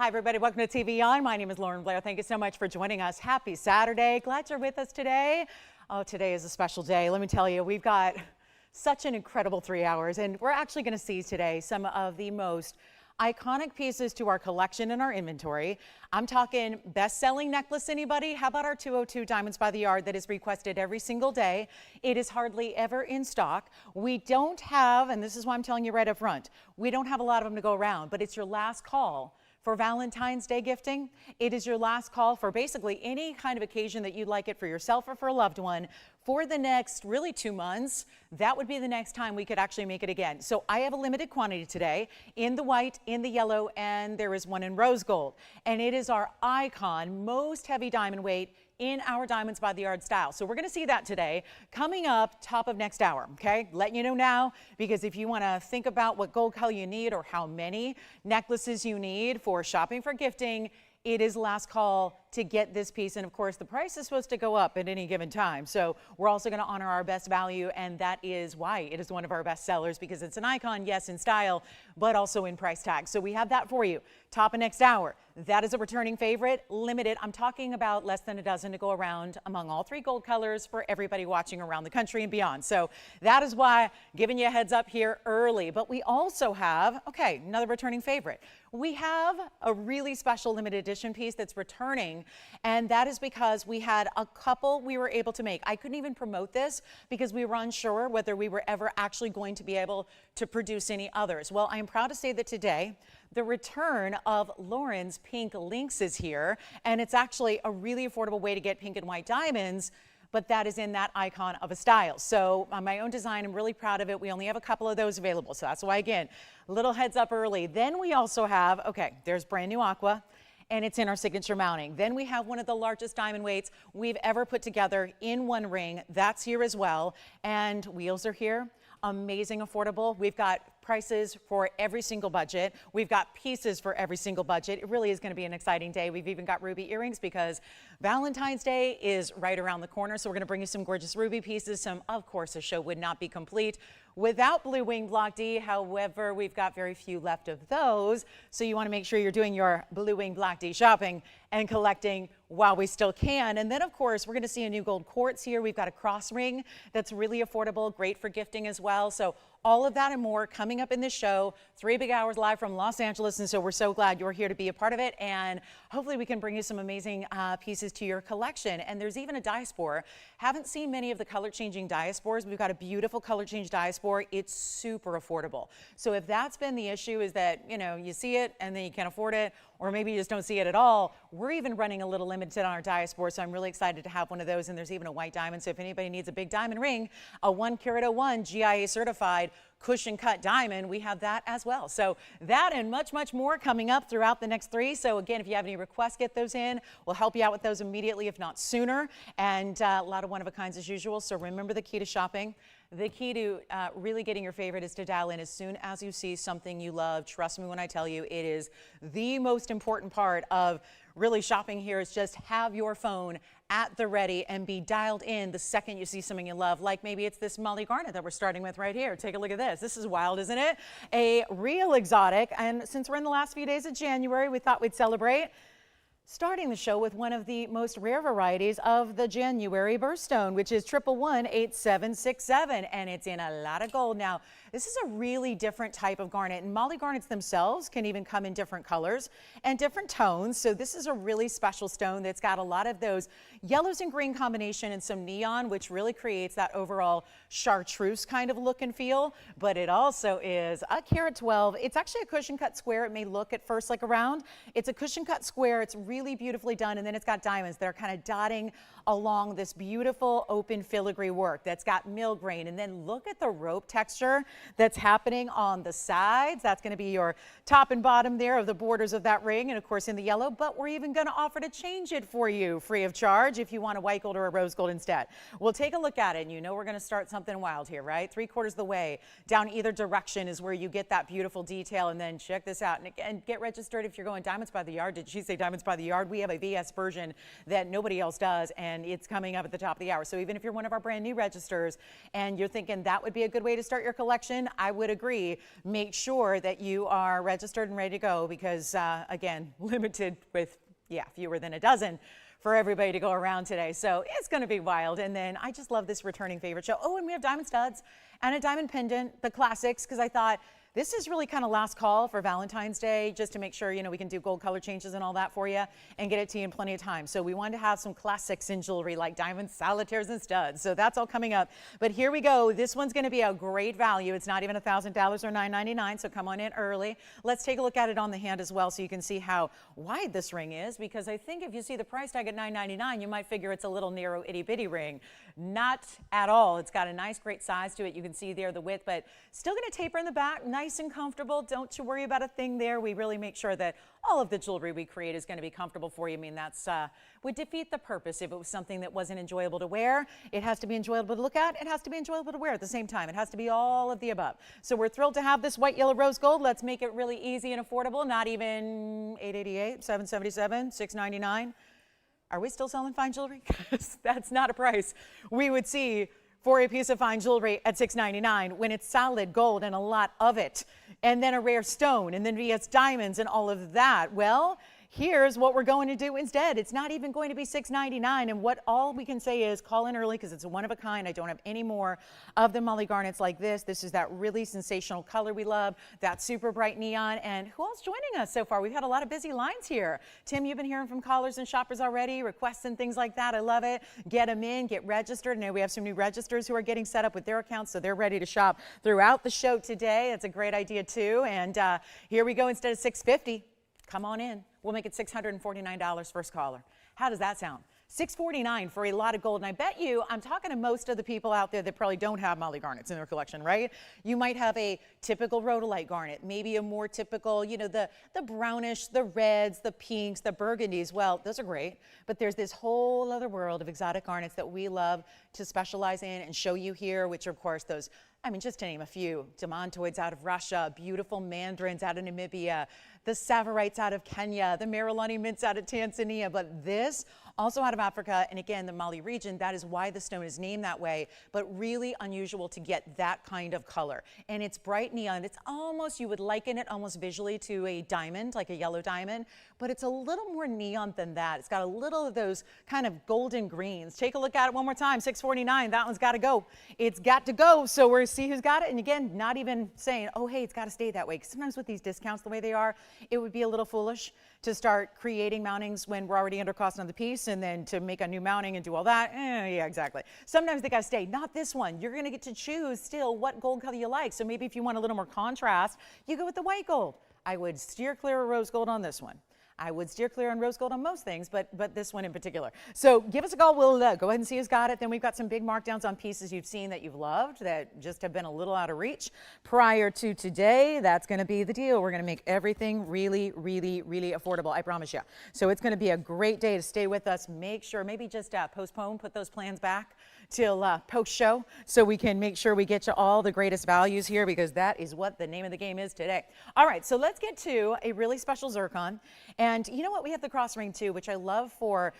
Hi, everybody. Welcome to TVON. My name is Lauren Blair. Thank you so much for joining us. Happy Saturday. Glad you're with us today. Oh, today is a special day. Let me tell you, we've got such an incredible 3 hours, and we're actually going to see today some of the most iconic pieces to our collection and our inventory. I'm talking best-selling necklace, anybody? How about our 202 Diamonds by the Yard that is requested every single day? It is hardly ever in stock. We don't have, and this is why I'm telling you right up front, we don't have a lot of them to go around, but it's your last call for Valentine's Day gifting. It is your last call for basically any kind of occasion that you'd like it for yourself or for a loved one for the next really 2 months. That would be the next time we could actually make it again. So I have a limited quantity today in the white, in the yellow, and there is one in rose gold. And it is our icon, most heavy diamond weight in our Diamonds by the Yard style. So we're going to see that today coming up top of next hour, okay? Letting you know now, because if you want to think about what gold color you need or how many necklaces you need for shopping for gifting, it is last call to get this piece. And of course, the price is supposed to go up at any given time. So we're also going to honor our best value, and that is why it is one of our best sellers, because it's an icon, yes, in style, but also in price tag. So we have that for you. Top of next hour. That is a returning favorite, limited. I'm talking about less than a dozen to go around among all 3 gold colors for everybody watching around the country and beyond. So that is why giving you a heads up here early. But we also have, okay, another returning favorite. We have a really special limited edition piece that's returning, and that is because we had a couple we were able to make. I couldn't even promote this because we were unsure whether we were ever actually going to be able to produce any others. Well, I am proud to say that today the return of Lauren's pink lynx is here, and it's actually a really affordable way to get pink and white diamonds, but that is in that icon of a style. So on my own design, I'm really proud of it. We only have a couple of those available, so that's why, again, a little heads up early. Then we also have, okay, there's brand new aqua, and it's in our signature mounting. Then we have one of the largest diamond weights we've ever put together in one ring. That's here as well, and wheels are here. Amazing, affordable. We've got prices for every single budget. We've got pieces for every single budget. It really is going to be an exciting day. We've even got ruby earrings because Valentine's Day is right around the corner. So we're going to bring you some gorgeous ruby pieces. Of course, the show would not be complete without Blue Wing Block D. However, we've got very few left of those. So you want to make sure you're doing your Blue Wing Block D shopping and collecting while we still can. And then, of course, we're going to see a new gold quartz here. We've got a cross ring that's really affordable, great for gifting as well. So all of that and more coming up in this show. 3 big hours live from Los Angeles, and so we're so glad you're here to be a part of it, and hopefully we can bring you some amazing pieces to your collection. And there's even a diaspore. Haven't seen many of the color-changing diaspores. We've got a beautiful color-change diaspore. It's super affordable. So if that's been the issue, is that, you know, you see it and then you can't afford it, or maybe you just don't see it at all, we're even running a little limited on our diaspore, so I'm really excited to have one of those. And there's even a white diamond, so if anybody needs a big diamond ring, a 1-carat-01 GIA certified cushion cut diamond, we have that as well. So that and much, much more coming up throughout the next 3. So again, if you have any requests, get those in. We'll help you out with those immediately, if not sooner. And a lot of one-of-a-kinds as usual. So remember the key to shopping. The key to really getting your favorite is to dial in as soon as you see something you love. Trust me when I tell you, it is the most important part of really shopping here, is just have your phone at the ready and be dialed in the second you see something you love. Like maybe it's this Molly garnet that we're starting with right here. Take a look at this. This is wild, isn't it? A real exotic. And since we're in the last few days of January, we thought we'd celebrate, starting the show with one of the most rare varieties of the January birthstone, which is 1118767, and it's in a lot of gold. Now, this is a really different type of garnet, and Molly garnets themselves can even come in different colors and different tones. So this is a really special stone that's got a lot of those yellows and green combination and some neon, which really creates that overall chartreuse kind of look and feel. But it also is a carat 12. It's actually a cushion cut square. It may look at first like a round. It's a cushion cut square. It's really beautifully done, and then it's got diamonds that are kind of dotting along this beautiful open filigree work that's got mill grain. And then look at the rope texture that's happening on the sides. That's going to be your top and bottom there of the borders of that ring, and of course in the yellow. But we're even going to offer to change it for you free of charge if you want a white gold or a rose gold instead. We'll take a look at it, and you know we're going to start something wild here, right? 3/4 of the way down either direction is where you get that beautiful detail. And then check this out, and again, get registered if you're going Diamonds by the Yard. Did she say Diamonds by the Yard? We have a VS version that nobody else does, and and it's coming up at the top of the hour. So even if you're one of our brand new registers and you're thinking that would be a good way to start your collection, I would agree. Make sure that you are registered and ready to go because, again, limited with, fewer than a dozen for everybody to go around today. So it's going to be wild. And then I just love this returning favorite show. Oh, and we have diamond studs and a diamond pendant, the classics, because I thought this is really kind of last call for Valentine's Day, just to make sure, we can do gold color changes and all that for you and get it to you in plenty of time. So we wanted to have some classics in jewelry like diamonds, solitaires, and studs. So that's all coming up. But here we go. This one's going to be a great value. It's not even $1,000 or $9.99, so come on in early. Let's take a look at it on the hand as well so you can see how wide this ring is, because I think if you see the price tag at $9.99, you might figure it's a little narrow itty-bitty ring. Not at all. It's got a nice, great size to it. You can see there the width, but still going to taper in the back, nice and comfortable. Don't you worry about a thing there. We really make sure that all of the jewelry we create is going to be comfortable for you. I mean, that's would defeat the purpose if it was something that wasn't enjoyable to wear. It has to be enjoyable to look at. It has to be enjoyable to wear at the same time. It has to be all of the above. So we're thrilled to have this white, yellow, rose gold. Let's make it really easy and affordable. Not even $888, $777, $699. Are we still selling fine jewelry? That's not a price we would see for a piece of fine jewelry at $699 when it's solid gold and a lot of it, and then a rare stone, and then it's diamonds and all of that. Well, here's what we're going to do instead. It's not even going to be $699, and what all we can say is call in early because it's a one of a kind. I don't have any more of the Molly garnets like this. This is that really sensational color we love, that super bright neon. And who else joining us so far? We've had a lot of busy lines here. Tim, you've been hearing from callers and shoppers already, requests and things like that. I love it. Get them in, get registered. I know we have some new registers who are getting set up with their accounts, so they're ready to shop throughout the show today. That's a great idea too. And here we go. Instead of $650, come on in. We'll make it $649 first caller. How does that sound? $649 for a lot of gold. And I bet you, I'm talking to most of the people out there that probably don't have Molly garnets in their collection, right? You might have a typical rhodolite garnet, maybe a more typical, the brownish, the reds, the pinks, the burgundies. Well, those are great, but there's this whole other world of exotic garnets that we love to specialize in and show you here, which are, of course, those, just to name a few, demontoids out of Russia, beautiful mandarins out of Namibia, the savorites out of Kenya, the Marilani mints out of Tanzania, but this also out of Africa, and again, the Mali region. That is why the stone is named that way, but really unusual to get that kind of color. And it's bright neon. It's almost, you would liken it almost visually to a diamond, like a yellow diamond, but it's a little more neon than that. It's got a little of those kind of golden greens. Take a look at it one more time, $649. That one's got to go. It's got to go. So we're see who's got it. And again, not even saying, oh, hey, it's got to stay that way. Because sometimes with these discounts the way they are, it would be a little foolish to start creating mountings when we're already under cost on the piece and then to make a new mounting and do all that. Yeah, exactly. Sometimes they got to stay. Not this one. You're going to get to choose still what gold color you like. So maybe if you want a little more contrast, you go with the white gold. I would steer clear of rose gold on this one. I would steer clear on rose gold on most things, but this one in particular. So give us a call. We'll go ahead and see who's got it. Then we've got some big markdowns on pieces you've seen that you've loved that just have been a little out of reach prior to today. That's going to be the deal. We're going to make everything really, really, really affordable. I promise you. So it's going to be a great day to stay with us. Make sure, maybe just postpone, put those plans back till post-show so we can make sure we get you all the greatest values here because that is what the name of the game is today. All right, so let's get to a really special zircon. And you know what? We have the cross ring too, which I love for,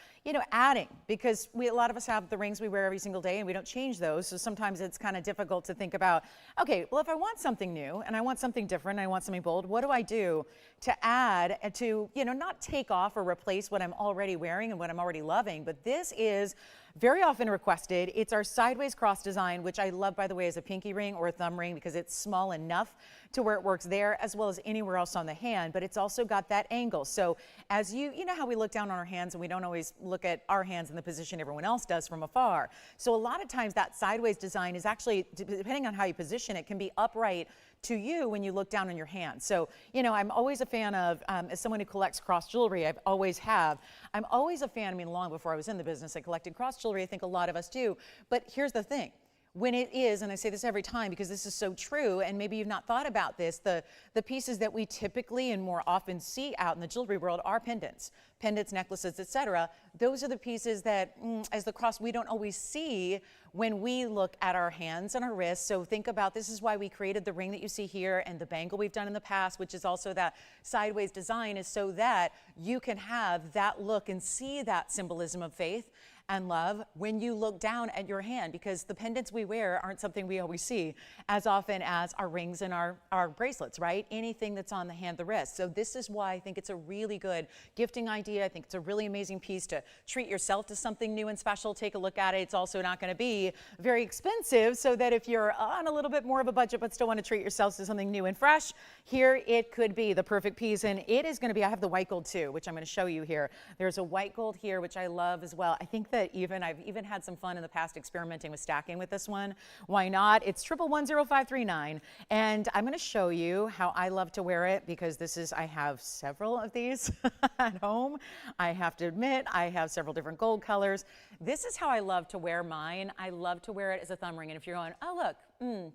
adding because a lot of us have the rings we wear every single day and we don't change those. So sometimes it's kind of difficult to think about, okay, well, if I want something new and I want something different, and I want something bold, what do I do to add to, not take off or replace what I'm already wearing and what I'm already loving? But this is very often requested. It's our sideways cross design, which I love, by the way, as a pinky ring or a thumb ring because it's small enough to where it works there as well as anywhere else on the hand, but it's also got that angle. So as you know how we look down on our hands and we don't always look at our hands in the position everyone else does from afar. So a lot of times that sideways design is actually, depending on how you position it, can be upright to you when you look down on your hand. So, I'm always a fan of, as someone who collects cross jewelry, I'm always a fan, long before I was in the business, I collected cross jewelry. I think a lot of us do. But here's the thing. When it is, and I say this every time because this is so true, and maybe you've not thought about this, the pieces that we typically and more often see out in the jewelry world are pendants, necklaces, etc. Those are the pieces that, as the cross, we don't always see when we look at our hands and our wrists. So think about, this is why we created the ring that you see here and the bangle we've done in the past, which is also that sideways design, is so that you can have that look and see that symbolism of faith and love when you look down at your hand, because the pendants we wear aren't something we always see as often as our rings and our bracelets, right? Anything that's on the hand, the wrist. So this is why I think it's a really good gifting idea. I think it's a really amazing piece to treat yourself to something new and special. Take a look at it. It's also not going to be very expensive, so that if you're on a little bit more of a budget but still want to treat yourselves to something new and fresh, here it could be the perfect piece. And it is going to be, I have the white gold too, which I'm going to show you here. There's a white gold here, which I love as well. I think that I've even had some fun in the past experimenting with stacking with this one. Why not? It's 1110539, and I'm going to show you how I love to wear it, because I have several of these at home. I have to admit, I have several different gold colors. This is how I love to wear mine. I love to wear it as a thumb ring. And if you're going, oh look,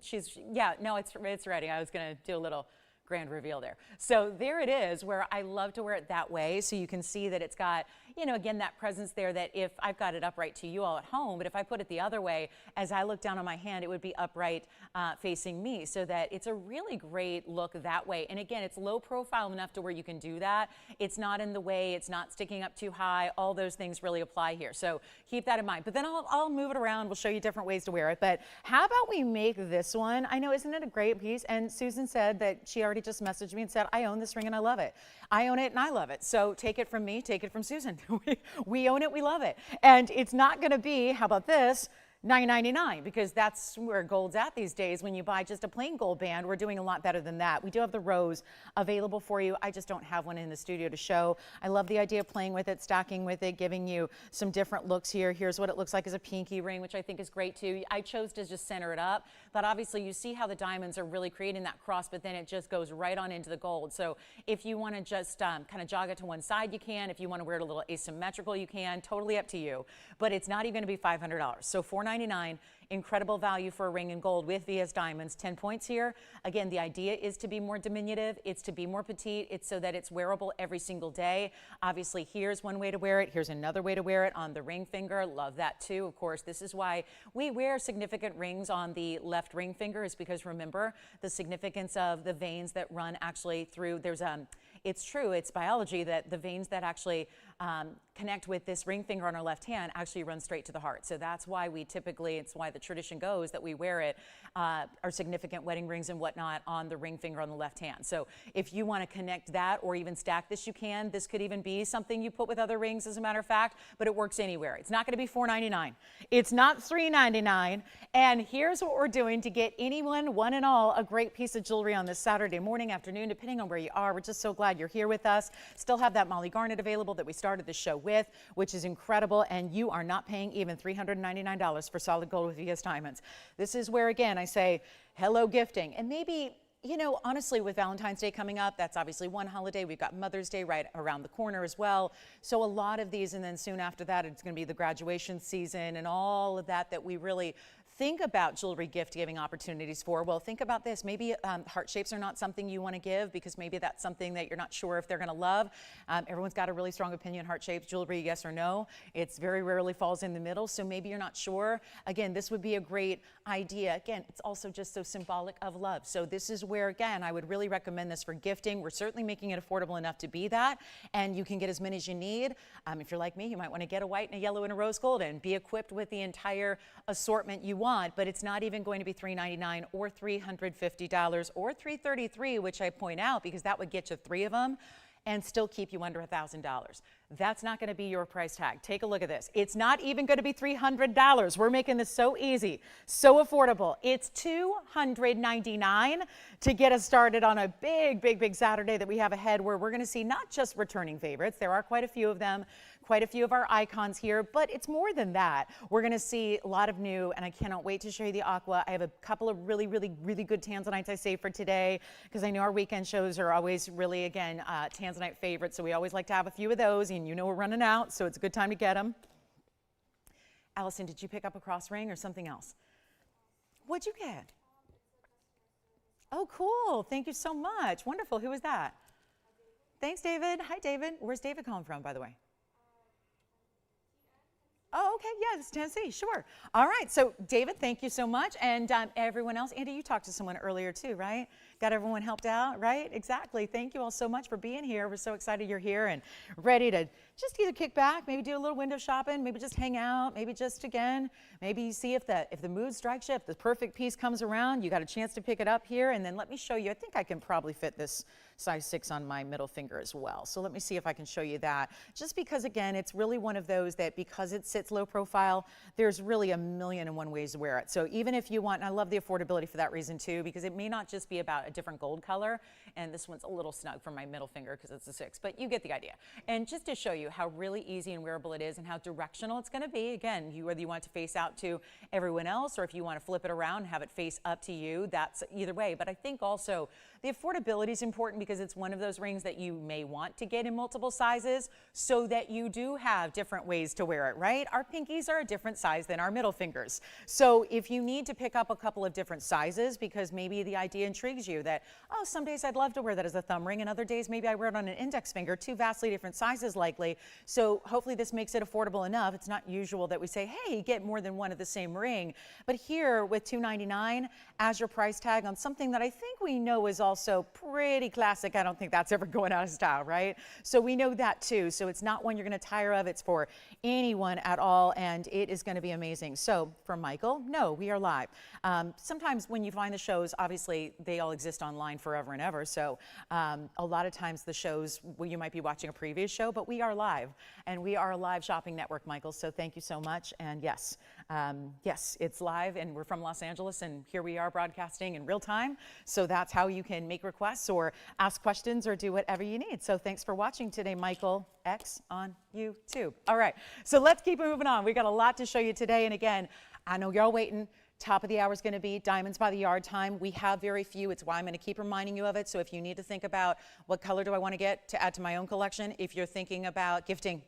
it's ready. I was going to do a little grand reveal there. So there it is, where I love to wear it that way, so you can see that it's got, again, that presence there, that if I've got it upright to you all at home, but if I put it the other way, as I look down on my hand, it would be upright facing me, so that it's a really great look that way. And again, it's low profile enough to where you can do that. It's not in the way, it's not sticking up too high. All those things really apply here. So keep that in mind. But then I'll move it around. We'll show you different ways to wear it. But how about we make this one? I know, isn't it a great piece? And Susan said that she already just messaged me and said, I own this ring and I love it. I own it and I love it. So take it from me, take it from Susan. We own it, we love it. And it's not going to be, how about this, $9.99, because that's where gold's at these days. When you buy just a plain gold band, we're doing a lot better than that. We do have the rose available for you. I just don't have one in the studio to show. I love the idea of playing with it, stacking with it, giving you some different looks here. Here's what it looks like as a pinky ring, which I think is great too. I chose to just center it up, but obviously you see how the diamonds are really creating that cross, but then it just goes right on into the gold. So if you want to just kind of jog it to one side, you can. If you want to wear it a little asymmetrical, you can. Totally up to you. But it's not even going to be $500. So $499. Incredible value for a ring in gold with VS diamonds. 10 points here. Again, the idea is to be more diminutive. It's to be more petite. It's so that it's wearable every single day. Obviously, here's one way to wear it. Here's another way to wear it on the ring finger. Love that too. Of course, this is why we wear significant rings on the left ring finger, is because remember the significance of the veins that run actually through. It's true, it's biology, that the veins that actually connect with this ring finger on our left hand actually run straight to the heart. So that's why we typically, it's why the tradition goes that we wear it, our significant wedding rings and whatnot, on the ring finger on the left hand. So if you want to connect that or even stack this, you can. This could even be something you put with other rings, as a matter of fact, but it works anywhere. It's not going to be $4.99. It's not $3.99. And here's what we're doing to get anyone, one and all, a great piece of jewelry on this Saturday morning, afternoon, depending on where you are. We're just so glad you're here with us. Still have that Molly Garnet available that we started the show with, which is incredible, and you are not paying even $399 for solid gold with VS diamonds. This is where, again, I say hello gifting. And maybe, honestly, with Valentine's Day coming up, that's obviously one holiday. We've got Mother's Day right around the corner as well. So a lot of these, and then soon after that, it's going to be the graduation season and all of that we really think about jewelry gift giving opportunities for. Well, think about this. Maybe heart shapes are not something you want to give, because maybe that's something that you're not sure if they're going to love. Everyone's got a really strong opinion. Heart shapes jewelry, yes or no. It's very rarely falls in the middle, so maybe you're not sure. Again, this would be a great idea. Again, it's also just so symbolic of love. So this is where, again, I would really recommend this for gifting. We're certainly making it affordable enough to be that, and you can get as many as you need. If you're like me, you might want to get a white and a yellow and a rose gold and be equipped with the entire assortment you want, but it's not even going to be $399 or $350 or $333, which I point out because that would get you 3 of them and still keep you under $1,000. That's not going to be your price tag. Take a look at this. It's not even going to be $300. We're making this so easy, so affordable. It's $299 to get us started on a big, big, big Saturday that we have ahead, where we're going to see not just returning favorites. There are quite a few of them, quite a few of our icons here, but it's more than that. We're going to see a lot of new, and I cannot wait to show you the aqua. I have a couple of really, really, really good Tanzanites I saved for today, because I know our weekend shows are always really, again, Tanzanite favorites, so we always like to have a few of those, and we're running out, so it's a good time to get them. Allison, did you pick up a cross ring or something else? What'd you get? Oh, cool. Thank you so much. Wonderful. Who was that? Thanks, David. Hi, David. Where's David calling from, by the way? Oh, okay. Yeah, it's Tennessee. Sure. All right. So, David, thank you so much. And everyone else, Andy, you talked to someone earlier too, right? Got everyone helped out, right? Exactly. Thank you all so much for being here. We're so excited you're here and ready to just either kick back, maybe do a little window shopping, maybe just hang out, maybe just again, maybe see if the mood strikes you, if the perfect piece comes around, you got a chance to pick it up here. And then let me show you. I think I can probably fit this size 6 on my middle finger as well. So let me see if I can show you that. Just because, again, it's really one of those that because it sits low profile, there's really a million and one ways to wear it. So even if you want, and I love the affordability for that reason too, because it may not just be about a different gold color, and this one's a little snug for my middle finger because it's a 6, but you get the idea. And just to show you how really easy and wearable it is and how directional it's going to be, again, whether you want it to face out to everyone else or if you want to flip it around and have it face up to you, that's either way. But I think also the affordability is important because it's one of those rings that you may want to get in multiple sizes so that you do have different ways to wear it, right? Our pinkies are a different size than our middle fingers. So if you need to pick up a couple of different sizes because maybe the idea intrigues you that, oh, some days I'd love to wear that as a thumb ring and other days maybe I wear it on an index finger, 2 vastly different sizes likely. So hopefully this makes it affordable enough. It's not usual that we say, hey, get more than one of the same ring. But here with $299 as your price tag on something that I think we know is also pretty classic. I don't think that's ever going out of style, right? So we know that too. So it's not one you're going to tire of. It's for anyone at all, and it is going to be amazing. So for Michael, no, we are live. Sometimes when you find the shows, obviously they all exist online forever and ever. So a lot of times the shows, well, you might be watching a previous show, but we are live, and we are a live shopping network, Michael. So thank you so much. And yes, yes, it's live, and we're from Los Angeles, and here we are broadcasting in real time. So that's how you can make requests or ask questions or do whatever you need. So thanks for watching today, Michael X on YouTube. All right, so let's keep moving on. We got a lot to show you today. And again, I know you're all waiting. Top of the hour is going to be diamonds by the yard time. We have very few. It's why I'm going to keep reminding you of it. So if you need to think about what color do I want to get to add to my own collection, if you're thinking about gifting,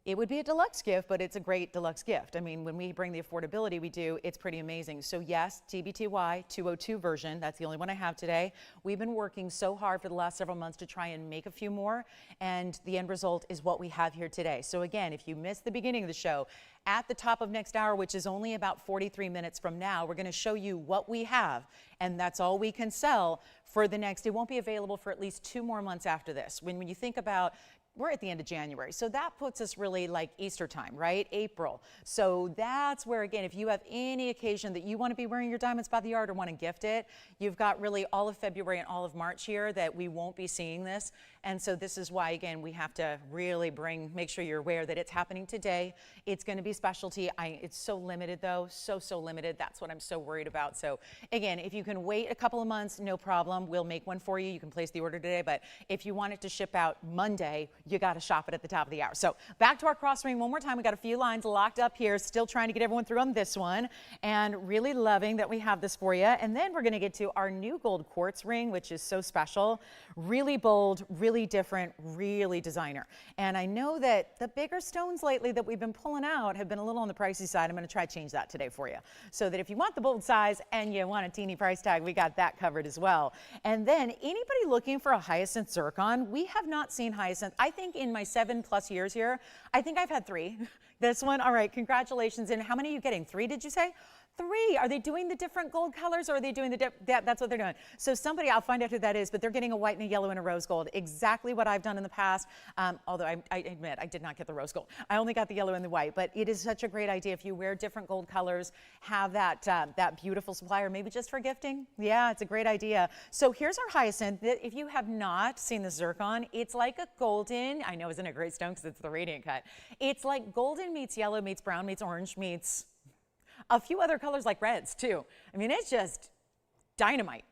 it would be a deluxe gift, but it's a great deluxe gift. I mean, when we bring the affordability we do, it's pretty amazing. So yes, TBTY 202 version, that's the only one I have today. We've been working so hard for the last several months to try and make a few more, and the end result is what we have here today. So again, if you missed the beginning of the show, at the top of next hour, which is only about 43 minutes from now, we're going to show you what we have, and that's all we can sell for the next. It won't be available for at least 2 more months after this. When you think about, we're at the end of January, so that puts us really like Easter time, right? April. So that's where, again, if you have any occasion that you want to be wearing your diamonds by the yard or want to gift it, you've got really all of February and all of March here that we won't be seeing this. And so this is why, again, we have to really make sure you're aware that it's happening today. It's going to be specialty. It's so limited though, so limited. That's what I'm so worried about. So again, if you can wait a couple of months, no problem. We'll make one for you. You can place the order today. But if you want it to ship out Monday, you got to shop it at the top of the hour. So back to our cross ring one more time. We got a few lines locked up here, still trying to get everyone through on this one, and really loving that we have this for you. And then we're going to get to our new gold quartz ring, which is so special, really bold, really different, really designer. And I know that the bigger stones lately that we've been pulling out have been a little on the pricey side. I'm going to try to change that today for you, so that if you want the bold size and you want a teeny price tag, we got that covered as well. And then anybody looking for a hyacinth zircon, we have not seen hyacinth. I think in my 7+ years here, I think I've had 3. This one, all right, congratulations. And how many are you getting? 3, did you say? 3. Are they doing the different gold colors, or are they doing the that's what they're doing. So somebody, I'll find out who that is, but they're getting a white and a yellow and a rose gold. Exactly what I've done in the past. Although I admit I did not get the rose gold. I only got the yellow and the white, but it is such a great idea. If you wear different gold colors, have that beautiful supplier, maybe just for gifting. Yeah, it's a great idea. So here's our hyacinth. If you have not seen the zircon, it's like a golden, I know isn't it a great stone because it's the radiant cut. It's like golden meets yellow meets brown meets orange meets a few other colors like reds too. I mean, it's just dynamite.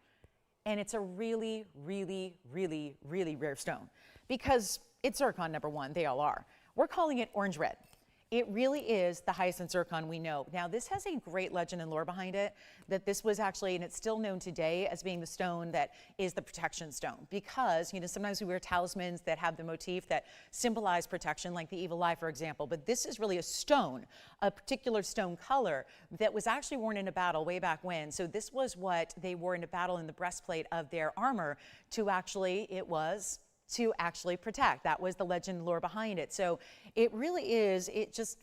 And it's a really, really, really, really rare stone because it's zircon, number one. They all are. We're calling it orange red. It really is the hyacinth zircon we know. Now, this has a great legend and lore behind it, that this was actually, and it's still known today as being the stone that is the protection stone, because, sometimes we wear talismans that have the motif that symbolize protection, like the evil eye, for example, but this is really a stone, a particular stone color that was actually worn in a battle way back when. So this was what they wore in a battle in the breastplate of their armor to actually protect. That was the legend and lore behind it. So it really is,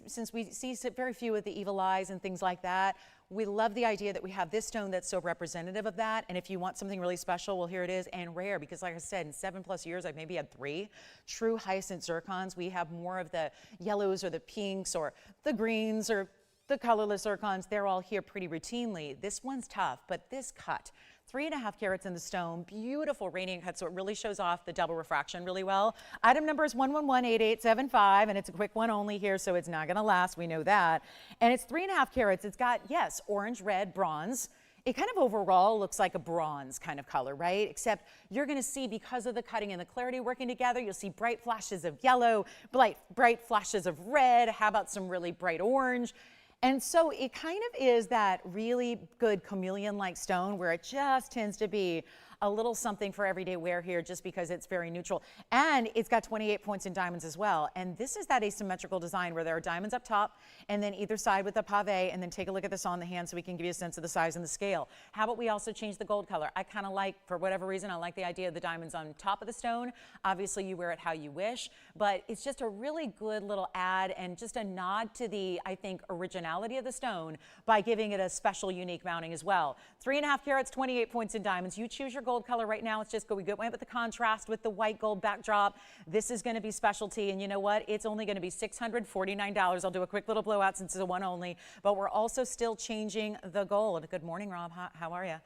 since we see very few of the evil eyes and things like that, we love the idea that we have this stone that's so representative of that. And if you want something really special, well, here it is, and rare, because like I said, in 7+ years, I've maybe had 3 true hyacinth zircons. We have more of the yellows or the pinks or the greens or the colorless zircons. They're all here pretty routinely. This one's tough, but this cut, 3.5 carats in the stone, beautiful radiant cut, so it really shows off the double refraction really well. Item number is 1118875, and it's a quick one only here, so it's not gonna last, we know that. And it's 3.5 carats. It's got, yes, orange, red, bronze. It kind of overall looks like a bronze kind of color, right? Except you're gonna see, because of the cutting and the clarity working together, you'll see bright flashes of yellow, bright flashes of red. How about some really bright orange? And so it kind of is that really good chameleon-like stone where it just tends to be a little something for everyday wear here, just because it's very neutral. And it's got 28 points in diamonds as well. And this is that asymmetrical design where there are diamonds up top and then either side with a pave. And then take a look at this on the hand so we can give you a sense of the size and the scale. How about we also change the gold color? I kind of like, for whatever reason, I like the idea of the diamonds on top of the stone. Obviously you wear it how you wish, but it's just a really good little add and just a nod to the, I think, originality of the stone by giving it a special, unique mounting as well. 3.5 carats, 28 points in diamonds. You choose your gold color right now. It's just we went with the contrast with the white gold backdrop. This is going to be specialty, and you know what? It's only going to be $649. I'll do a quick little blowout since it's a one only, but we're also still changing the gold. Good morning, Rob. How are you?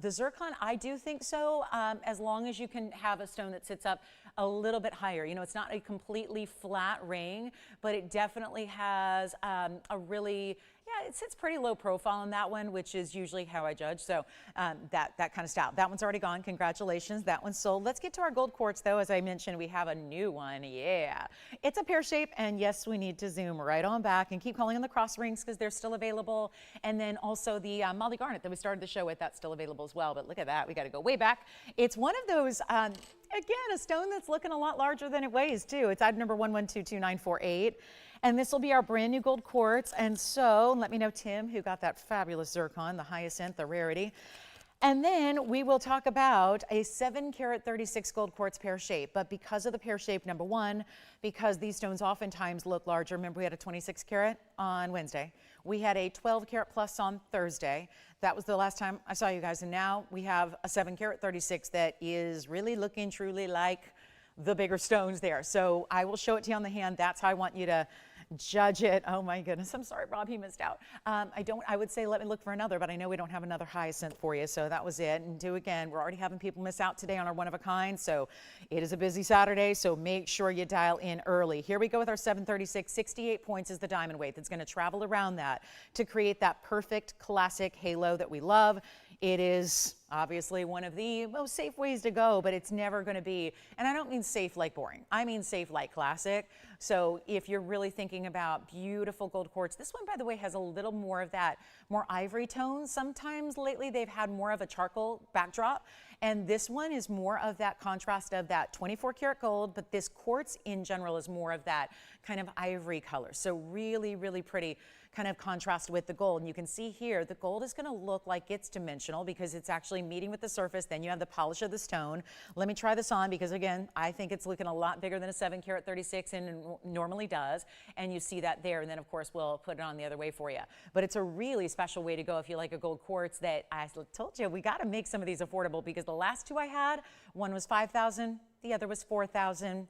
The zircon, I do think so, as long as you can have a stone that sits up a little bit higher. You know, it's not a completely flat ring, but it definitely has a really, yeah, it sits pretty low profile on that one, which is usually how I judge. So that kind of style. That one's already gone. Congratulations. That one's sold. Let's get to our gold quartz, though. As I mentioned, we have a new one. Yeah. It's a pear shape, and yes, we need to zoom right on back and keep calling on the cross rings because they're still available. And then also the Molly Garnet that we started the show with, that's still available as well. But look at that. We got to go way back. It's one of those, again, a stone that's looking a lot larger than it weighs, too. It's item number 11222948. And this will be our brand new gold quartz. And so let me know, Tim, who got that fabulous zircon, the hyacinth, the rarity. And then we will talk about a 7 carat 36 gold quartz pear shape. But because of the pear shape, number one, because these stones oftentimes look larger. Remember, we had a 26 carat on Wednesday. We had a 12 carat plus on Thursday. That was the last time I saw you guys. And now we have a 7 carat 36 that is really looking truly like the bigger stones there. So I will show it to you on the hand. That's how I want you to judge it. Oh my goodness. I'm sorry, Rob, he missed out. I would say let me look for another, but I know we don't have another hyacinth for you. So that was it. And do again, we're already having people miss out today on our one of a kind. So it is a busy Saturday. So make sure you dial in early. Here we go with our 736. 68 points is the diamond weight that's going to travel around that to create that perfect classic halo that we love. It is obviously one of the most safe ways to go, but it's never going to be, and I don't mean safe like boring, I mean safe like classic. So if you're really thinking about beautiful gold quartz, this one, by the way, has a little more of that, more ivory tone. Sometimes lately they've had more of a charcoal backdrop, and this one is more of that contrast of that 24 karat gold, but this quartz in general is more of that kind of ivory color. So really, really pretty kind of contrast with the gold. And you can see here, the gold is going to look like it's dimensional because it's actually meeting with the surface. Then you have the polish of the stone. Let me try this on because, again, I think it's looking a lot bigger than a 7 carat 36 and normally does. And you see that there. And then, of course, we'll put it on the other way for you. But it's a really special way to go if you like a gold quartz that I told you, we got to make some of these affordable because the last two I had, one was $5,000, the other was $4,000.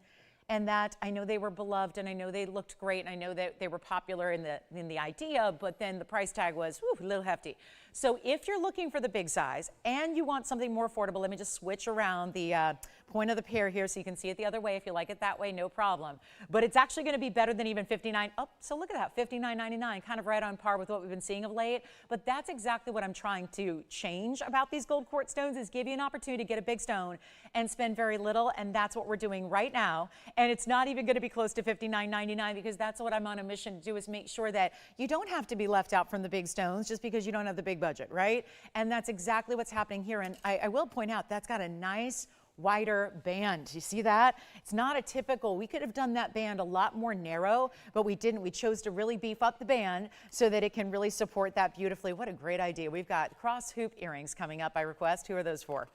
And that, I know they were beloved and I know they looked great and I know that they were popular in the idea, but then the price tag was a little hefty. So if you're looking for the big size and you want something more affordable, let me just switch around the point of the pair here so you can see it the other way. If you like it that way, no problem. But it's actually going to be better than even $59. Oh, so look at that, $59.99, kind of right on par with what we've been seeing of late. But that's exactly what I'm trying to change about these gold quartz stones is give you an opportunity to get a big stone and spend very little. And that's what we're doing right now. And it's not even going to be close to $59.99 because that's what I'm on a mission to do is make sure that you don't have to be left out from the big stones just because you don't have the big budget, right? And that's exactly what's happening here. And I will point out that's got a nice wider band. You see that? It's not a typical, we could have done that band a lot more narrow, but we didn't. We chose to really beef up the band so that it can really support that beautifully. What a great idea. We've got cross hoop earrings coming up by request. Who are those for?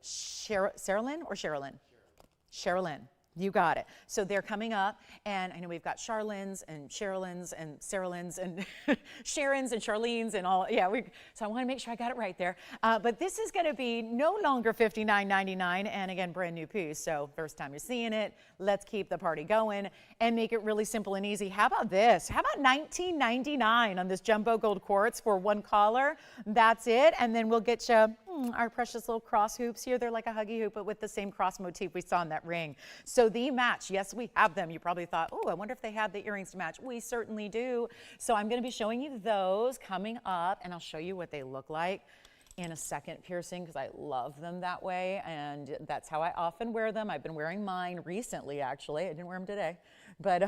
Sherilyn or Sherilyn? Sherilyn. You got it. So they're coming up, and I know we've got Charlyns and Sherilyn's and Sarahlyns and Sharon's and Charlene's and all. Yeah, so I want to make sure I got it right there. But this is going to be no longer $59.99, and again, brand new piece. So first time you're seeing it, let's keep the party going and make it really simple and easy. How about this? How about $19.99 on this jumbo gold quartz for one collar? That's it, and then we'll get you our precious little cross hoops here. They're like a huggy hoop, but with the same cross motif we saw in that ring. So the match, yes, we have them. You probably thought, oh, I wonder if they have the earrings to match. We certainly do. So I'm going to be showing you those coming up, and I'll show you what they look like in a second piercing because I love them that way, and that's how I often wear them. I've been wearing mine recently, actually. I didn't wear them today, but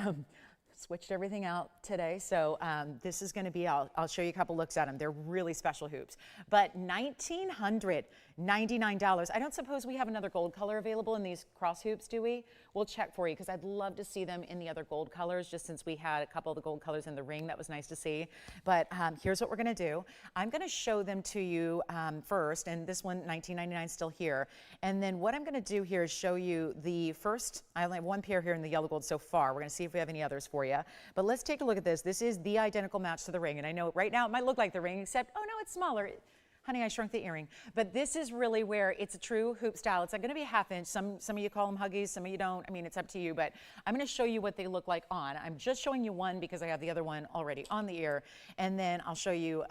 switched everything out today. So this is going to be, I'll show you a couple looks at them. They're really special hoops. But $1,999. I don't suppose we have another gold color available in these cross hoops, do we? We'll check for you because I'd love to see them in the other gold colors, just since we had a couple of the gold colors in the ring. That was nice to see. But here's what we're going to do. I'm going to show them to you first, and this one, $19.99, is still here. And then what I'm going to do here is show you the first, I only have one pair here in the yellow gold so far. We're going to see if we have any others for you. But let's take a look at this. This is the identical match to the ring. And I know right now it might look like the ring, except, oh no, it's smaller. Honey, I shrunk the earring. But this is really where it's a true hoop style. It's going to be a half inch. Some of you call them huggies, some of you don't. I mean, it's up to you, but I'm going to show you what they look like on. I'm just showing you one because I have the other one already on the ear. And then I'll show you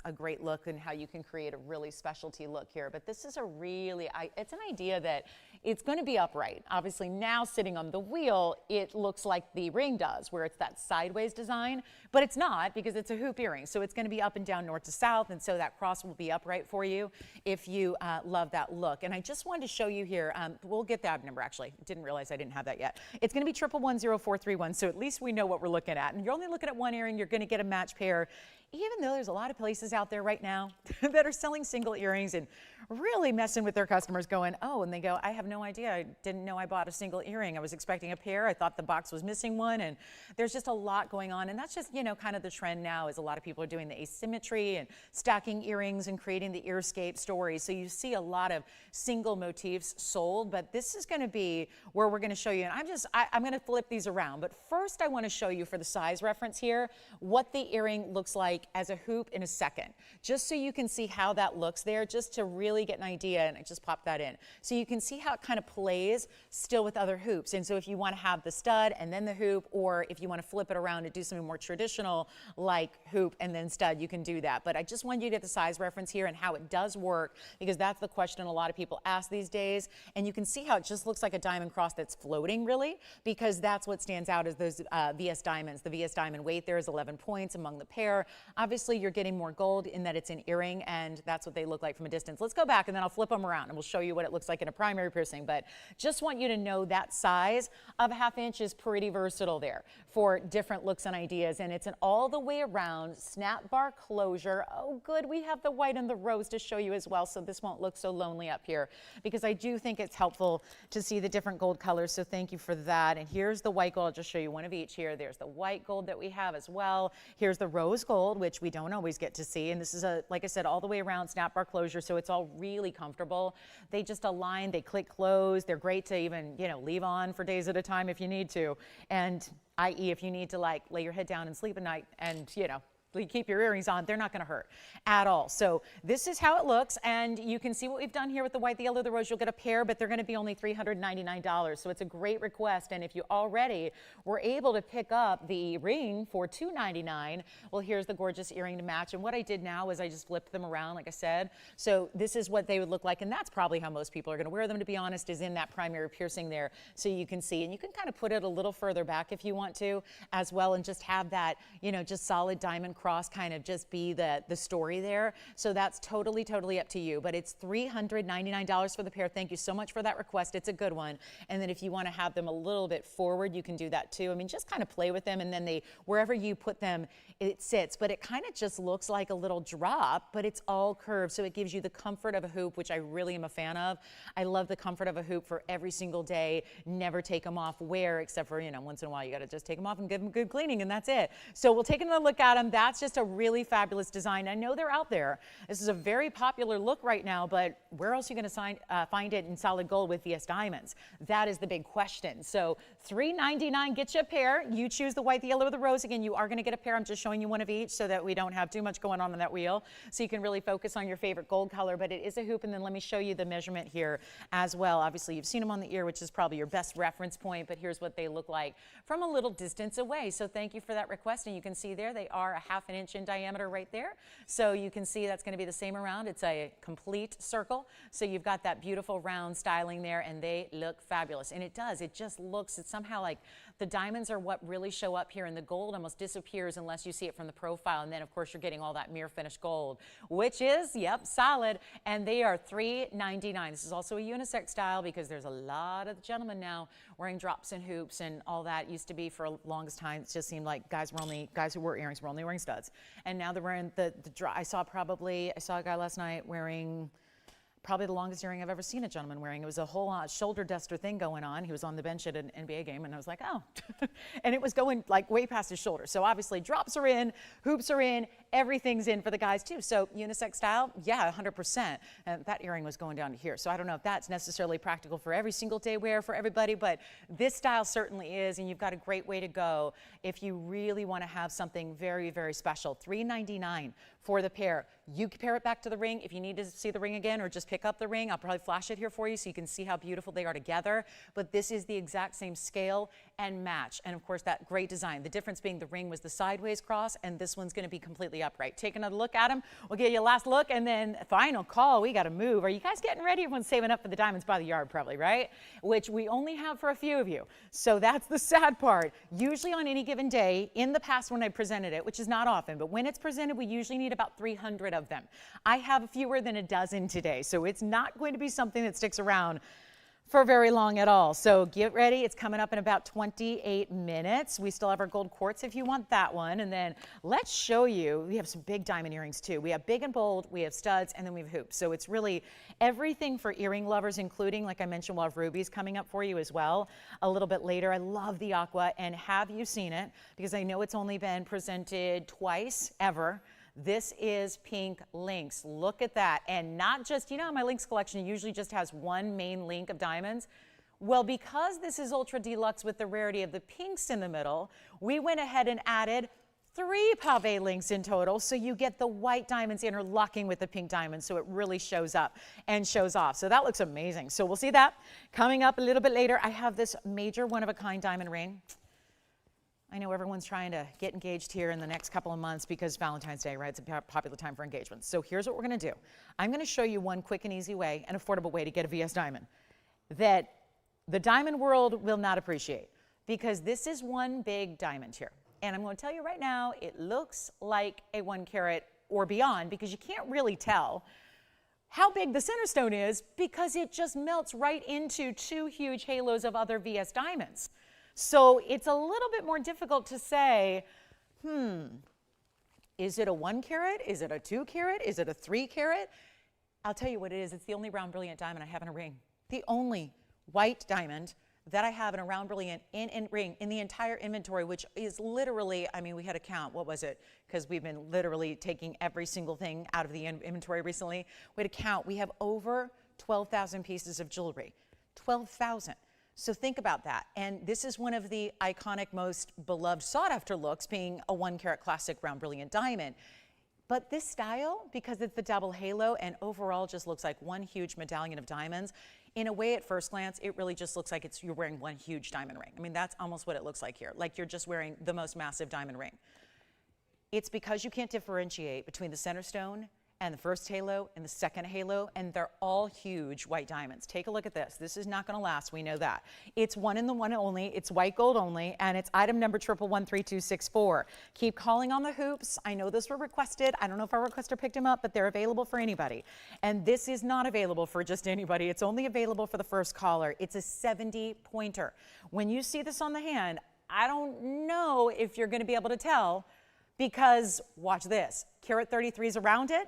a great look and how you can create a really specialty look here. But this is a really, it's an idea that it's going to be upright. Obviously now sitting on the wheel, it looks like the ring does, where it's that sideways design, but it's not because it's a hoop earring. So it's going to be up and down north to south, and so that cross will be upright for you if you love that look. And I just wanted to show you here, we'll get the number actually. Didn't realize I didn't have that yet. It's going to be 1110431, so at least we know what we're looking at. And you're only looking at one earring, you're going to get a match pair, even though there's a lot of places out there right now that are selling single earrings and really messing with their customers going, oh, and they go, I have no idea. I didn't know I bought a single earring. I was expecting a pair. I thought the box was missing one. And there's just a lot going on. And that's just, you know, kind of the trend now is a lot of people are doing the asymmetry and stacking earrings and creating the earscape story. So you see a lot of single motifs sold, but this is going to be where we're going to show you. And I'm going to flip these around. But first I want to show you for the size reference here, what the earring looks like as a hoop in a second, just so you can see how that looks there, just to really get an idea. And I just popped that in. So you can see how it kind of plays still with other hoops. And so if you want to have the stud and then the hoop, or if you want to flip it around and do something more traditional like hoop and then stud, you can do that. But I just wanted you to get the size reference here and how it does work, because that's the question a lot of people ask these days. And you can see how it just looks like a diamond cross that's floating, really, because that's what stands out as those VS diamonds. The VS diamond weight there is 11 points among the pair. Obviously, you're getting more gold in that it's an earring, and that's what they look like from a distance. Let's go back, and then I'll flip them around, and we'll show you what it looks like in a primary piercing. But just want you to know that size of a ½ inch is pretty versatile there for different looks and ideas. And it's an all the way around snap bar closure. Oh, good. We have the white and the rose to show you as well, so this won't look so lonely up here, because I do think it's helpful to see the different gold colors. So thank you for that. And here's the white gold. I'll just show you one of each here. There's the white gold that we have as well. Here's the rose gold, which we don't always get to see. And this is a, like I said, all the way around snap bar closure. So it's all really comfortable. They just align, they click close. They're great to even, you know, leave on for days at a time if you need to. And i.e. if you need to like lay your head down and sleep at night and, you know, you keep your earrings on, they're not going to hurt at all. So this is how it looks, and you can see what we've done here with the white, the yellow, the rose. You'll get a pair, but they're going to be only $399. So it's a great request. And if you already were able to pick up the ring for $299, well, here's the gorgeous earring to match. And what I did now is I just flipped them around, like I said. So this is what they would look like, and that's probably how most people are going to wear them, to be honest, is in that primary piercing there, so you can see. And you can kind of put it a little further back if you want to as well, and just have that, you know, just solid diamond cross kind of just be the story there. So that's totally up to you. But it's $399 for the pair. Thank you so much for that request. It's a good one. And then if you want to have them a little bit forward, you can do that too. I mean, just kind of play with them, and then they, wherever you put them, it sits. But it kind of just looks like a little drop, but it's all curved. So it gives you the comfort of a hoop, which I really am a fan of. I love the comfort of a hoop for every single day. Never take them off wear, except for, you know, once in a while you got to just take them off and give them good cleaning, and that's it. So we'll take another look at them. That that's just a really fabulous design. I know they're out there. This is a very popular look right now, but where else are you going to find it in solid gold with VS diamonds? That is the big question. So $3.99 gets you a pair. You choose the white, the yellow, or the rose. Again, you are going to get a pair. I'm just showing you one of each so that we don't have too much going on that wheel. So you can really focus on your favorite gold color, but it is a hoop. And then let me show you the measurement here as well. Obviously, you've seen them on the ear, which is probably your best reference point, but here's what they look like from a little distance away. So thank you for that request. And you can see there, they are a 1/2 inch in diameter right there. So you can see that's going to be the same around. It's a complete circle. So you've got that beautiful round styling there, and they look fabulous. And it does. It just looks, it's somehow like the diamonds are what really show up here, and the gold almost disappears unless you see it from the profile. And then, of course, you're getting all that mirror finished gold, which is, yep, solid. And they are $3.99. This is also a unisex style because there's a lot of gentlemen now wearing drops and hoops and all that. It used to be for the longest time, it just seemed like guys who wore earrings were only wearing studs. And now they're wearing I saw a guy last night wearing probably the longest earring I've ever seen a gentleman wearing. It was a whole shoulder duster thing going on. He was on the bench at an NBA game, and I was like, oh. And it was going like way past his shoulder. So obviously drops are in, hoops are in, everything's in for the guys too. So unisex style, yeah, 100%. And that earring was going down to here. So I don't know if that's necessarily practical for every single day wear for everybody, but this style certainly is, and you've got a great way to go if you really want to have something very, very special. $3.99 for the pair. You can pair it back to the ring if you need to see the ring again, or just pick up the ring. I'll probably flash it here for you so you can see how beautiful they are together. But this is the exact same scale and match. And of course, that great design. The difference being the ring was the sideways cross, and this one's going to be completely upright. Take another look at them. We'll give you a last look, and then final call. We got to move. Are you guys getting ready? Everyone's saving up for the diamonds by the yard probably, right? Which we only have for a few of you. So that's the sad part. Usually on any given day, in the past when I presented it, which is not often, but when it's presented, we usually need about 300 of them. I have fewer than a dozen today, so it's not going to be something that sticks around for very long at all. So get ready. It's coming up in about 28 minutes. We still have our gold quartz if you want that one. And then let's show you, we have some big diamond earrings too. We have big and bold, we have studs, and then we have hoops. So it's really everything for earring lovers, including, like I mentioned, we'll have rubies coming up for you as well a little bit later. I love the aqua, and have you seen it? Because I know it's only been presented twice ever. This is pink lynx. Look at that. And not just, you know, my lynx collection usually just has one main link of diamonds. Well, because this is ultra deluxe with the rarity of the pinks in the middle, we went ahead and added 3 pave links in total, so you get the white diamonds interlocking with the pink diamonds, so it really shows up and shows off. So that looks amazing. So we'll see that coming up a little bit later. I have this major one-of-a-kind diamond ring. I know everyone's trying to get engaged here in the next couple of months because Valentine's Day, right? It's a popular time for engagements. So here's what we're going to do. I'm going to show you one quick and easy way, an affordable way to get a VS diamond that the diamond world will not appreciate, because this is one big diamond here. And I'm going to tell you right now, it looks like a 1 carat or beyond, because you can't really tell how big the center stone is because it just melts right into 2 huge halos of other VS diamonds. So it's a little bit more difficult to say, is it a 1 carat? Is it a 2 carat? Is it a 3 carat? I'll tell you what it is. It's the only round brilliant diamond I have in a ring. The only white diamond that I have in a round brilliant ring in the entire inventory, which is literally, I mean, we had a count. What was it? Because we've been literally taking every single thing out of the inventory recently. We had a count. We have over 12,000 pieces of jewelry. 12,000. So think about that. And this is one of the iconic, most beloved, sought-after looks, being a 1 carat classic round brilliant diamond. But this style, because it's the double halo and overall just looks like one huge medallion of diamonds, in a way at first glance, it really just looks like you're wearing one huge diamond ring. I mean, that's almost what it looks like here, like you're just wearing the most massive diamond ring. It's because you can't differentiate between the center stone and the first halo and the second halo, and they're all huge white diamonds. Take a look at this. This is not gonna last, we know that. It's one in the one only, it's white gold only, and it's item number 1113264. Keep calling on the hoops. I know those were requested. I don't know if our requester picked them up, but they're available for anybody. And this is not available for just anybody. It's only available for the first caller. It's a 70-pointer. When you see this on the hand, I don't know if you're gonna be able to tell, because watch this. Carat 33s around it.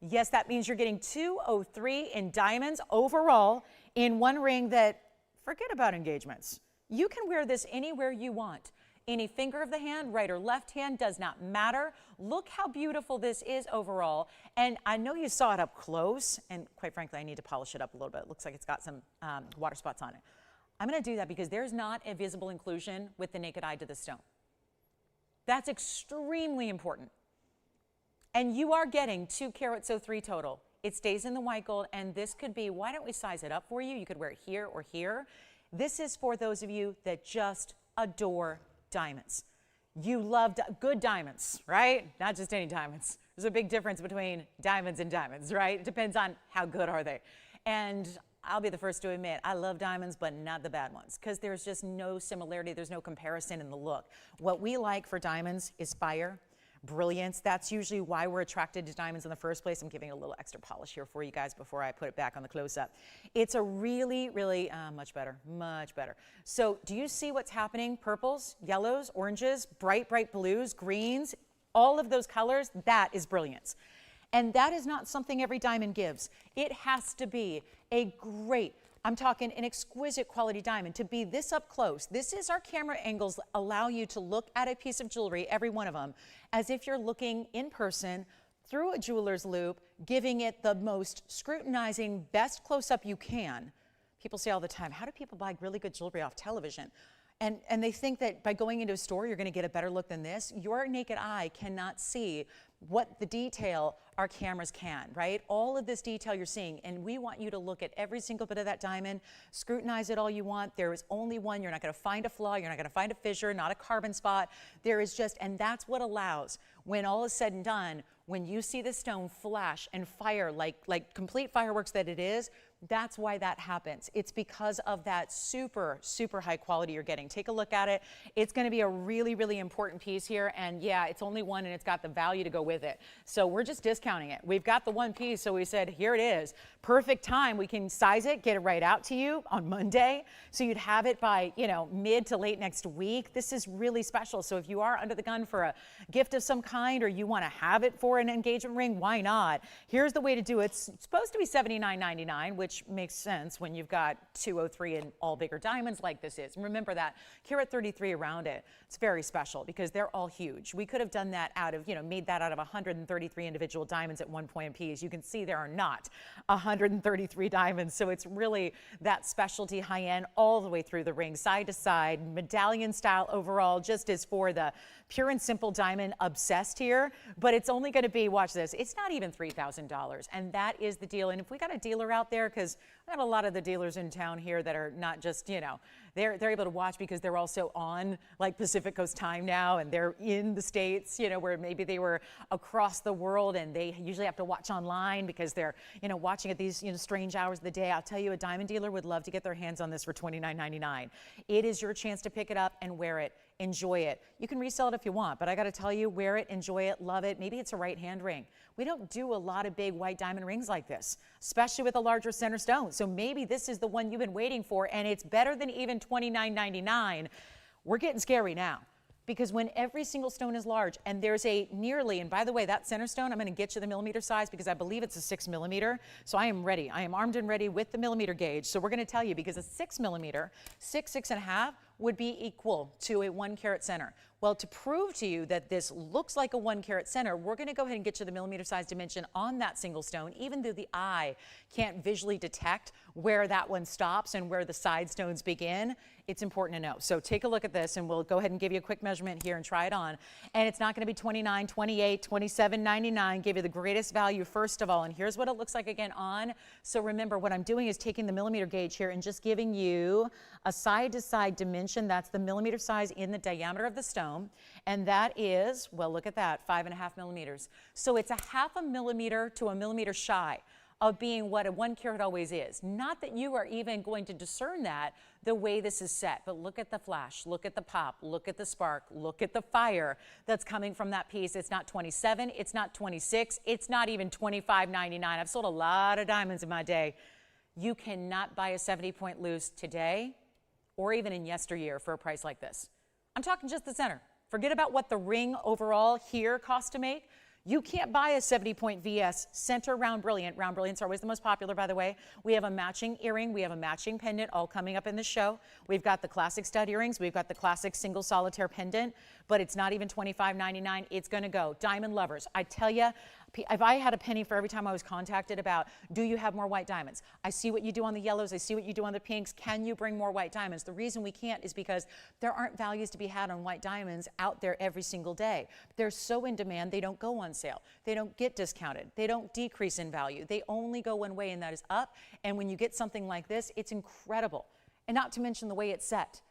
Yes, that means you're getting 203 in diamonds overall in one ring that, forget about engagements. You can wear this anywhere you want. Any finger of the hand, right or left hand, does not matter. Look how beautiful this is overall. And I know you saw it up close, and quite frankly, I need to polish it up a little bit. It looks like it's got some water spots on it. I'm going to do that because there's not a visible inclusion with the naked eye to the stone. That's extremely important. And you are getting 2 carats, so 3 total. It stays in the white gold, and this could be, why don't we size it up for you? You could wear it here or here. This is for those of you that just adore diamonds. You love good diamonds, right? Not just any diamonds. There's a big difference between diamonds and diamonds, right? It depends on how good are they. And I'll be the first to admit, I love diamonds, but not the bad ones, because there's just no similarity, there's no comparison in the look. What we like for diamonds is fire, brilliance. That's usually why we're attracted to diamonds in the first place. I'm giving a little extra polish here for you guys before I put it back on the close-up. It's a really, really, much better, much better. So do you see what's happening? Purples, yellows, oranges, bright, bright blues, greens, all of those colors, that is brilliance. And that is not something every diamond gives. It has to be a great, I'm talking an exquisite quality diamond to be this up close. This is our camera angles allow you to look at a piece of jewelry, every one of them, as if you're looking in person through a jeweler's loupe, giving it the most scrutinizing, best close-up you can. People say all the time, how do people buy really good jewelry off television? And they think that by going into a store, you're going to get a better look than this. Your naked eye cannot see what the detail our cameras can, right? All of this detail you're seeing, and we want you to look at every single bit of that diamond, scrutinize it all you want. There is only one. You're not going to find a flaw. You're not going to find a fissure, not a carbon spot. There is just, and that's what allows, when all is said and done, when you see the stone flash and fire like complete fireworks that it is, that's why that happens. It's because of that super, super high quality you're getting. Take a look at it. It's going to be a really, really important piece here. And yeah, it's only one and it's got the value to go with it. So we're just discounting it. We've got the one piece. So we said, here it is. Perfect time. We can size it, get it right out to you on Monday. So you'd have it by, you know, mid to late next week. This is really special. So if you are under the gun for a gift of some kind or you want to have it for an engagement ring, why not? Here's the way to do it. It's supposed to be $79.99, which makes sense when you've got 203 and all bigger diamonds like this is. And remember that carat 33 around it. It's very special because they're all huge. We could have done that out of, you know, made that out of 133 individual diamonds at one point in piece. You can see there are not 133 diamonds. So it's really that specialty high end all the way through the ring, side to side, medallion style overall, just as for the pure and simple diamond obsessed here. But it's only going to be, watch this, it's not even $3,000. And that is the deal. And if we got a dealer out there, because I got a lot of the dealers in town here that are not just, you know, they're able to watch because they're also on like Pacific Coast time now, and they're in the States, you know, where maybe they were across the world and they usually have to watch online because they're, you know, watching at these, you know, strange hours of the day. I'll tell you, a diamond dealer would love to get their hands on this for $29.99. It is your chance to pick it up and wear it. Enjoy it. You can resell it if you want, but I got to tell you, wear it, enjoy it, love it. Maybe it's a right hand ring. We don't do a lot of big white diamond rings like this, especially with a larger center stone. So maybe this is the one you've been waiting for, and it's better than even $29.99. We're getting scary now, because when every single stone is large and there's a nearly, and by the way, that center stone, I'm going to get you the millimeter size because I believe it's a 6 millimeter. So I am ready. I am armed and ready with the millimeter gauge. So we're going to tell you, because a 6 millimeter, 6.5 would be equal to a 1 carat center. Well, to prove to you that this looks like a 1 carat center, we're going to go ahead and get you the millimeter size dimension on that single stone, even though the eye can't visually detect where that one stops and where the side stones begin. It's important to know. So take a look at this and we'll go ahead and give you a quick measurement here and try it on. And it's not going to be $29, $28, $27.99. Give you the greatest value first of all. And here's what it looks like again on. So remember, what I'm doing is taking the millimeter gauge here and just giving you a side to side dimension. That's the millimeter size in the diameter of the stone. And that is, well, look at that, 5.5 millimeters. So it's a 0.5 millimeter to a millimeter shy of being what a 1 carat always is. Not that you are even going to discern that the way this is set, but look at the flash, look at the pop, look at the spark, look at the fire that's coming from that piece. It's not 27, it's not 26, it's not even $25.99. I've sold a lot of diamonds in my day. You cannot buy a 70-point loose today or even in yesteryear for a price like this. I'm talking just the center. Forget about what the ring overall here costs to make. You can't buy a 70-point VS center round brilliant. Round brilliants are always the most popular, by the way. We have a matching earring. We have a matching pendant, all coming up in the show. We've got the classic stud earrings. We've got the classic single solitaire pendant, but it's not even $25.99. It's going to go. Diamond lovers, I tell you, if I had a penny for every time I was contacted about, do you have more white diamonds? I see what you do on the yellows. I see what you do on the pinks. Can you bring more white diamonds? The reason we can't is because there aren't values to be had on white diamonds out there every single day. They're so in demand, they don't go on sale. They don't get discounted. They don't decrease in value. They only go one way, and that is up. And when you get something like this, it's incredible. And not to mention the way it's set.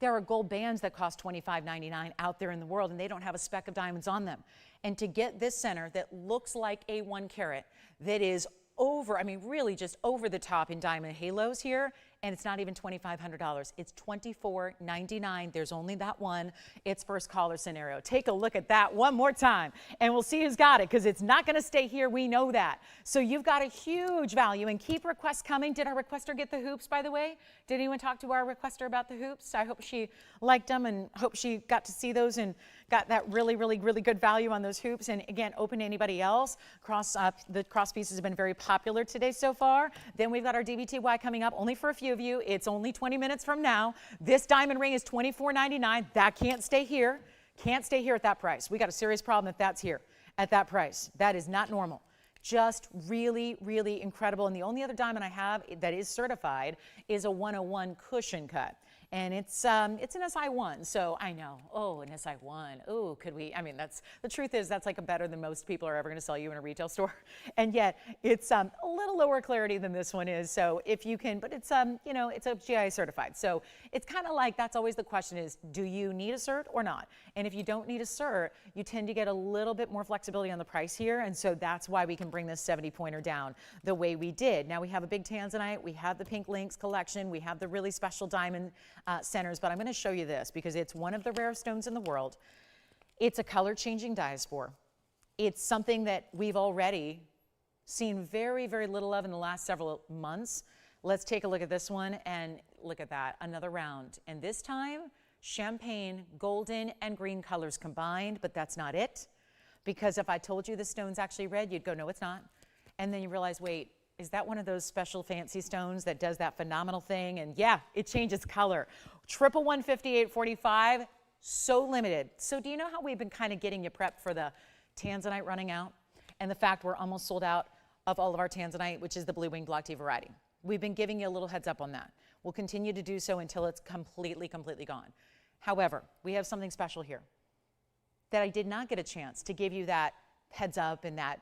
There are gold bands that cost $25.99 out there in the world, and they don't have a speck of diamonds on them. And to get this center that looks like a 1 carat, that is over, I mean, really just over the top in diamond halos here, and it's not even $2,500. It's $24.99. There's only that one. It's first caller scenario. Take a look at that one more time, and we'll see who's got it, because it's not going to stay here. We know that. So you've got a huge value, and keep requests coming. Did our requester get the hoops, by the way? Did anyone talk to our requester about the hoops? I hope she liked them and hope she got to see those and got that really, really, really good value on those hoops. And again, open to anybody else. The cross pieces have been very popular today so far. Then we've got our DBTY coming up, only for a few of you. It's only 20 minutes from now. This diamond ring is $24.99. That can't stay here. Can't stay here at that price. We got a serious problem if that's here at that price. That is not normal. Just really, really incredible. And the only other diamond I have that is certified is a 101 cushion cut. And it's an SI1, so I know, oh, an SI1, oh, could we, I mean, that's, the truth is that's like a better than most people are ever gonna sell you in a retail store. And yet, it's a little lower clarity than this one is, so if you can, but it's, you know, it's a GIA certified. So it's kind of like, that's always the question is, do you need a cert or not? And if you don't need a cert, you tend to get a little bit more flexibility on the price here, and so that's why we can bring this 70-pointer down the way we did. Now we have a big Tanzanite, we have the Pink Links collection, we have the really special diamond centers, but I'm going to show you this because it's one of the rare stones in the world. It's a color-changing diaspore. It's something that we've already seen very, very little of in the last several months. Let's take a look at this one and look at that, another round. And this time, champagne, golden, and green colors combined, but that's not it. Because if I told you the stone's actually red, you'd go, no, it's not. And then you realize, wait, is that one of those special fancy stones that does that phenomenal thing? And yeah, it changes color. 1115845, so limited. So do you know how we've been kind of getting you prepped for the Tanzanite running out? And the fact we're almost sold out of all of our Tanzanite, which is the blue wing block T variety. We've been giving you a little heads up on that. We'll continue to do so until it's completely, completely gone. However, we have something special here that I did not get a chance to give you that heads up and that,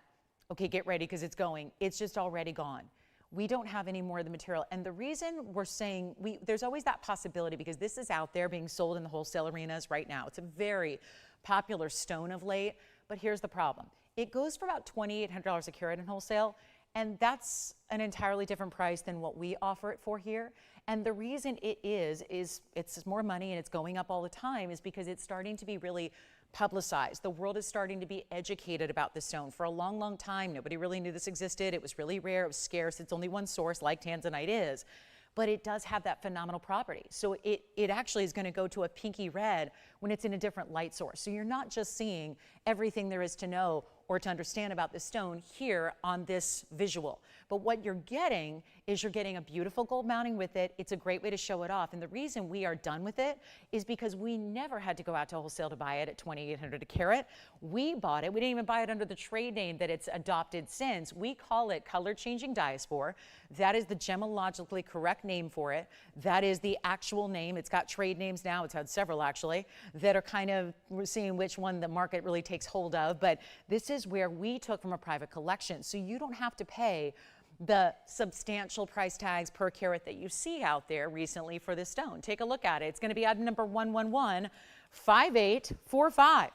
okay, get ready because it's going. It's just already gone. We don't have any more of the material. And the reason we're saying, there's always that possibility because this is out there being sold in the wholesale arenas right now. It's a very popular stone of late, but here's the problem. It goes for about $2,800 a carat in wholesale, and that's an entirely different price than what we offer it for here. And the reason it is it's more money and it's going up all the time is because it's starting to be really publicized. The world is starting to be educated about this stone. For a long, long time, nobody really knew this existed. It was really rare, it was scarce. It's only one source like Tanzanite is, but it does have that phenomenal property. So it actually is gonna go to a pinky red when it's in a different light source. So you're not just seeing everything there is to know or to understand about this stone here on this visual. But what you're getting is you're getting a beautiful gold mounting with it. It's a great way to show it off. And the reason we are done with it is because we never had to go out to wholesale to buy it at $2,800 a carat. We bought it. We didn't even buy it under the trade name that it's adopted since. We call it color-changing diaspore. That is the gemologically correct name for it. That is the actual name. It's got trade names now. It's had several actually that are kind of, we're seeing which one the market really takes hold of. But this is where we took from a private collection. So you don't have to pay the substantial price tags per carat that you see out there recently for this stone. Take a look at it. It's going to be item number 1115845.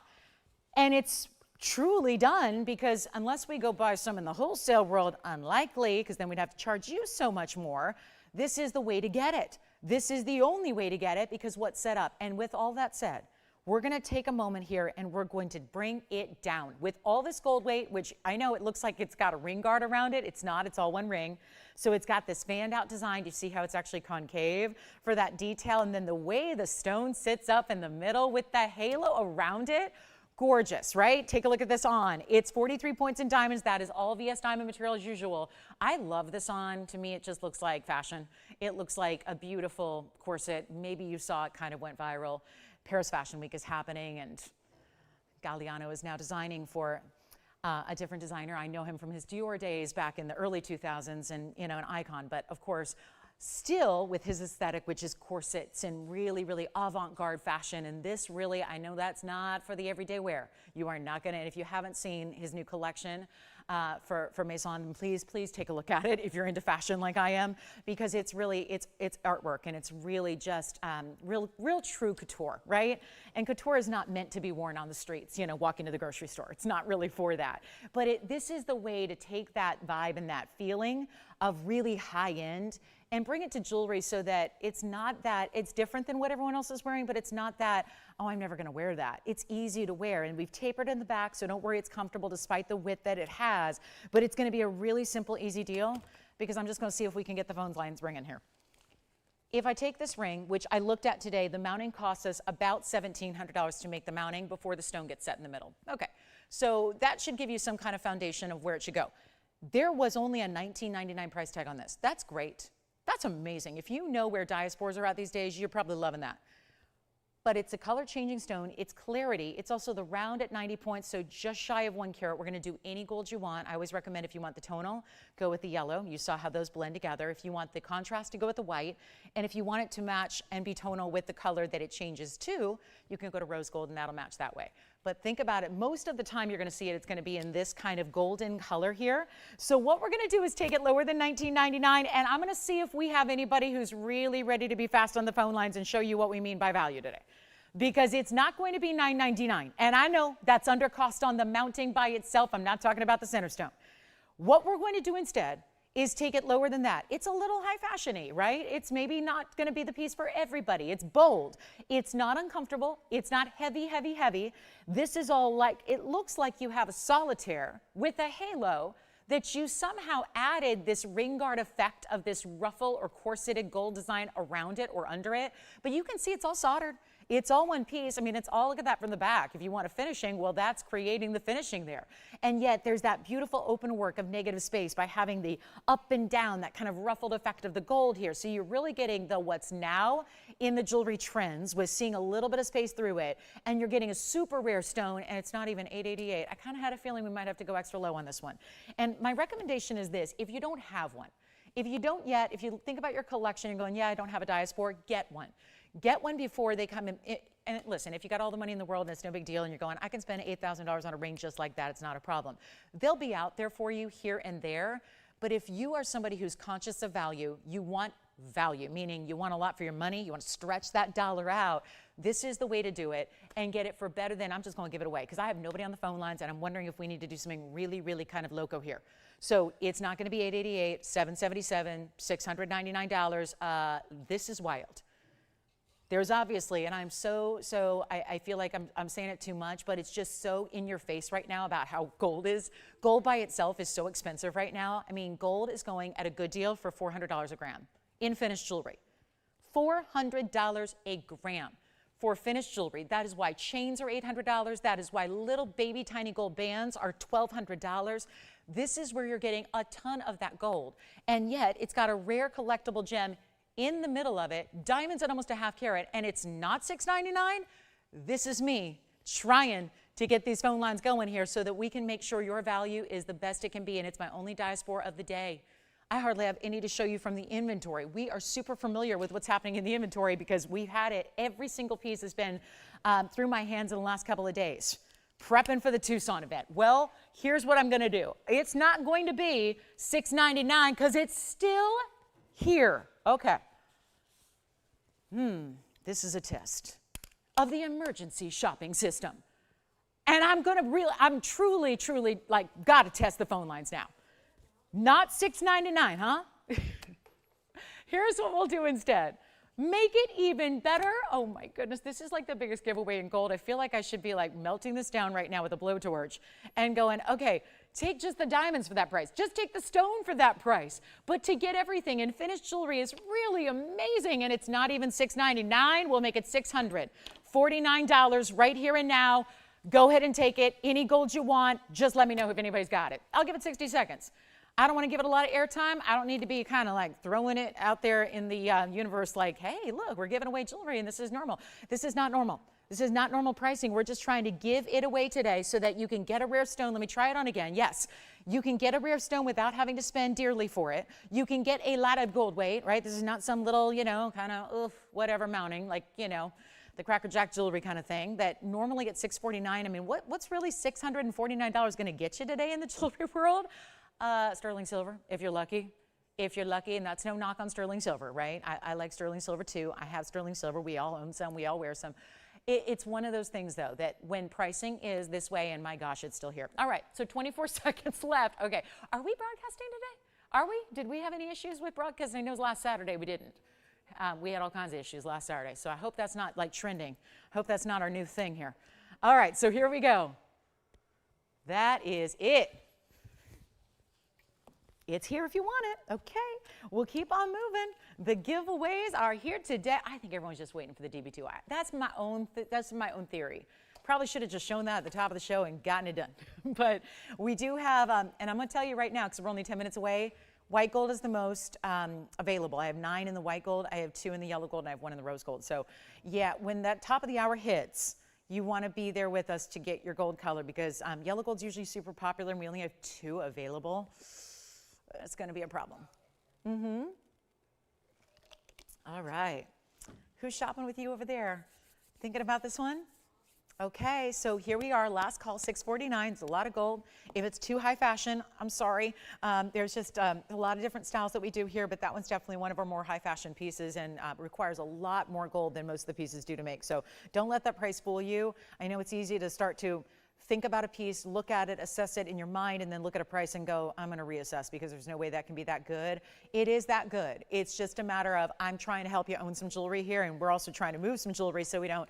And it's truly done because unless we go buy some in the wholesale world, unlikely, because then we'd have to charge you so much more, this is the way to get it. This is the only way to get it because what's set up. And with all that said, we're going to take a moment here and we're going to bring it down with all this gold weight, which I know it looks like it's got a ring guard around it. It's not, it's all one ring. So it's got this fanned out design. You see how it's actually concave for that detail. And then the way the stone sits up in the middle with the halo around it Gorgeous, right? Take a look at this on. It's 43 points in diamonds. That is all VS diamond material as usual. I love this on. To me, it just looks like fashion. It looks like a beautiful corset. Maybe you saw it kind of went viral. Paris Fashion Week is happening, and Galliano is now designing for a different designer. I know him from his Dior days back in the early 2000s, and an icon, but of course, still with his aesthetic, which is corsets and really, really avant-garde fashion. And this really, I know that's not for the everyday wear. You are not gonna, and if you haven't seen his new collection for Maison, please take a look at it if you're into fashion like I am, because it's really, it's artwork, and it's really just real true couture, right? And couture is not meant to be worn on the streets, walking to the grocery store. It's not really for that. But this is the way to take that vibe and that feeling of really high end and bring it to jewelry, so that it's not that, it's different than what everyone else is wearing, but it's not that, oh, I'm never gonna wear that. It's easy to wear, and we've tapered in the back, so don't worry, it's comfortable despite the width that it has, but it's gonna be a really simple, easy deal, because I'm just gonna see if we can get the phone lines ringing here. If I take this ring, which I looked at today, the mounting costs us about $1,700 to make the mounting before the stone gets set in the middle. Okay, so that should give you some kind of foundation of where it should go. There was only a $19.99 price tag on this. That's great. That's amazing. If you know where diaspores are at these days, you're probably loving that. But it's a color changing stone. It's clarity. It's also the round at 90 points, so just shy of 1 carat. We're going to do any gold you want. I always recommend, if you want the tonal, go with the yellow. You saw how those blend together. If you want the contrast, to go with the white. And if you want it to match and be tonal with the color that it changes to, you can go to rose gold, and that'll match that way. But think about it. Most of the time you're going to see it, it's going to be in this kind of golden color here. So what we're going to do is take it lower than $19.99, and I'm going to see if we have anybody who's really ready to be fast on the phone lines and show you what we mean by value today. Because it's not going to be $9.99. And I know that's under cost on the mounting by itself. I'm not talking about the center stone. What we're going to do instead is take it lower than that. It's a little high fashion-y, right? It's maybe not going to be the piece for everybody. It's bold. It's not uncomfortable. It's not heavy, heavy, heavy. This is all like, it looks like you have a solitaire with a halo that you somehow added this ring guard effect of this ruffle or corseted gold design around it or under it. But you can see it's all soldered. It's all one piece. I mean, it's all, look at that from the back. If you want a finishing, well, that's creating the finishing there. And yet there's that beautiful open work of negative space by having the up and down, that kind of ruffled effect of the gold here. So you're really getting the what's now in the jewelry trends with seeing a little bit of space through it. And you're getting a super rare stone, and it's not even $888. I kind of had a feeling we might have to go extra low on this one. And my recommendation is this: if you don't have one, if you don't yet, if you think about your collection and going, yeah, I don't have a diaspore, get one. Get one before they come in. And listen, if you got all the money in the world and it's no big deal and you're going, I can spend $8,000 on a ring just like that, it's not a problem. They'll be out there for you here and there. But if you are somebody who's conscious of value, you want value, meaning you want a lot for your money, you want to stretch that dollar out, this is the way to do it and get it for better than, I'm just going to give it away, because I have nobody on the phone lines and I'm wondering if we need to do something really, really kind of loco here. So it's not going to be $888, $777, $699. This is wild. There's obviously, and I'm I feel like I'm saying it too much, but it's just so in your face right now about how gold is. Gold by itself is so expensive right now. I mean, gold is going at a good deal for $400 a gram in finished jewelry. $400 a gram for finished jewelry. That is why chains are $800. That is why little baby tiny gold bands are $1,200. This is where you're getting a ton of that gold. And yet it's got a rare collectible gem in the middle of it, diamonds at almost a half carat, and it's not $699. This is me trying to get these phone lines going here so that we can make sure your value is the best it can be, and it's my only diaspora of the day. I hardly have any to show you from the inventory. We are super familiar with what's happening in the inventory because we've had it. Every single piece has been through my hands in the last couple of days, prepping for the Tucson event. Well, here's what I'm going to do. It's not going to be $699 because it's still here. Okay. This is a test of the emergency shopping system. And I'm truly, like, got to test the phone lines now. Not $699, huh? Here's what we'll do instead. Make it even better. Oh my goodness, this is like the biggest giveaway in gold. I feel like I should be like melting this down right now with a blowtorch and going, okay, take just the diamonds for that price. Just take the stone for that price. But to get everything in finished jewelry is really amazing, and it's not even $699. We'll make it $649 right here and now. Go ahead and take it. Any gold you want, just let me know if anybody's got it. I'll give it 60 seconds. I don't want to give it a lot of airtime. I don't need to be kind of like throwing it out there in the universe like, hey, look, we're giving away jewelry and this is normal. This is not normal. This is not normal pricing. We're just trying to give it away today so that you can get a rare stone. Let me try it on again. Yes, you can get a rare stone without having to spend dearly for it. You can get a lot of gold weight, right? This is not some little, you know, kind of, whatever mounting, like, you know, the Cracker Jack jewelry kind of thing that normally at $649. I mean, what's really $649 going to get you today in the jewelry world? Sterling silver, if you're lucky. If you're lucky, and that's no knock on sterling silver, right? I like sterling silver too. I have sterling silver. We all own some. We all wear some. It's one of those things, though, that when pricing is this way, and my gosh, it's still here. All right, so 24 seconds left. Okay, are we broadcasting today? Are we? Did we have any issues with broadcasting? I know last Saturday we didn't. We had all kinds of issues last Saturday, so I hope that's not like trending. I hope that's not our new thing here. All right, so here we go. That is it. It's here if you want it. Okay, we'll keep on moving. The giveaways are here today. I think everyone's just waiting for the DB2i. That's my own theory. Probably should have just shown that at the top of the show and gotten it done. But we do have, and I'm going to tell you right now because we're only 10 minutes away, white gold is the most available. I have 9 in the white gold, I have 2 in the yellow gold, and I have 1 in the rose gold. So yeah, when that top of the hour hits, you want to be there with us to get your gold color because yellow gold's usually super popular and we only have 2 available. It's going to be a problem. All right. Who's shopping with you over there? Thinking about this one? Okay, so here we are, last call, $649. It's a lot of gold. If it's too high fashion, I'm sorry. There's just a lot of different styles that we do here, but that one's definitely one of our more high fashion pieces and requires a lot more gold than most of the pieces do to make. So don't let that price fool you. I know it's easy to start to think about a piece, look at it, assess it in your mind, and then look at a price and go, I'm going to reassess because there's no way that can be that good. It is that good. It's just a matter of I'm trying to help you own some jewelry here, and we're also trying to move some jewelry so we don't,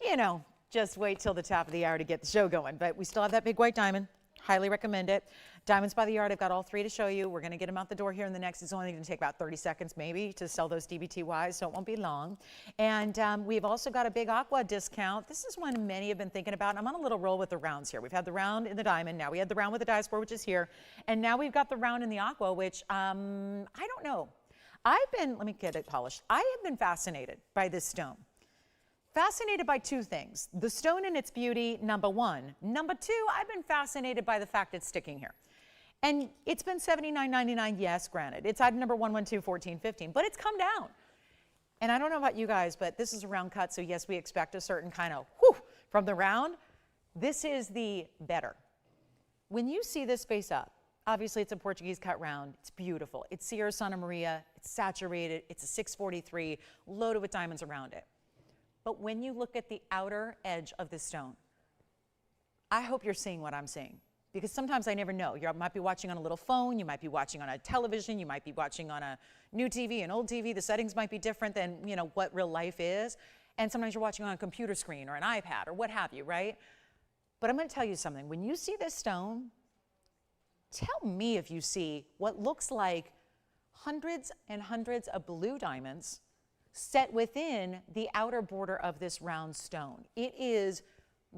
you know, just wait till the top of the hour to get the show going. But we still have that big white diamond. Highly recommend it. Diamonds by the yard, I've got all 3 to show you. We're going to get them out the door here in the next. It's only going to take about 30 seconds maybe to sell those DBTYs, so it won't be long. And we've also got a big aqua discount. This is one many have been thinking about. I'm on a little roll with the rounds here. We've had the round in the diamond. Now we had the round with the diaspore, which is here. And now we've got the round in the aqua, which I don't know. Let me get it polished. I have been fascinated by this stone. Fascinated by 2 things. The stone and its beauty, number 1. Number 2, I've been fascinated by the fact it's sticking here. And it's been $79.99, yes, granted. It's item number 1121415, but it's come down. And I don't know about you guys, but this is a round cut, so yes, we expect a certain kind of whoo from the round. This is the better. When you see this face up, obviously it's a Portuguese cut round. It's beautiful. It's Sierra Santa Maria. It's saturated. It's a 643, loaded with diamonds around it. But when you look at the outer edge of this stone, I hope you're seeing what I'm seeing. Because sometimes I never know. You might be watching on a little phone, you might be watching on a television, you might be watching on a new TV, an old TV. The settings might be different than, you know, what real life is. And sometimes you're watching on a computer screen or an iPad or what have you, right? But I'm going to tell you something. When you see this stone, tell me if you see what looks like hundreds and hundreds of blue diamonds set within the outer border of this round stone. It is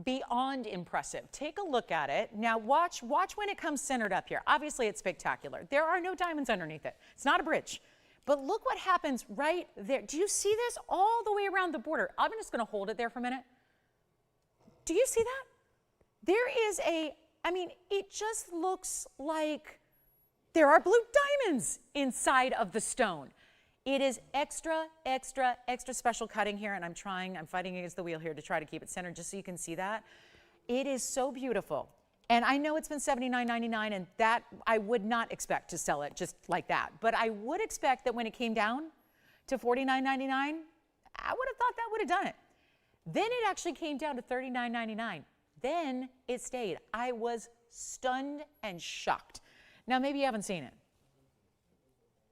beyond impressive. Take a look at it. Now watch when it comes centered up here. Obviously it's spectacular. There are no diamonds underneath it. It's not a bridge. But look what happens right there. Do you see this all the way around the border? I'm just going to hold it there for a minute. Do you see that? There is it just looks like there are blue diamonds inside of the stone. It is extra, extra, extra special cutting here, and I'm fighting against the wheel here to try to keep it centered just so you can see that. It is so beautiful. And I know it's been $79.99, and that I would not expect to sell it just like that. But I would expect that when it came down to $49.99, I would have thought that would have done it. Then it actually came down to $39.99. Then it stayed. I was stunned and shocked. Now, maybe you haven't seen it.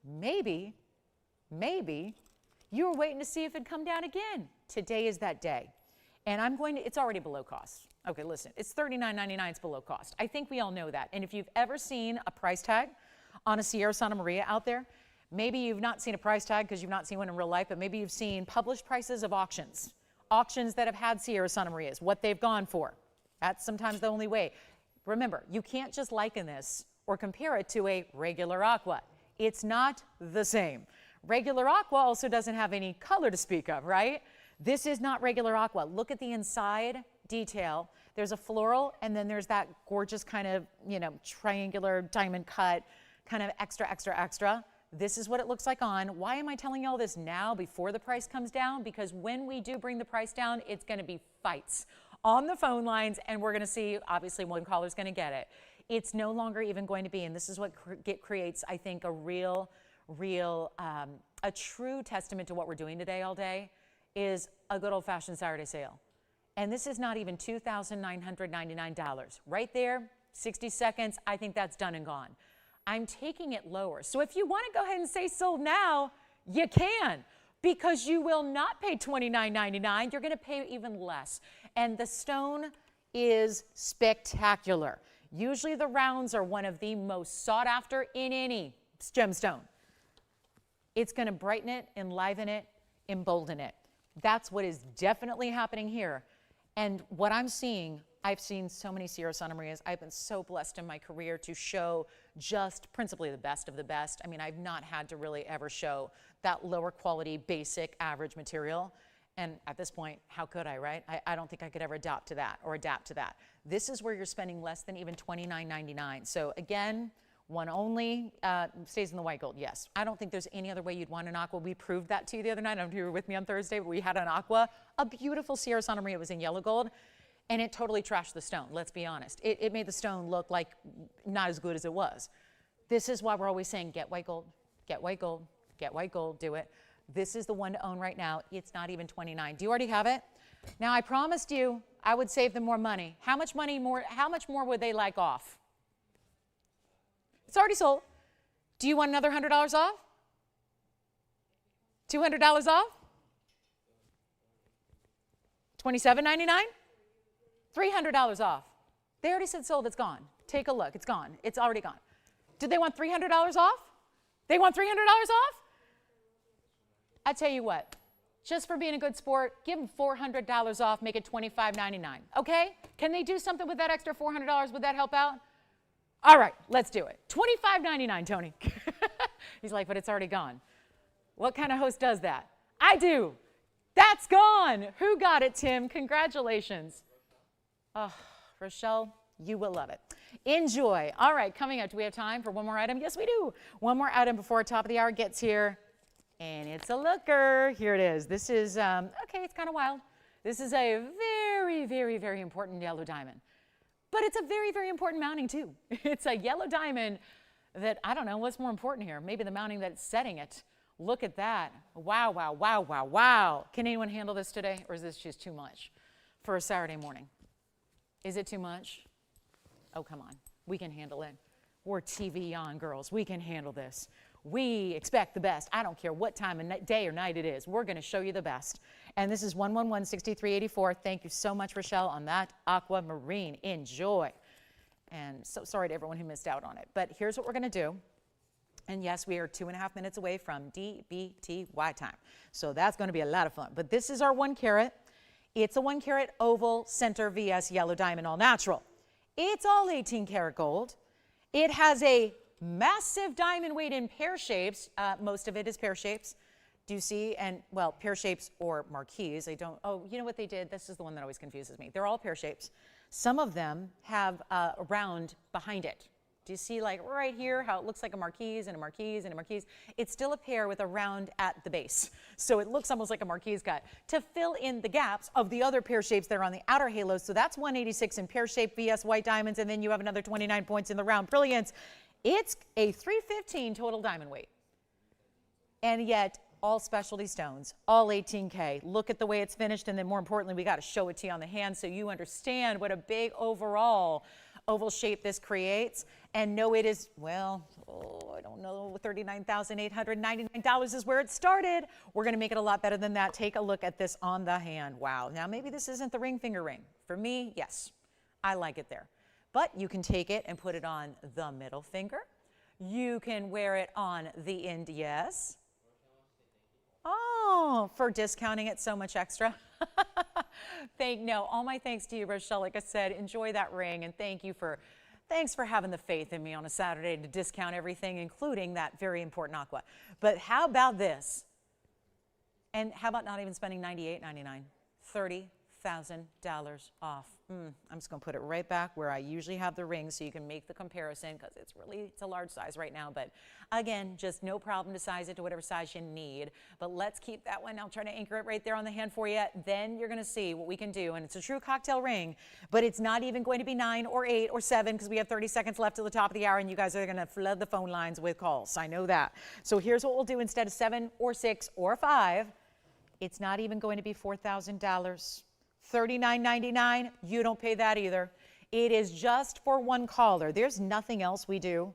Maybe you were waiting to see if it'd come down again. Today is that day. And it's already below cost. Okay, listen, it's $39.99, it's below cost. I think we all know that. And if you've ever seen a price tag on a Sierra Santa Maria out there, maybe you've not seen a price tag because you've not seen one in real life, but maybe you've seen published prices of auctions that have had Sierra Santa Marias, what they've gone for. That's sometimes the only way. Remember, you can't just liken this or compare it to a regular aqua. It's not the same. Regular aqua also doesn't have any color to speak of, right? This is not regular aqua. Look at the inside detail. There's a floral, and then there's that gorgeous kind of, you know, triangular diamond cut, kind of extra, extra, extra. This is what it looks like on. Why am I telling you all this now before the price comes down? Because when we do bring the price down, it's going to be fights on the phone lines, and we're going to see, obviously, one caller's going to get it. It's no longer even going to be, and this is what creates, I think, a a true testament to what we're doing today all day, is a good old-fashioned Saturday sale. And this is not even $2,999. Right there, 60 seconds, I think that's done and gone. I'm taking it lower. So if you want to go ahead and say sold now, you can, because you will not pay $29.99. You're going to pay even less. And the stone is spectacular. Usually the rounds are one of the most sought after in any gemstone. It's going to brighten it, enliven it, embolden it. That's what is definitely happening here. And what I'm seeing, I've seen so many Sierra Santa Marias. I've been so blessed in my career to show just principally the best of the best. I mean, I've not had to really ever show that lower quality, basic, average material. And at this point, how could I, right? I don't think I could ever adapt to that. This is where you're spending less than even $29.99. So again, one only stays in the white gold, yes. I don't think there's any other way you'd want an aqua. We proved that to you the other night. I don't know if you were with me on Thursday, but we had an aqua, a beautiful Sierra Santa Maria. It was in yellow gold, and it totally trashed the stone, let's be honest. It made the stone look like not as good as it was. This is why we're always saying, get white gold, get white gold, get white gold, do it. This is the one to own right now. It's not even $29. Do you already have it? Now, I promised you I would save them more money. How much more would they like off? It's already sold. Do you want another $100 off? $200 off? $27.99? $300 off. They already said sold, it's gone. Take a look, it's gone. It's already gone. Did they want $300 off? They want $300 off? I tell you what, just for being a good sport, give them $400 off, make it $25.99. Okay? Can they do something with that extra $400? Would that help out? All right, let's do it. $25.99, Tony. He's like, but it's already gone. What kind of host does that? I do. That's gone. Who got it, Tim? Congratulations. Oh, Rochelle, you will love it. Enjoy. All right, coming up, do we have time for one more item? Yes, we do. One more item before top of the hour gets here, and it's a looker. Here it is. This is, okay, it's kind of wild. This is a very, very, very important yellow diamond. But it's a very, very important mounting, too. It's a yellow diamond that, I don't know, what's more important here? Maybe the mounting that's setting it. Look at that. Wow, wow, wow, wow, wow. Can anyone handle this today, or is this just too much for a Saturday morning? Is it too much? Oh, come on. We can handle it. We're TVON girls. We can handle this. We expect the best. I don't care what time of day or night it is. We're going to show you the best. And this is 111-6384. Thank you so much, Rochelle, on that aquamarine. Enjoy. And so sorry to everyone who missed out on it. But here's what we're going to do. And yes, we are 2.5 minutes away from DBTY time. So that's going to be a lot of fun. But this is our 1 carat. It's a 1 carat oval center VS yellow diamond all natural. It's all 18 karat gold. It has a massive diamond weight in pear shapes. Most of it is pear shapes. Do you see? And well, pear shapes or marquise. Oh, you know what they did? This is the one that always confuses me. They're all pear shapes. Some of them have a round behind it. Do you see, like right here, how it looks like a marquise and a marquise and a marquise? It's still a pear with a round at the base. So it looks almost like a marquise cut to fill in the gaps of the other pear shapes that are on the outer halos. So that's 186 in pear shape VS white diamonds, and then you have another 29 points in the round brilliance. It's a 315 total diamond weight. And yet, all specialty stones, all 18K. Look at the way it's finished, and then more importantly, we got to show it to you on the hand so you understand what a big overall oval shape this creates. And no, it is, well, I don't know, $39,899 is where it started. We're going to make it a lot better than that. Take a look at this on the hand. Wow. Now, maybe this isn't the ring finger ring. For me, yes, I like it there. But you can take it and put it on the middle finger. You can wear it on the end, yes. Oh, for discounting it so much extra. No, all my thanks to you, Rochelle. Like I said, enjoy that ring, and thanks for having the faith in me on a Saturday to discount everything, including that very important aqua. But how about this? And how about not even spending $98.99? $30,000 off. I'm just going to put it right back where I usually have the ring so you can make the comparison, because it's a large size right now. But again, just no problem to size it to whatever size you need. But let's keep that one. I'll try to anchor it right there on the hand for you. Then you're going to see what we can do. And it's a true cocktail ring, but it's not even going to be 9 or 8 or 7, because we have 30 seconds left till the top of the hour, and you guys are going to flood the phone lines with calls. I know that. So here's what we'll do. Instead of 7 or 6 or 5, it's not even going to be $4,000. $39.99, you don't pay that either. It is just for one caller. There's nothing else we do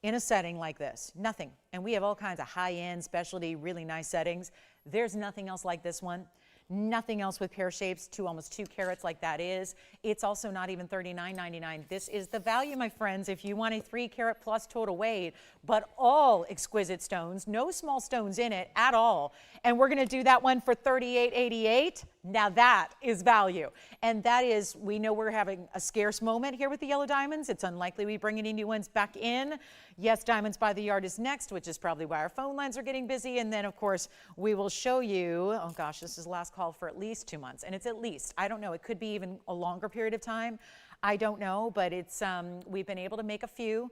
in a setting like this. Nothing. And we have all kinds of high-end, specialty, really nice settings. There's nothing else like this one. Nothing else with pear shapes to almost 2 carats like that is. It's also not even $39.99. This is the value, my friends, if you want a 3 carat plus total weight, but all exquisite stones, no small stones in it at all. And we're going to do that one for $38.88. Now that is value. And that is, we know we're having a scarce moment here with the yellow diamonds. It's unlikely we bring any new ones back in. Yes, Diamonds by the Yard is next, which is probably why our phone lines are getting busy. And then, of course, we will show you, oh gosh, this is the last call for at least 2 months. And it's at least, I don't know, it could be even a longer period of time. I don't know, but it's we've been able to make a few.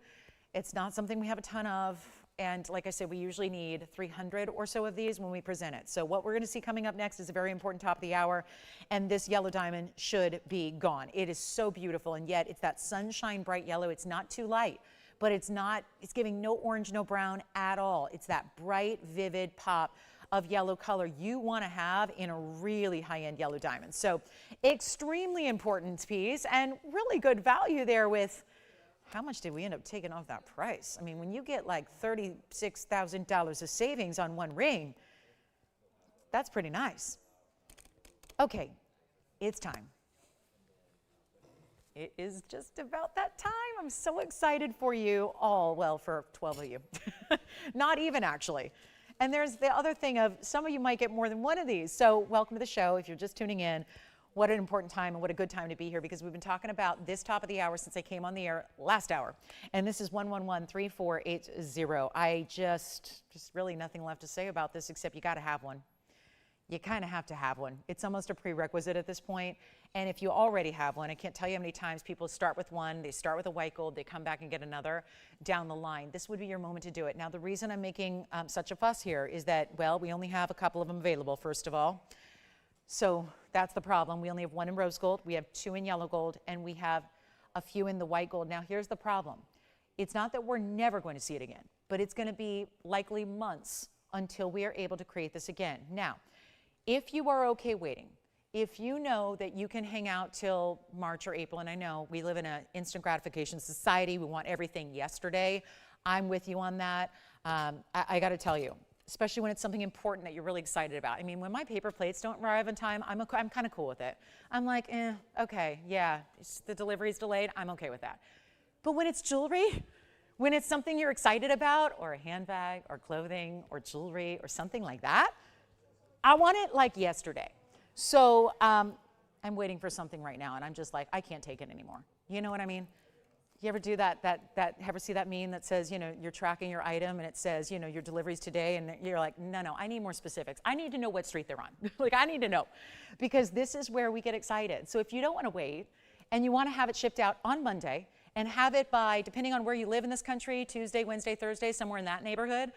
It's not something we have a ton of. And like I said, we usually need 300 or so of these when we present it. So what we're going to see coming up next is a very important top of the hour. And this yellow diamond should be gone. It is so beautiful. And yet it's that sunshine bright yellow. It's not too light, but it's giving no orange, no brown at all. It's that bright, vivid pop of yellow color you want to have in a really high-end yellow diamond. So extremely important piece and really good value there with, how much did we end up taking off that price? I mean, when you get like $36,000 of savings on one ring, that's pretty nice. Okay, it's time. It is just about that time. I'm so excited for you all. Well, for 12 of you. Not even, actually. And there's the other thing of some of you might get more than one of these. So welcome to the show. If you're just tuning in, what an important time and what a good time to be here, because we've been talking about this top of the hour since I came on the air last hour. And this is 111-3480. I just really nothing left to say about this except you got to have one. You kind of have to have one. It's almost a prerequisite at this point. And if you already have one, I can't tell you how many times people start with one, they start with a white gold, they come back and get another down the line. This would be your moment to do it. Now, the reason I'm making such a fuss here is that, well, we only have a couple of them available, first of all. So that's the problem. We only have 1 in rose gold, we have 2 in yellow gold, and we have a few in the white gold. Now, here's the problem. It's not that we're never going to see it again, but it's going to be likely months until we are able to create this again. Now, if you are okay waiting, if you know that you can hang out till March or April, and I know we live in an instant gratification society, we want everything yesterday. I'm with you on that. I got to tell you, especially when it's something important that you're really excited about. I mean, when my paper plates don't arrive in time, I'm kind of cool with it. I'm like, okay, yeah, the delivery's delayed, I'm okay with that. But when it's jewelry, when it's something you're excited about, or a handbag, or clothing, or jewelry, or something like that, I want it like yesterday. So I'm waiting for something right now, and I'm just like, I can't take it anymore. You know what I mean? You ever do that, ever see that meme that says, you know, you're tracking your item and it says, you know, your delivery's today, and you're like, no, I need more specifics. I need to know what street they're on. Like, I need to know, because this is where we get excited. So if you don't want to wait and you want to have it shipped out on Monday and have it by, depending on where you live in this country, Tuesday, Wednesday, Thursday, somewhere in that neighborhood,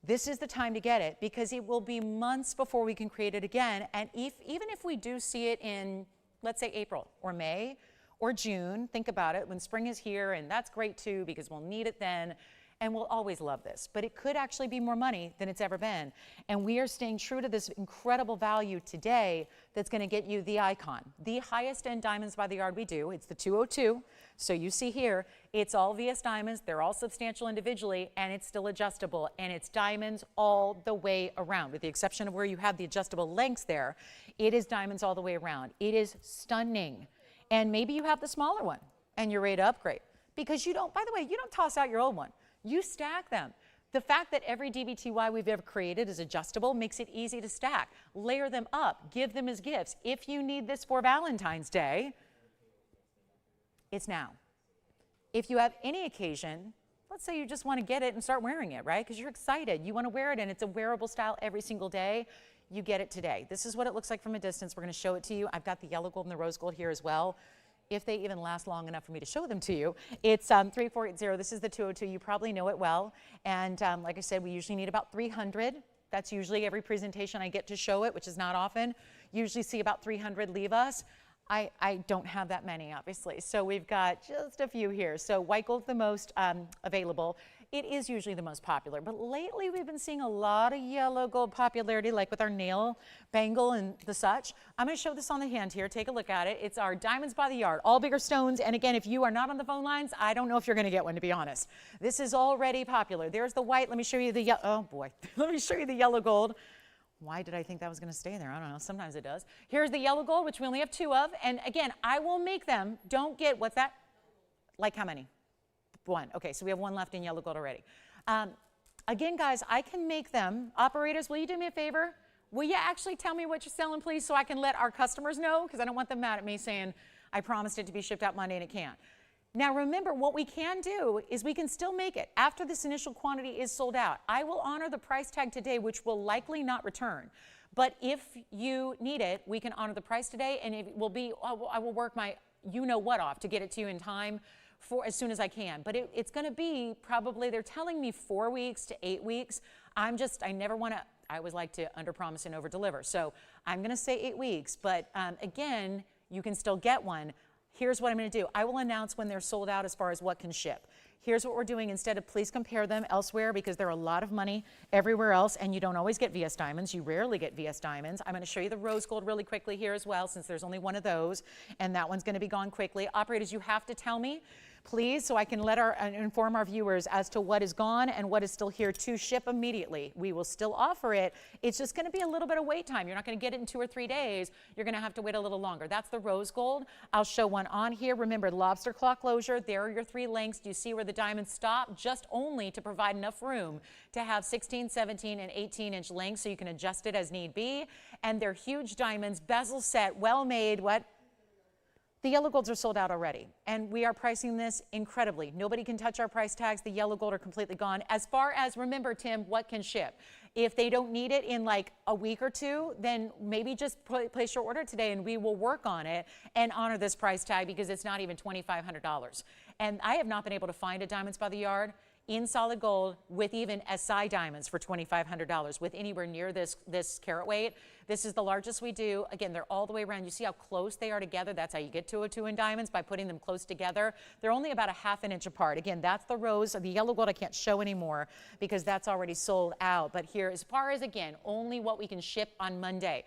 this is the time to get it, because it will be months before we can create it again. And even if we do see it in, let's say, April or May, or June, think about it, when spring is here, and that's great too, because we'll need it then, and we'll always love this. But it could actually be more money than it's ever been. And we are staying true to this incredible value today that's going to get you the icon. The highest end diamonds by the yard we do, it's the 202. So you see here, it's all VS diamonds, they're all substantial individually, and it's still adjustable, and it's diamonds all the way around. With the exception of where you have the adjustable lengths there, it is diamonds all the way around. It is stunning. And maybe you have the smaller one and you're ready to upgrade, because you don't, by the way, you don't toss out your old one. You stack them. The fact that every DBTY we've ever created is adjustable makes it easy to stack. Layer them up, give them as gifts. If you need this for Valentine's Day, it's now. If you have any occasion, let's say you just want to get it and start wearing it, right? Because you're excited, you want to wear it and it's a wearable style every single day, you get it today. This is what it looks like from a distance. We're going to show it to you. I've got the yellow gold and the rose gold here as well, if they even last long enough for me to show them to you. It's 3480. This is the 202. You probably know it well. And like I said, we usually need about 300. That's usually every presentation I get to show it, which is not often. Usually see about 300 leave us. I don't have that many, obviously. So we've got just a few here. So white gold's the most available. It is usually the most popular, but lately we've been seeing a lot of yellow gold popularity, like with our nail bangle and the such. I'm going to show this on the hand here. Take a look at it. It's our diamonds by the yard, all bigger stones. And again, if you are not on the phone lines, I don't know if you're going to get one, to be honest. This is already popular. There's the white. Let me show you the yellow. Oh boy. Let me show you the yellow gold. Why did I think that was going to stay there? I don't know. Sometimes it does. Here's the yellow gold, which we only have 2 of. And again, I will make them. Don't get, what's that? Like how many? 1. Okay, so we have 1 left in yellow gold already. Again, guys, I can make them. Operators, will you do me a favor? Will you actually tell me what you're selling, please, so I can let our customers know? Because I don't want them mad at me saying, I promised it to be shipped out Monday and it can't. Now remember, what we can do is we can still make it after this initial quantity is sold out. I will honor the price tag today, which will likely not return. But if you need it, we can honor the price today, and it will be, I will work my you-know-what off to get it to you in time for as soon as I can. But it's going to be probably, they're telling me 4 weeks to 8 weeks. I never want to, I always like to under-promise and over-deliver. So I'm going to say 8 weeks, but again, you can still get one. Here's what I'm going to do. I will announce when they're sold out as far as what can ship. Here's what we're doing instead of please compare them elsewhere, because they're a lot of money everywhere else, and you don't always get VS diamonds. You rarely get VS diamonds. I'm going to show you the rose gold really quickly here as well, since there's only 1 of those, and that one's going to be gone quickly. Operators, you have to tell me, please, so I can let inform our viewers as to what is gone and what is still here to ship immediately. We will still offer it. It's just going to be a little bit of wait time. You're not going to get it in 2 or 3 days. You're going to have to wait a little longer. That's the rose gold. I'll show one on here. Remember, lobster claw closure. There are your 3 lengths. Do you see where the diamonds stop? Just only to provide enough room to have 16, 17, and 18-inch lengths, so you can adjust it as need be. And they're huge diamonds, bezel set, well made. What? The yellow golds are sold out already, and we are pricing this incredibly. Nobody can touch our price tags. The yellow gold are completely gone. As far as, remember, Tim, what can ship? If they don't need it in like a week or 2, then maybe just place your order today and we will work on it and honor this price tag, because it's not even $2,500. And I have not been able to find a Diamonds by the Yard in solid gold with even SI diamonds for $2,500 with anywhere near this carat weight. This is the largest we do. Again, they're all the way around. You see how close they are together? That's how you get 202 in diamonds, by putting them close together. They're only about ½ an inch apart. Again, that's the rose. The yellow gold I can't show anymore because that's already sold out. But here, as far as, again, only what we can ship on Monday.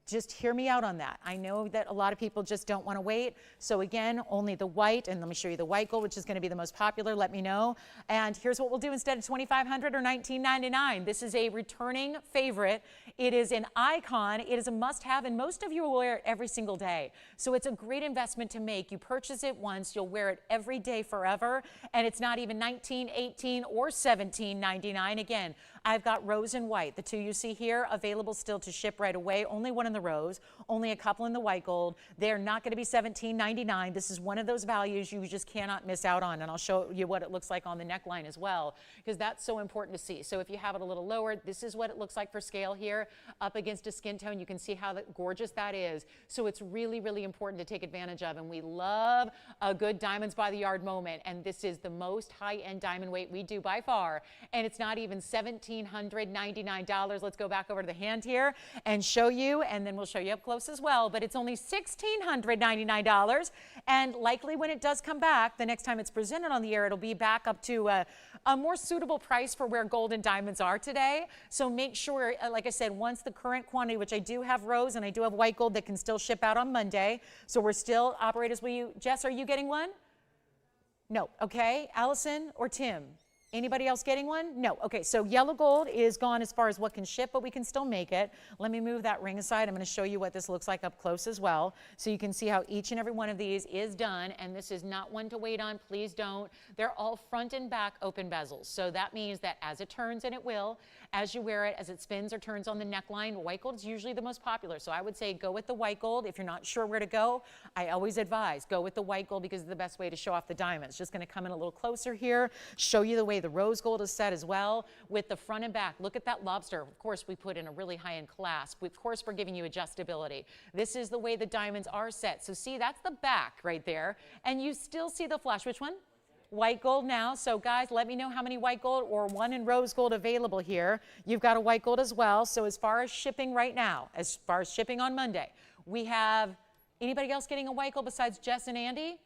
Just hear me out on that. I know that a lot of people just don't want to wait. So again, only the white, and let me show you the white gold, which is going to be the most popular. Let me know. And here's what we'll do instead of $2,500 or $1,999. This is a returning favorite. It is an icon. It is a must-have, and most of you will wear it every single day. So it's a great investment to make. You purchase it once, you'll wear it every day forever, and it's not even $19, $18, or $17.99. Again, I've got rose and white. The 2 you see here, available still to ship right away. Only 1 in the rose, only a couple in the white gold. They're not going to be $17.99. This is one of those values you just cannot miss out on. And I'll show you what it looks like on the neckline as well, because that's so important to see. So if you have it a little lower, this is what it looks like for scale here, up against a skin tone. You can see how gorgeous that is. So it's really, really important to take advantage of. And we love a good Diamonds by the Yard moment. And this is the most high-end diamond weight we do by far. And it's not even $1,799. Let's go back over to the hand here and show you, and then we'll show you up close as well. But it's only $1,699, and likely when it does come back, the next time it's presented on the air, it'll be back up to a more suitable price for where gold and diamonds are today. So make sure, like I said, once the current quantity, which I do have rose and I do have white gold that can still ship out on Monday. So we're still, operators, will you, Jess, are you getting one? No, okay. Allison or Tim? Anybody else getting one? No. Okay, so yellow gold is gone as far as what can ship, but we can still make it. Let me move that ring aside. I'm going to show you what this looks like up close as well, so you can see how each and every one of these is done, and this is not one to wait on. Please don't. They're all front and back open bezels, so that means that as it turns, and it will, as you wear it, as it spins or turns on the neckline, white gold is usually the most popular, so I would say go with the white gold. If you're not sure where to go, I always advise go with the white gold because it's the best way to show off the diamonds. Just going to come in a little closer here, show you the way the rose gold is set as well with the front and back. Look at that lobster. Of course, we put in a really high-end clasp. Of course, we're giving you adjustability. This is the way the diamonds are set. So see, that's the back right there. And you still see the flash. Which one? White gold now. So guys, let me know how many white gold or one in rose gold available here. You've got a white gold as well. So as far as shipping right now, as far as shipping on Monday, we have anybody else getting a white gold besides Jess and Andy?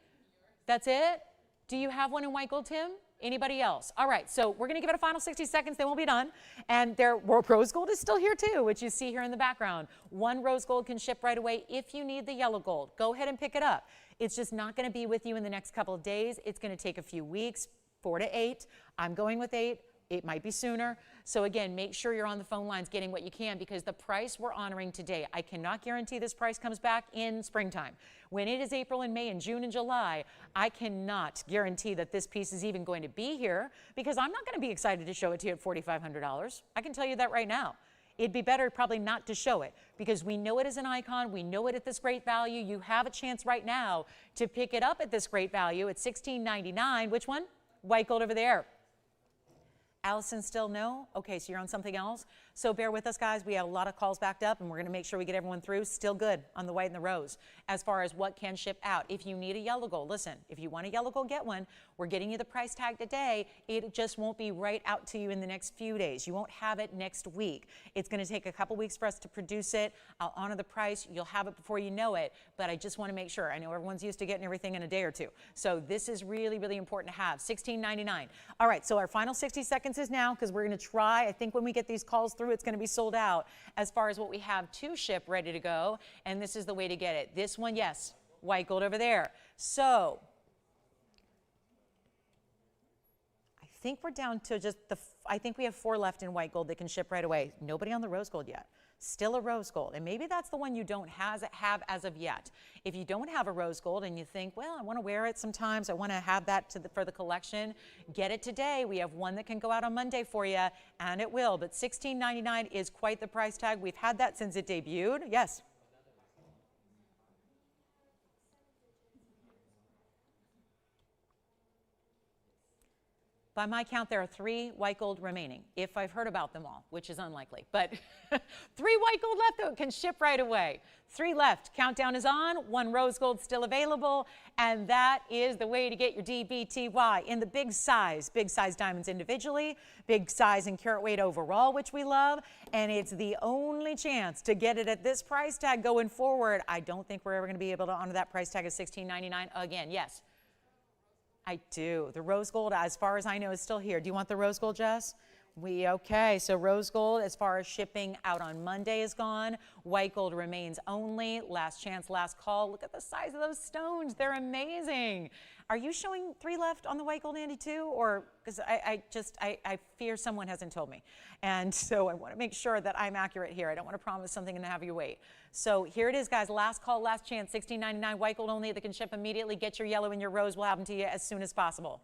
That's it? Do you have one in white gold, Tim? Anybody else? All right, so we're going to give it a final 60 seconds, then we'll be done. And rose gold is still here too, which you see here in the background. One rose gold can ship right away. If you need the yellow gold, go ahead and pick it up. It's just not going to be with you in the next couple of days. It's going to take a few weeks, 4 to 8. I'm going with 8. It might be sooner. So again, make sure you're on the phone lines getting what you can because the price we're honoring today, I cannot guarantee this price comes back in springtime. When it is April and May and June and July, I cannot guarantee that this piece is even going to be here because I'm not going to be excited to show it to you at $4,500. I can tell you that right now. It'd be better probably not to show it because we know it as an icon. We know it at this great value. You have a chance right now to pick it up at this great value at $16.99. Which one? White gold over there. Allison, still no? Okay, so you're on something else. So bear with us, guys. We have a lot of calls backed up, and we're going to make sure we get everyone through. Still good on the white and the rose as far as what can ship out. If you need a yellow gold, listen, if you want a yellow gold, get one. We're getting you the price tag today. It just won't be right out to you in the next few days. You won't have it next week. It's going to take a couple weeks for us to produce it. I'll honor the price. You'll have it before you know it, but I just want to make sure. I know everyone's used to getting everything in a day or two. So this is really, really important to have. $16.99. All right, so our final 60 seconds is now because we're going to try. I think when we get these calls through, it's going to be sold out as far as what we have to ship ready to go. And this is the way to get it. This one, yes, white gold over there. So I think we're down to just I think we have 4 left in white gold that can ship right away. Nobody on the rose gold yet. Still a rose gold. And maybe that's the one you don't have as of yet. If you don't have a rose gold and you think, well, I want to wear it sometimes, I want to have that for the collection, get it today. We have one that can go out on Monday for you, and it will. But $16.99 is quite the price tag. We've had that since it debuted. Yes? By my count, there are 3 white gold remaining, if I've heard about them all, which is unlikely. But 3 white gold left that can ship right away. 3 left. Countdown is on. 1 rose gold still available. And that is the way to get your DBTY in the big size diamonds individually, big size and carat weight overall, which we love. And it's the only chance to get it at this price tag going forward. I don't think we're ever going to be able to honor that price tag of $16.99 again. Yes? I do. The rose gold, as far as I know, is still here. Do you want the rose gold, Jess? Okay, so rose gold, as far as shipping out on Monday, is gone. White gold remains only. Last chance, last call. Look at the size of those stones. They're amazing. Are you showing 3 left on the white gold, Andy, too? Or, because I fear someone hasn't told me. And so I want to make sure that I'm accurate here. I don't want to promise something and have you wait. So here it is, guys. Last call, last chance. $16.99, white gold only. That can ship immediately. Get your yellow and your rose. We'll have them to you as soon as possible.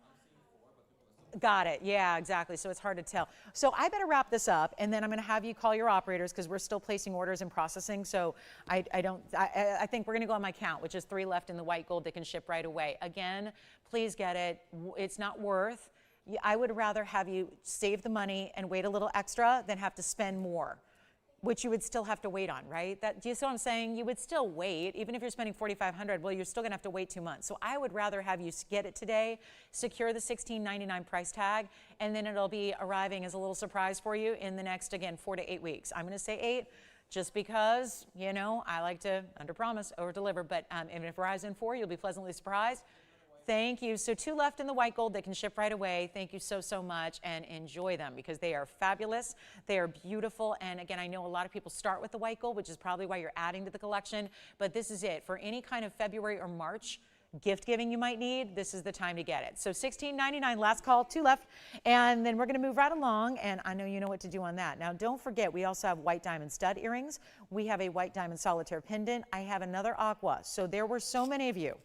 Got it. Yeah, exactly. So it's hard to tell. So I better wrap this up, and then I'm going to have you call your operators because we're still placing orders and processing. So I think we're going to go on my count, which is 3 left in the white gold that can ship right away. Again, please get it. It's not worth. I would rather have you save the money and wait a little extra than have to spend more, which you would still have to wait on, right? Do you see what I'm saying? You would still wait, even if you're spending $4,500, well, you're still gonna have to wait 2 months. So I would rather have you get it today, secure the $16.99 price tag, and then it'll be arriving as a little surprise for you in the next, again, 4 to 8 weeks. I'm gonna say 8, just because, you know, I like to under-promise, over-deliver, but even if it arrives in 4, you'll be pleasantly surprised. Thank you. So 2 left in the white gold that can ship right away. Thank you so, so much, and enjoy them because they are fabulous. They are beautiful. And again, I know a lot of people start with the white gold, which is probably why you're adding to the collection, but this is it. For any kind of February or March gift giving you might need, this is the time to get it. So $16.99, last call, 2 left, and then we're going to move right along, and I know you know what to do on that. Now, don't forget, we also have white diamond stud earrings. We have a white diamond solitaire pendant. I have another aqua. So there were so many of you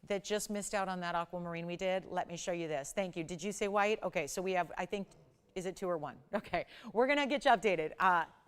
that just missed out on that aquamarine we did. Let me show you this. Thank you. Did you say white? Okay, so we have, I think, is it 2 or 1? Okay, we're going to get you updated.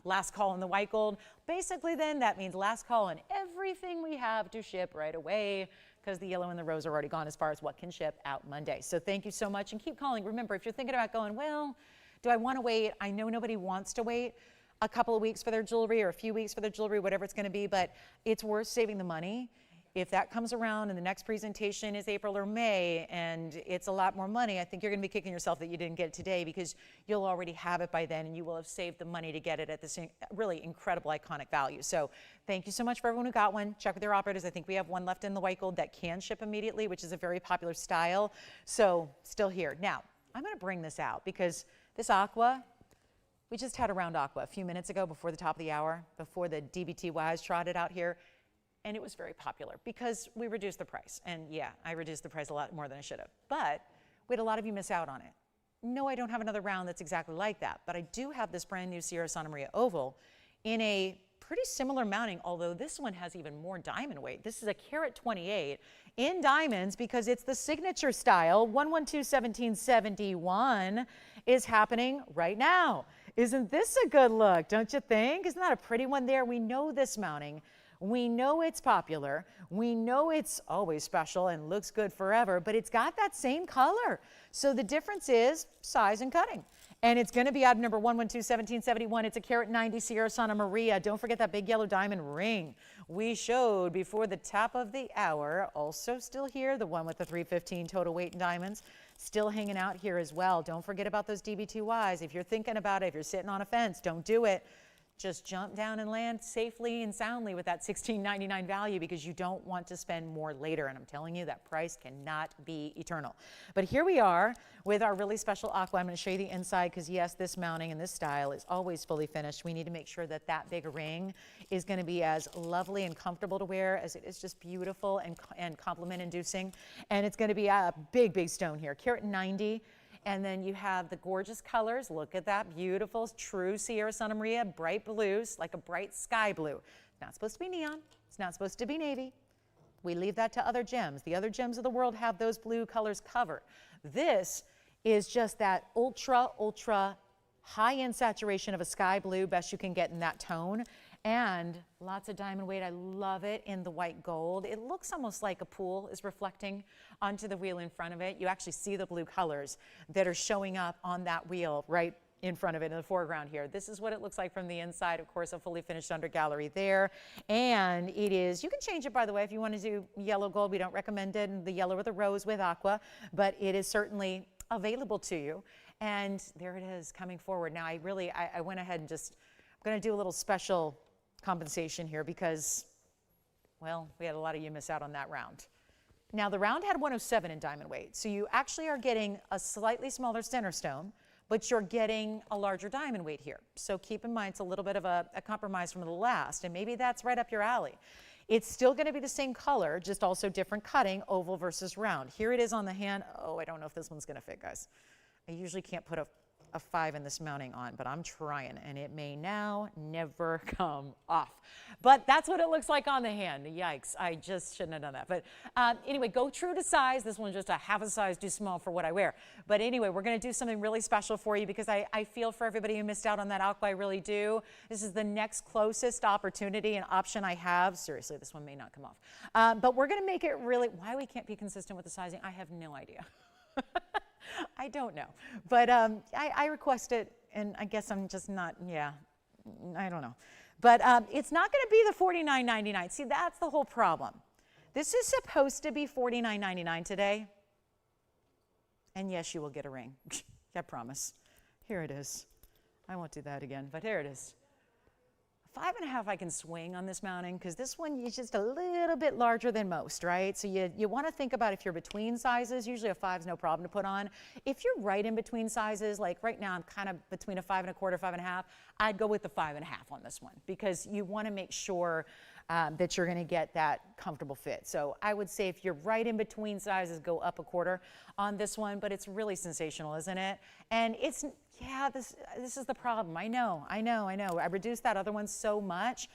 Last call on the white gold. Basically then, that means last call on everything we have to ship right away, because the yellow and the rose are already gone as far as what can ship out Monday. So thank you so much, and keep calling. Remember, if you're thinking about going, well, do I want to wait? I know nobody wants to wait a couple of weeks for their jewelry or a few weeks for their jewelry, whatever it's going to be, but it's worth saving the money. If that comes around and the next presentation is April or May and it's a lot more money, I think you're going to be kicking yourself that you didn't get it today, because you'll already have it by then and you will have saved the money to get it at this really incredible iconic value. So thank you so much for everyone who got one. Check with your operators. I think we have one left in the white gold that can ship immediately, which is a very popular style. So still here. Now, I'm going to bring this out because this aqua, we just had a round aqua a few minutes ago before the top of the hour, before the DBTYs trotted out here. And it was very popular because we reduced the price. And yeah, I reduced the price a lot more than I should have. But we had a lot of you miss out on it. No, I don't have another round that's exactly like that. But I do have this brand new Sierra Santa Maria oval in a pretty similar mounting, although this one has even more diamond weight. This is a carat 28 in diamonds because it's the signature style. 112-1771 is happening right now. Isn't this a good look, don't you think? Isn't that a pretty one there? We know this mounting. We know it's popular. We know it's always special and looks good forever, but it's got that same color. So the difference is size and cutting. And it's going to be item number 112-1771. It's a carat 90 Sierra Santa Maria. Don't forget that big yellow diamond ring we showed before the top of the hour. Also still here, the one with the 315 total weight in diamonds. Still hanging out here as well. Don't forget about those DB2Ys. If you're thinking about it, if you're sitting on a fence, don't do it. Just jump down and land safely and soundly with that $16.99 value, because you don't want to spend more later. And I'm telling you, that price cannot be eternal. But here we are with our really special aqua. I'm going to show you the inside because, yes, this mounting and this style is always fully finished. We need to make sure that that big ring is going to be as lovely and comfortable to wear as it is just beautiful and compliment inducing. And it's going to be a big, big stone here, carat 90. And then you have the gorgeous colors. Look at that beautiful, true Sierra Santa Maria, bright blues, like a bright sky blue. It's not supposed to be neon. It's not supposed to be navy. We leave that to other gems. The other gems of the world have those blue colors covered. This is just that ultra, ultra high-end saturation of a sky blue, best you can get in that tone. And lots of diamond weight. I love it in the white gold. It looks almost like a pool is reflecting onto the wheel in front of it. You actually see the blue colors that are showing up on that wheel right in front of it in the foreground here. This is what it looks like from the inside. Of course, a fully finished under gallery there. And it is, you can change it, by the way, if you want to do yellow gold. We don't recommend it, the yellow or the rose with aqua, but it is certainly available to you. And there it is coming forward. Now, I went ahead and just, I'm going to do a little special compensation here because, well, we had a lot of you miss out on that round. Now, the round had 107 in diamond weight, so you actually are getting a slightly smaller center stone, but you're getting a larger diamond weight here. So keep in mind, it's a little bit of a compromise from the last, and maybe that's right up your alley. It's still going to be the same color, just also different cutting, oval versus round. Here it is on the hand. Oh, I don't know if this one's going to fit, guys. I usually can't put a 5 in this mounting on, but I'm trying, and it may now never come off. But that's what it looks like on the hand. Yikes, I just shouldn't have done that. But anyway, go true to size. This one's just a half a size too small for what I wear. But anyway, we're going to do something really special for you because I feel for everybody who missed out on that aqua. I really do. This is the next closest opportunity and option I have. Seriously, this one may not come off. But we're going to make it really, why we can't be consistent with the sizing, I have no idea. I don't know, but I request it, and I guess I'm just not, yeah, I don't know. But it's not going to be the $49.99. See, that's the whole problem. This is supposed to be $49.99 today, and yes, you will get a ring. I promise. Here it is. I won't do that again, but here it is. 5.5 I can swing on this mounting because this one is just a little bit larger than most, right? So you want to think about if you're between sizes, usually a 5's no problem to put on. If you're right in between sizes, like right now I'm kind of between a 5 1/4, 5.5, I'd go with the 5.5 on this one because you want to make sure that you're going to get that comfortable fit. So I would say if you're right in between sizes, go up 1/4 on this one, but it's really sensational, isn't it? And it's, yeah, this is the problem. I know. I reduced that other one so much.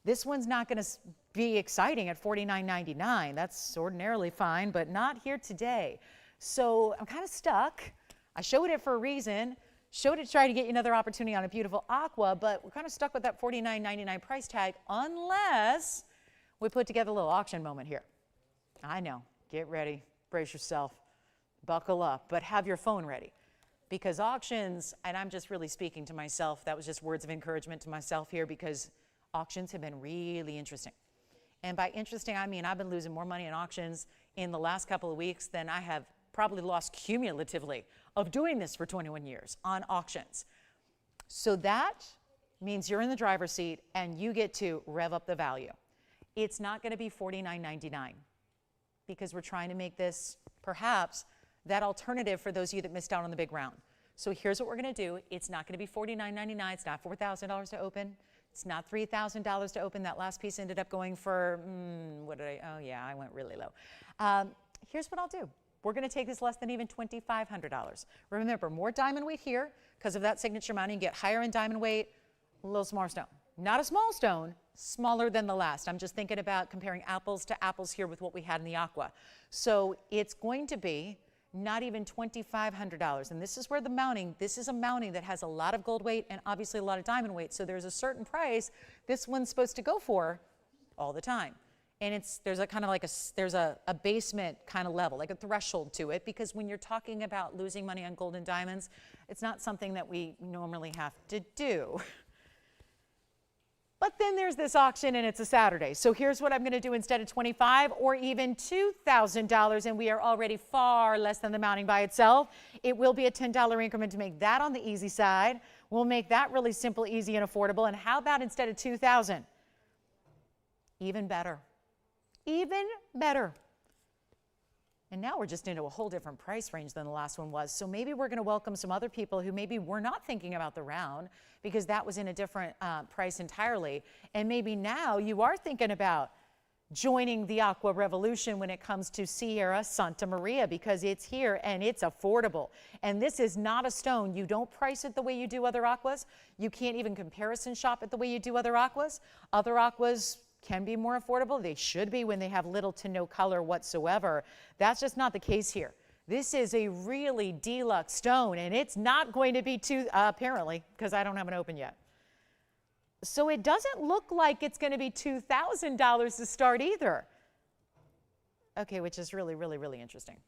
This one's not going to be exciting at $49.99. That's ordinarily fine, but not here today. So I'm kind of stuck. I showed it for a reason. Showed it to try to get you another opportunity on a beautiful aqua, but we're kind of stuck with that $49.99 price tag unless we put together a little auction moment here. I know. Get ready. Brace yourself. Buckle up. But have your phone ready. Because auctions, and I'm just really speaking to myself, that was just words of encouragement to myself here because auctions have been really interesting. And by interesting, I mean I've been losing more money in auctions in the last couple of weeks than I have probably lost cumulatively of doing this for 21 years on auctions. So that means you're in the driver's seat and you get to rev up the value. It's not going to be $49.99 because we're trying to make this perhaps that alternative for those of you that missed out on the big round. So here's what we're going to do. It's not going to be $49.99. It's not $4,000 to open. It's not $3,000 to open. That last piece ended up going for, oh yeah, I went really low. Here's what I'll do. We're going to take this less than even $2,500. Remember, more diamond weight here because of that signature mounting. You get higher in diamond weight, a little smaller stone. Not a small stone, smaller than the last. I'm just thinking about comparing apples to apples here with what we had in the aqua. So it's going to be not even $2,500. And this is where the mounting, this is a mounting that has a lot of gold weight and obviously a lot of diamond weight. So there's a certain price this one's supposed to go for all the time. And there's a kind of like there's a basement kind of level, like a threshold to it, because when you're talking about losing money on gold and diamonds, it's not something that we normally have to do. But then there's this auction and it's a Saturday. So here's what I'm going to do instead of $25,000 or even $2,000, and we are already far less than the mounting by itself. It will be a $10 increment to make that on the easy side. We'll make that really simple, easy, and affordable. And how about instead of $2,000? Even better. Even better. And now we're just into a whole different price range than the last one was. So maybe we're going to welcome some other people who maybe were not thinking about the round because that was in a different price entirely. And maybe now you are thinking about joining the aqua revolution when it comes to Sierra Santa Maria because it's here and it's affordable. And this is not a stone. You don't price it the way you do other aquas. You can't even comparison shop it the way you do other aquas. Other aquas can be more affordable. They should be when they have little to no color whatsoever. That's just not the case here. This is a really deluxe stone, and it's not going to be apparently, because I don't have it open yet. So it doesn't look like it's going to be $2,000 to start either. Okay, which is really, really, really interesting.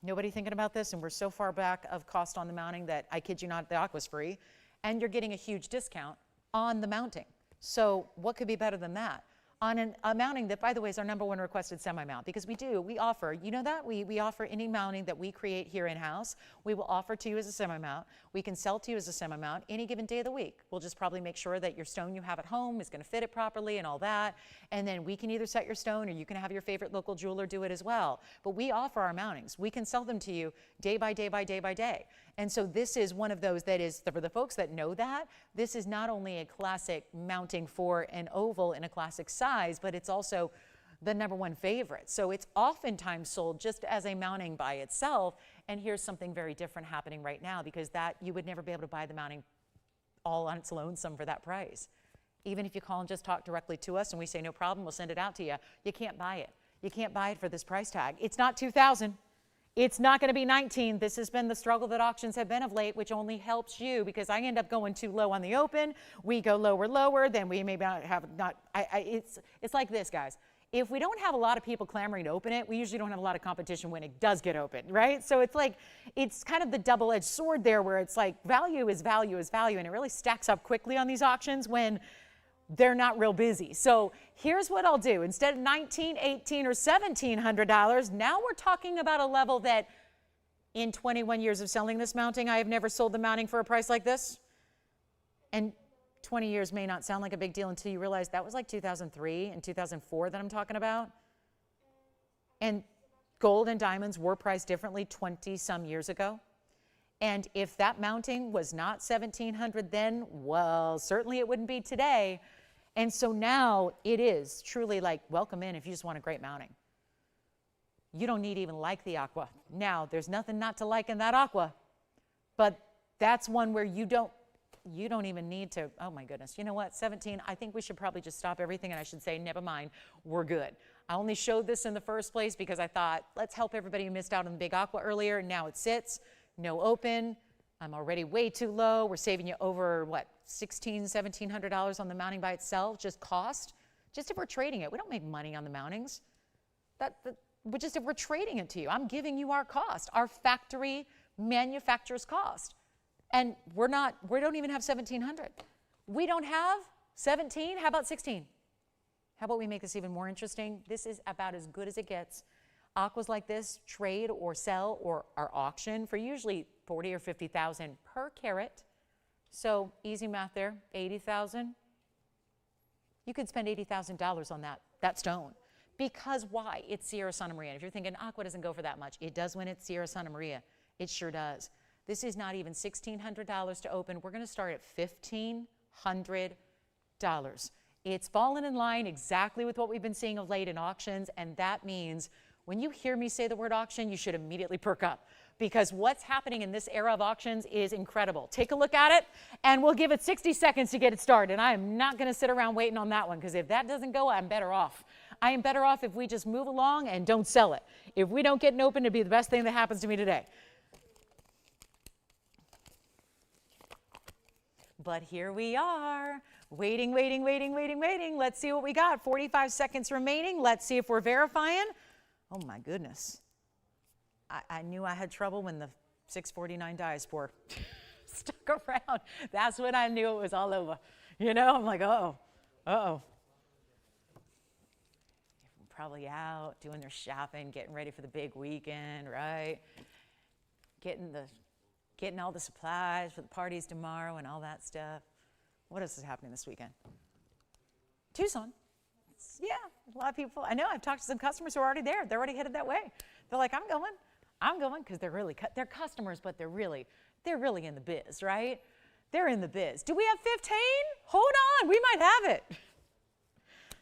Nobody thinking about this, and we're so far back of cost on the mounting that I kid you not, the aqua's free, and you're getting a huge discount on the mounting. So what could be better than that? On a mounting that, by the way, is our #1 requested semi-mount, because we offer, you know that? We offer any mounting that we create here in-house. We will offer to you as a semi-mount. We can sell to you as a semi-mount any given day of the week. We'll just probably make sure that your stone you have at home is going to fit it properly and all that. And then we can either set your stone or you can have your favorite local jeweler do it as well. But we offer our mountings. We can sell them to you day by day by day by day. And so this is one of those that is, for the folks that know that, this is not only a classic mounting for an oval in a classic size, but it's also the #1 favorite. So it's oftentimes sold just as a mounting by itself. And here's something very different happening right now, because that you would never be able to buy the mounting all on its lonesome for that price. Even if you call and just talk directly to us and we say, no problem, we'll send it out to you, you can't buy it. You can't buy it for this price tag. It's not $2,000. It's not going to be $19,000. This has been the struggle that auctions have been of late, which only helps you because I end up going too low on the open. We go lower, then we maybe not have it's like this, guys. If we don't have a lot of people clamoring to open it, we usually don't have a lot of competition when it does get open, right? So it's like, it's kind of the double-edged sword there where it's like value is value is value, and it really stacks up quickly on these auctions when they're not real busy. So here's what I'll do. Instead of $1,900, $1,800, or $1,700, now we're talking about a level that in 21 years of selling this mounting, I have never sold the mounting for a price like this. And 20 years may not sound like a big deal until you realize that was like 2003 and 2004 that I'm talking about. And gold and diamonds were priced differently 20 some years ago. And if that mounting was not 1700 then, well, certainly it wouldn't be today. And so now it is truly like, welcome in if you just want a great mounting. You don't need even like the aqua. Now, there's nothing not to like in that aqua, but that's one where you don't even need to, oh my goodness, you know what, 17, I think we should probably just stop everything and I should say, never mind, we're good. I only showed this in the first place because I thought, let's help everybody who missed out on the big aqua earlier. Now it sits, no open. I'm already way too low. We're saving you over, what, $1,600, $1,700 on the mounting by itself, just cost. Just if we're trading it. We don't make money on the mountings. But just if we're trading it to you, I'm giving you our cost, our factory manufacturer's cost. And we don't even have 1,700. We don't have 17, how about 16? How about we make this even more interesting? This is about as good as it gets. Aquas like this trade or sell or are auctioned for usually 40 or 50,000 per carat. So easy math there, 80,000. You could spend $80,000 on that stone. Because why? It's Sierra Santa Maria. If you're thinking aqua doesn't go for that much, it does when it's Sierra Santa Maria. It sure does. This is not even $1,600 to open. We're going to start at $1,500. It's fallen in line exactly with what we've been seeing of late in auctions, and that means when you hear me say the word auction, you should immediately perk up because what's happening in this era of auctions is incredible. Take a look at it, and we'll give it 60 seconds to get it started. And I am not going to sit around waiting on that one because if that doesn't go, I'm better off. I am better off if we just move along and don't sell it. If we don't get an open, it'd be the best thing that happens to me today. But here we are, waiting. Let's see what we got. 45 seconds remaining. Let's see if we're verifying. Oh my goodness. I knew I had trouble when the 649 diaspore stuck around. That's when I knew it was all over. You know, I'm like, uh-oh. Probably out, doing their shopping, getting ready for the big weekend, right? Getting all the supplies for the parties tomorrow and all that stuff. What else is happening this weekend? Tucson. Yeah, a lot of people. I know I've talked to some customers who are already there. They're already headed that way. They're like, I'm going because they're customers, but they're really in the biz, right? They're in the biz. Do we have 15? Hold on, we might have it.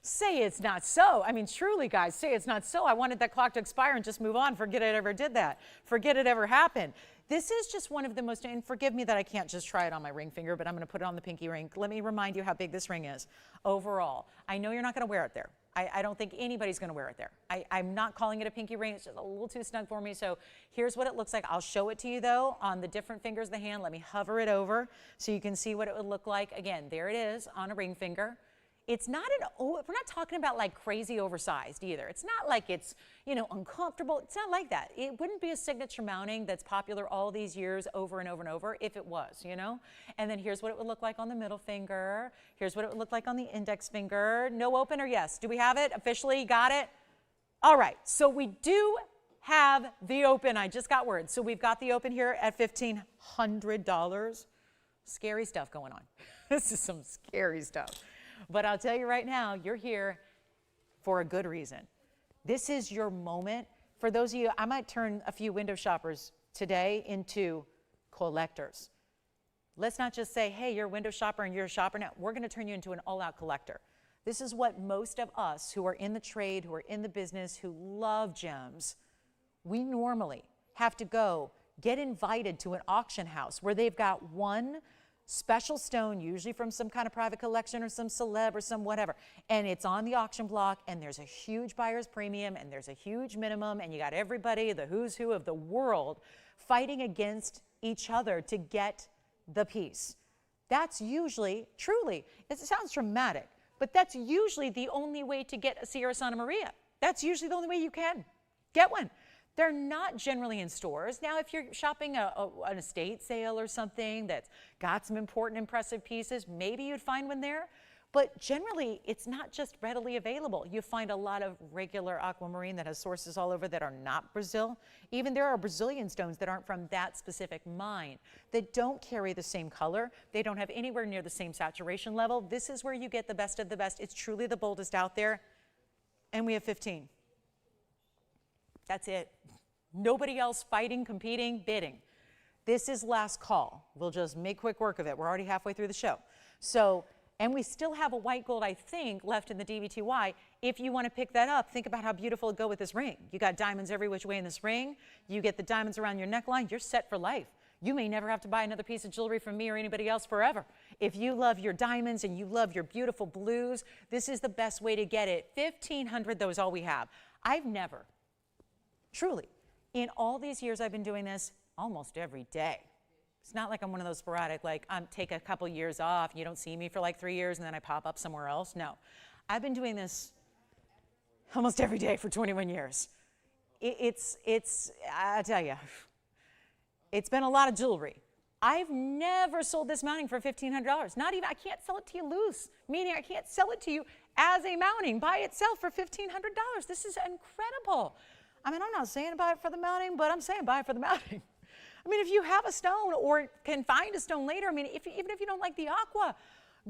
Say it's not so. I mean, truly, guys, say it's not so. I wanted that clock to expire and just move on. Forget it ever did that. Forget it ever happened. This is just one of the most, and forgive me that I can't just try it on my ring finger, but I'm going to put it on the pinky ring. Let me remind you how big this ring is overall. I know you're not going to wear it there. I don't think anybody's going to wear it there. I'm not calling it a pinky ring. It's just a little too snug for me. So here's what it looks like. I'll show it to you, though, on the different fingers of the hand. Let me hover it over so you can see what it would look like. Again, there it is on a ring finger. It's not we're not talking about like crazy oversized either. It's not like it's, you know, uncomfortable. It's not like that. It wouldn't be a signature mounting that's popular all these years over and over and over if it was, you know? And then here's what it would look like on the middle finger. Here's what it would look like on the index finger. No open or yes? Do we have it officially? Got it? All right, so we do have the open. I just got word. So we've got the open here at $1,500. Scary stuff going on. This is some scary stuff. But I'll tell you right now, you're here for a good reason. This is your moment. For those of you, I might turn a few window shoppers today into collectors. Let's not just say, hey, you're a window shopper and you're a shopper now. We're going to turn you into an all-out collector. This is what most of us who are in the trade, who are in the business, who love gems, we normally have to go get invited to an auction house where they've got one special stone, usually from some kind of private collection or some celeb or some whatever, and it's on the auction block, and there's a huge buyer's premium, and there's a huge minimum, and you got everybody, the who's who of the world, fighting against each other to get the piece. That's usually, truly, it sounds dramatic, but that's usually the only way to get a Sierra Santa Maria. That's usually the only way you can get one. They're not generally in stores. Now, if you're shopping an estate sale or something that's got some important, impressive pieces, maybe you'd find one there. But generally, it's not just readily available. You find a lot of regular aquamarine that has sources all over that are not Brazil. Even there are Brazilian stones that aren't from that specific mine that don't carry the same color. They don't have anywhere near the same saturation level. This is where you get the best of the best. It's truly the boldest out there. And we have 15. That's it. Nobody else fighting, competing, bidding. This is last call. We'll just make quick work of it. We're already halfway through the show. So, and we still have a white gold, I think, left in the DVTY. If you want to pick that up, think about how beautiful it'll go with this ring. You got diamonds every which way in this ring. You get the diamonds around your neckline. You're set for life. You may never have to buy another piece of jewelry from me or anybody else forever. If you love your diamonds and you love your beautiful blues, this is the best way to get it. 1,500, though, is all we have. I've never, truly, in all these years I've been doing this, almost every day. It's not like I'm one of those sporadic, like take a couple years off, you don't see me for like 3 years and then I pop up somewhere else. No, I've been doing this almost every day for 21 years. I tell you, it's been a lot of jewelry. I've never sold this mounting for $1,500. Not even, I can't sell it to you loose, meaning I can't sell it to you as a mounting by itself for $1,500. This is incredible. I mean, I'm not saying buy it for the mounting, but I'm saying buy it for the mounting. I mean, if you have a stone or can find a stone later, I mean, even if you don't like the aqua,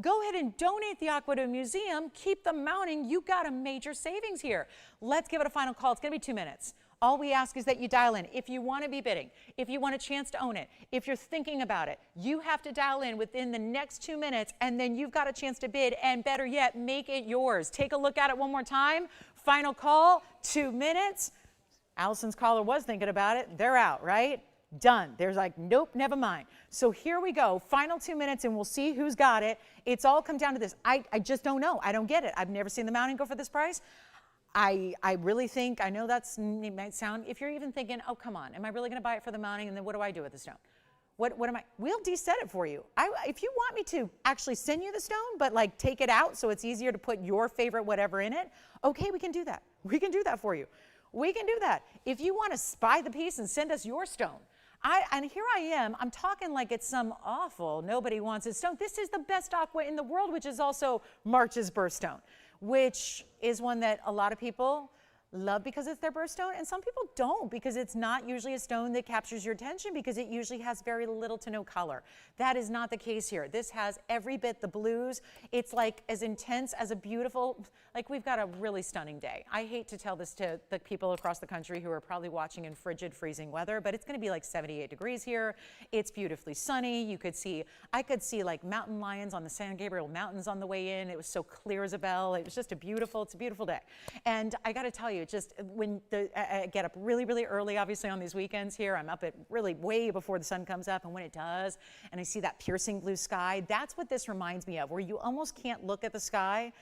go ahead and donate the aqua to a museum, keep the mounting. You got a major savings here. Let's give it a final call. It's going to be 2 minutes. All we ask is that you dial in. If you want to be bidding, if you want a chance to own it, if you're thinking about it, you have to dial in within the next 2 minutes, and then you've got a chance to bid, and better yet, make it yours. Take a look at it one more time. Final call, 2 minutes. Allison's caller was thinking about it. They're out, right? Done. There's like, nope, never mind. So here we go. Final 2 minutes, and we'll see who's got it. It's all come down to this. I just don't know. I don't get it. I've never seen the mounting go for this price. I really think, I know it might sound, if you're even thinking, oh, come on, am I really going to buy it for the mounting, and then what do I do with the stone? What am I? We'll de-set it for you. If you want me to actually send you the stone, but like take it out so it's easier to put your favorite whatever in it, okay, we can do that. We can do that for you. We can do that. If you want to buy the piece and send us your stone, and here I am, I'm talking like it's some awful, nobody wants it stone. This is the best aqua in the world, which is also March's birthstone, which is one that a lot of people love because it's their birthstone, and some people don't because it's not usually a stone that captures your attention because it usually has very little to no color. That is not the case here. This has every bit the blues. It's like as intense as a beautiful, like we've got a really stunning day. I hate to tell this to the people across the country who are probably watching in frigid, freezing weather, but it's going to be like 78 degrees here. It's beautifully sunny. I could see like mountain lions on the San Gabriel Mountains on the way in. It was so clear as a bell. It was just it's a beautiful day. And I got to tell you, just when I get up really, really early, obviously on these weekends here, I'm up at really way before the sun comes up, and when it does, and I see that piercing blue sky, that's what this reminds me of, where you almost can't look at the sky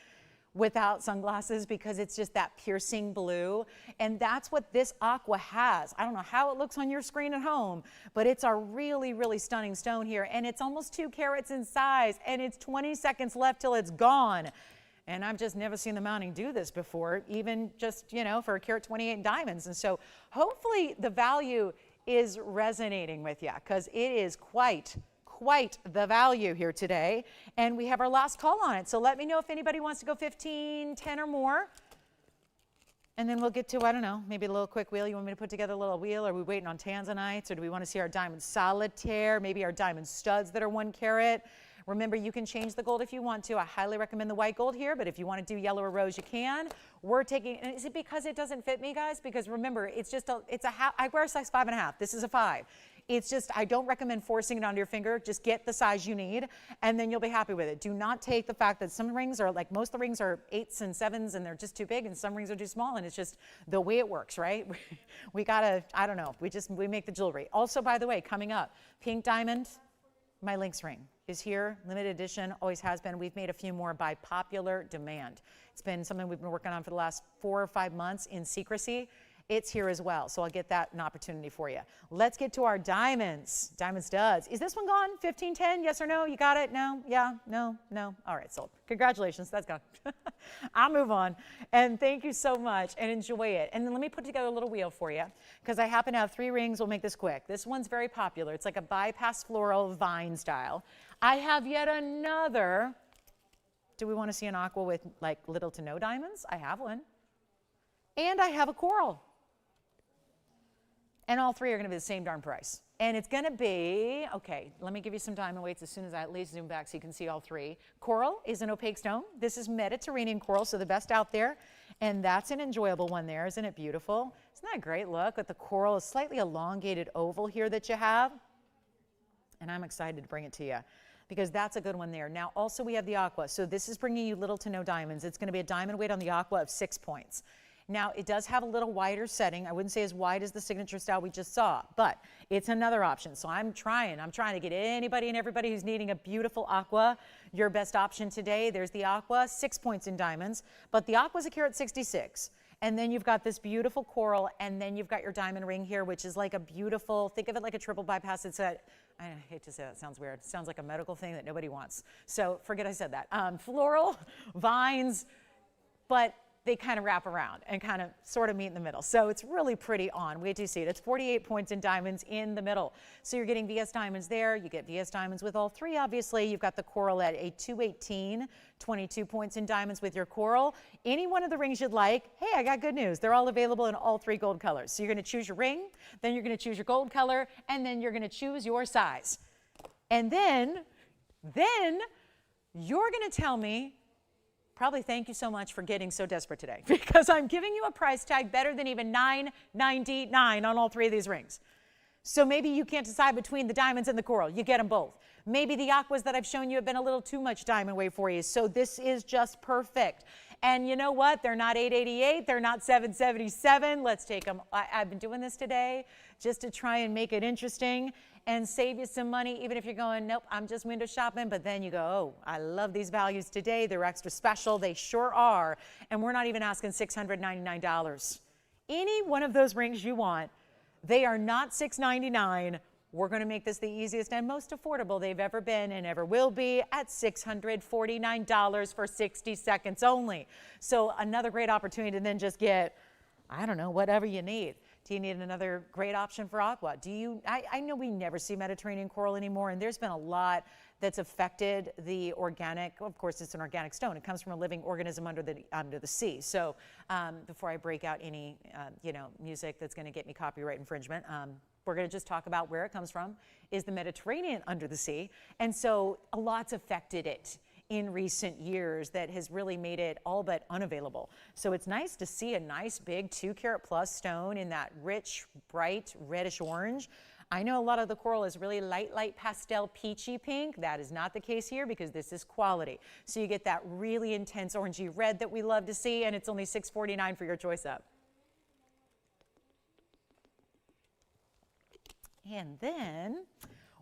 without sunglasses because it's just that piercing blue, and that's what this aqua has. I don't know how it looks on your screen at home, but it's a really, really stunning stone here, and it's almost 2 carats in size, and it's 20 seconds left till it's gone. And I've just never seen the mounting do this before, even just, for a carat 28 diamonds. And so hopefully the value is resonating with you because it is quite the value here today. And we have our last call on it. So let me know if anybody wants to go 15, 10 or more. And then we'll get to, I don't know, maybe a little quick wheel. You want me to put together a little wheel? Are we waiting on Tanzanites? Or do we want to see our diamond solitaire? Maybe our diamond studs that are 1 carat? Remember, you can change the gold if you want to. I highly recommend the white gold here, but if you want to do yellow or rose, you can. We're taking, and is it because it doesn't fit me, guys? Because remember, it's a half, I wear a size 5.5. This is a 5. It's just, I don't recommend forcing it onto your finger. Just get the size you need, and then you'll be happy with it. Do not take the fact that some rings are, like most of the rings are 8s and 7s, and they're just too big, and some rings are too small, and it's just the way it works, right? We gotta, I don't know, we make the jewelry. Also, by the way, coming up, pink diamond, my Lynx ring is here, limited edition, always has been. We've made a few more by popular demand. It's been something we've been working on for the last 4 or 5 months in secrecy. It's here as well, so I'll get that an opportunity for you. Let's get to our diamonds. Diamond studs. Is this one gone? 15, 10? Yes or no? You got it? No? Yeah? No? No? All right, sold. Congratulations, that's gone. I'll move on. And thank you so much, and enjoy it. And then let me put together a little wheel for you, because I happen to have 3 rings. We'll make this quick. This one's very popular. It's like a bypass floral vine style. I have yet another Do we want to see an aqua with like little to no diamonds? I have one. And I have a coral. And all three are going to be the same darn price. And it's going to be, okay, let me give you some diamond weights as soon as I at least zoom back so you can see all three. Coral is an opaque stone. This is Mediterranean coral, so the best out there. And that's an enjoyable one there. Isn't it beautiful? Isn't that a great look with the coral, a slightly elongated oval here that you have? And I'm excited to bring it to you because that's a good one there. Now, also we have the aqua. So this is bringing you little to no diamonds. It's going to be a diamond weight on the aqua of 6 points. Now, it does have a little wider setting. I wouldn't say as wide as the signature style we just saw, but it's another option. So I'm trying to get anybody and everybody who's needing a beautiful aqua your best option today. There's the aqua, 6 points in diamonds, but the aqua is a carat 66. And then you've got this beautiful coral, and then you've got your diamond ring here, which is like a beautiful, think of it like a triple bypass. It's a, I hate to say that, it sounds weird. It sounds like a medical thing that nobody wants. So forget I said that. Floral, vines, but they kind of wrap around and kind of sort of meet in the middle. So it's really pretty on. Wait till you see it. It's 48 points in diamonds in the middle. So you're getting VS diamonds there. You get VS diamonds with all three, obviously. You've got the coral at a 218, 22 points in diamonds with your coral. Any one of the rings you'd like, hey, I got good news. They're all available in all three gold colors. So you're going to choose your ring, then you're going to choose your gold color, and then you're going to choose your size. And then you're going to tell me, probably thank you so much for getting so desperate today because I'm giving you a price tag better than even $9.99 on all three of these rings. So maybe you can't decide between the diamonds and the coral. You get them both. Maybe the aquas that I've shown you have been a little too much diamond weight for you. So this is just perfect. And you know what? They're not $888. They're not $777. Let's take them. I've been doing this today just to try and make it interesting and save you some money, even if you're going, nope, I'm just window shopping, but then you go, oh, I love these values today. They're extra special. They sure are. And we're not even asking $699. Any one of those rings you want, they are not $699. We're going to make this the easiest and most affordable they've ever been and ever will be at $649 for 60 seconds only. So another great opportunity to then just get, I don't know, whatever you need. Do you need another great option for aqua? I know we never see Mediterranean coral anymore, and there's been a lot that's affected the organic. Of course, it's an organic stone. It comes from a living organism under the sea. So before I break out any music that's going to get me copyright infringement, we're going to just talk about where it comes from. Is the Mediterranean under the sea? And so a lot's affected it in recent years that has really made it all but unavailable. So it's nice to see a nice big 2 carat plus stone in that rich, bright, reddish orange. I know a lot of the coral is really light pastel peachy pink. That is not the case here because this is quality. So you get that really intense orangey red that we love to see, and it's only $649 for your choice up. And then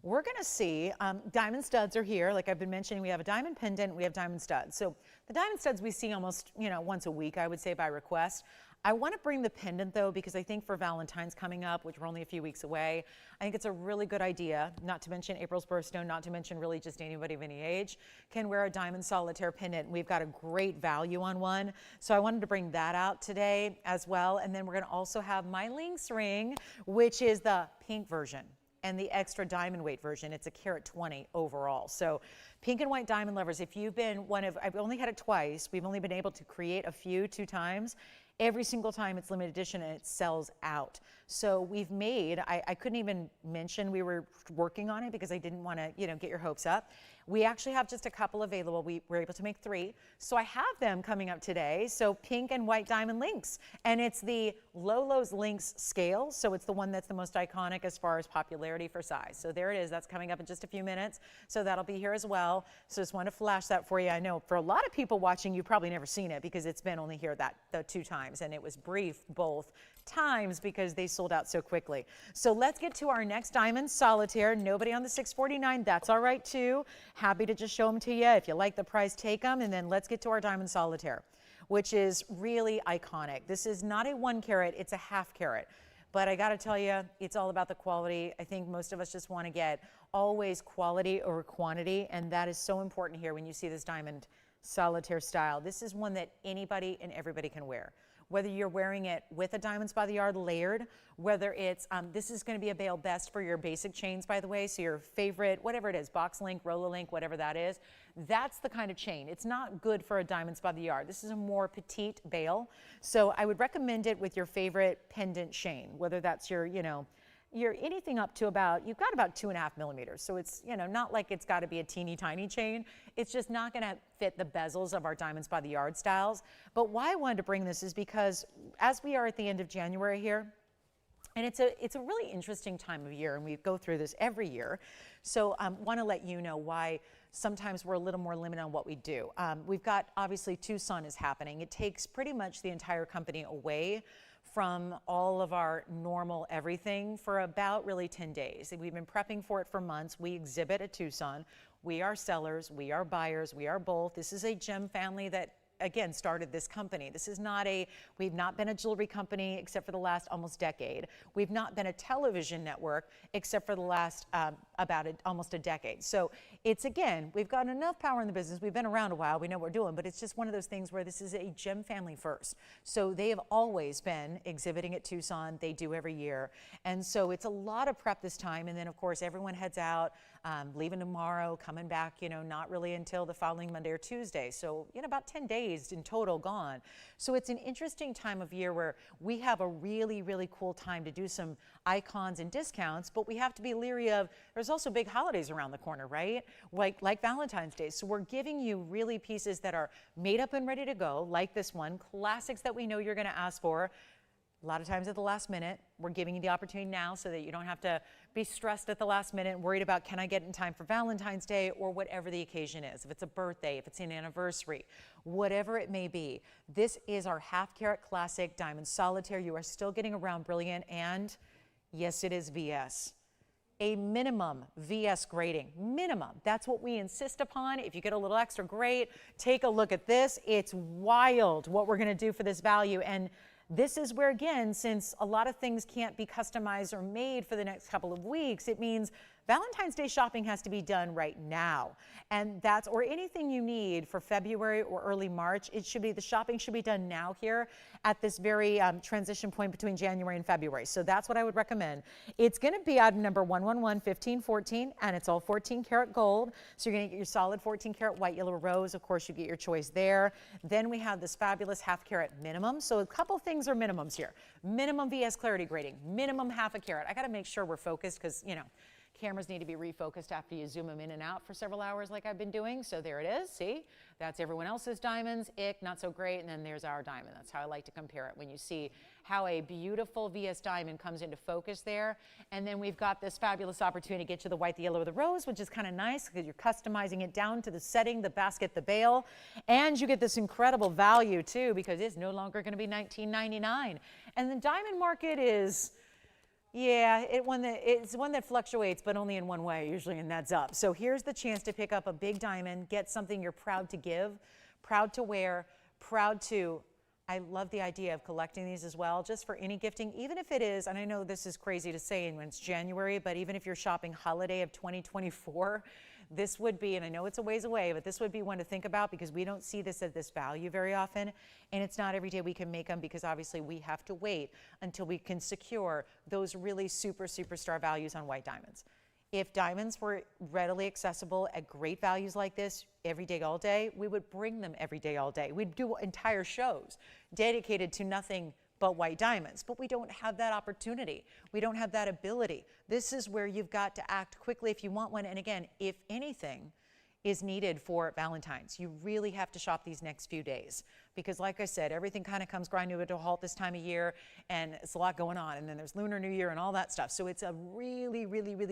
we're going to see diamond studs are here. Like I've been mentioning, we have a diamond pendant, we have diamond studs. So the diamond studs we see almost, once a week, I would say, by request. I want to bring the pendant, though, because I think for Valentine's coming up, which we're only a few weeks away, I think it's a really good idea, not to mention April's birthstone, not to mention really just anybody of any age, can wear a diamond solitaire pendant. We've got a great value on one. So I wanted to bring that out today as well. And then we're going to also have my Lynx ring, which is the pink version and the extra diamond weight version. It's a carat 20 overall. So pink and white diamond lovers, if you've been I've only had it twice. We've only been able to create a few 2 times. Every single time it's limited edition and it sells out. So we've made, I couldn't even mention we were working on it because I didn't want to, get your hopes up. We actually have just a couple available. We were able to make 3. So I have them coming up today. So pink and white diamond Lynx. And it's the Lolo's Lynx scale. So it's the one that's the most iconic as far as popularity for size. So there it is. That's coming up in just a few minutes. So that'll be here as well. So just want to flash that for you. I know for a lot of people watching, you've probably never seen it because it's been only here the 2 times. And it was brief both times because they sold out so quickly. So let's get to our next diamond solitaire. Nobody on the $649. That's all right too. Happy to just show them to you. If you like the price, take them. And then let's get to our diamond solitaire, which is really iconic. This is not a 1 carat, it's a ½ carat. But I got to tell you, it's all about the quality. I think most of us just want to get always quality over quantity. And that is so important here when you see this diamond solitaire style. This is one that anybody and everybody can wear. whether you're wearing it with a diamonds by the yard layered, whether it's, this is going to be a bail best for your basic chains, by the way, so your favorite, whatever it is, box link, roller link, whatever that is, that's the kind of chain. It's not good for a diamonds by the yard. This is a more petite bail, so I would recommend it with your favorite pendant chain, whether that's your, you know, you're anything up to about, you've got about 2.5 millimeters. So it's, you know, not like it's got to be a teeny tiny chain. It's just not going to fit the bezels of our diamonds by the yard styles. But why I wanted to bring this is because as we are at the end of January here, and it's a really interesting time of year, and we go through this every year. So I want to let you know why sometimes we're a little more limited on what we do. We've got, obviously, TVON is happening. It takes pretty much the entire company away from all of our normal everything for about really 10 days. And we've been prepping for it for months. We exhibit at TVON. We are sellers, we are buyers, we are both. This is a gem family that, again, started this company. This is not we've not been a jewelry company except for the last almost decade. We've not been a television network except for the last almost a decade. So it's, again, we've got enough power in the business. We've been around a while. We know what we're doing, but it's just one of those things where this is a gem family first. So they have always been exhibiting at TVON. They do every year. And so it's a lot of prep this time. And then, of course, everyone heads out, leaving tomorrow, coming back, you know, not really until the following Monday or Tuesday. So, you know, about 10 days in total gone. So it's an interesting time of year where we have a really, really cool time to do some icons and discounts, but we have to be leery of, there's also big holidays around the corner, right? Like Valentine's Day. So we're giving you really pieces that are made up and ready to go, like this one, classics that we know you're going to ask for. A lot of times at the last minute, we're giving you the opportunity now so that you don't have to be stressed at the last minute and worried about, can I get it in time for Valentine's Day, or whatever the occasion is. If it's a birthday, if it's an anniversary, whatever it may be. This is our half-carat classic diamond solitaire. You are still getting around brilliant, and yes, it is VS. A minimum VS grading, minimum. That's what we insist upon. If you get a little extra, great. Take a look at this. It's wild what we're going to do for this value. And this is where, again, since a lot of things can't be customized or made for the next couple of weeks, it means Valentine's Day shopping has to be done right now. And that's, or anything you need for February or early March, it should be, the shopping should be done now here at this very transition point between January and February. So that's what I would recommend. It's going to be item number 111-1514, and it's all 14 karat gold. So you're going to get your solid 14 karat white, yellow, rose. Of course, you get your choice there. Then we have this fabulous half carat minimum. So a couple things are minimums here. Minimum VS clarity grading, minimum half a carat. I got to make sure we're focused because, you know, cameras need to be refocused after you zoom them in and out for several hours like I've been doing. So there it is. See, that's everyone else's diamonds. Ick, not so great. And then there's our diamond. That's how I like to compare it, when you see how a beautiful VS diamond comes into focus there. And then we've got this fabulous opportunity to get you the white, the yellow, or the rose, which is kind of nice because you're customizing it down to the setting, the basket, the bail. And you get this incredible value too, because it's no longer going to be $19.99. And the diamond market is, yeah, it's one that fluctuates, but only in one way usually, and that's up. So here's the chance to pick up a big diamond, get something you're proud to give, proud to wear, proud to, I love the idea of collecting these as well, just for any gifting, even if it is, and I know this is crazy to say when it's January, but even if you're shopping holiday of 2024, this would be, and I know it's a ways away, but this would be one to think about because we don't see this at this value very often. And it's not every day we can make them because obviously we have to wait until we can secure those really superstar values on white diamonds. If diamonds were readily accessible at great values like this every day, all day, we would bring them every day, all day. We'd do entire shows dedicated to nothing but white diamonds, but we don't have that opportunity. We don't have that ability. This is where you've got to act quickly if you want one. And again, if anything is needed for Valentine's, you really have to shop these next few days because, like I said, everything kind of comes grinding to a halt this time of year, and it's a lot going on. And then there's Lunar New Year and all that stuff. So it's a really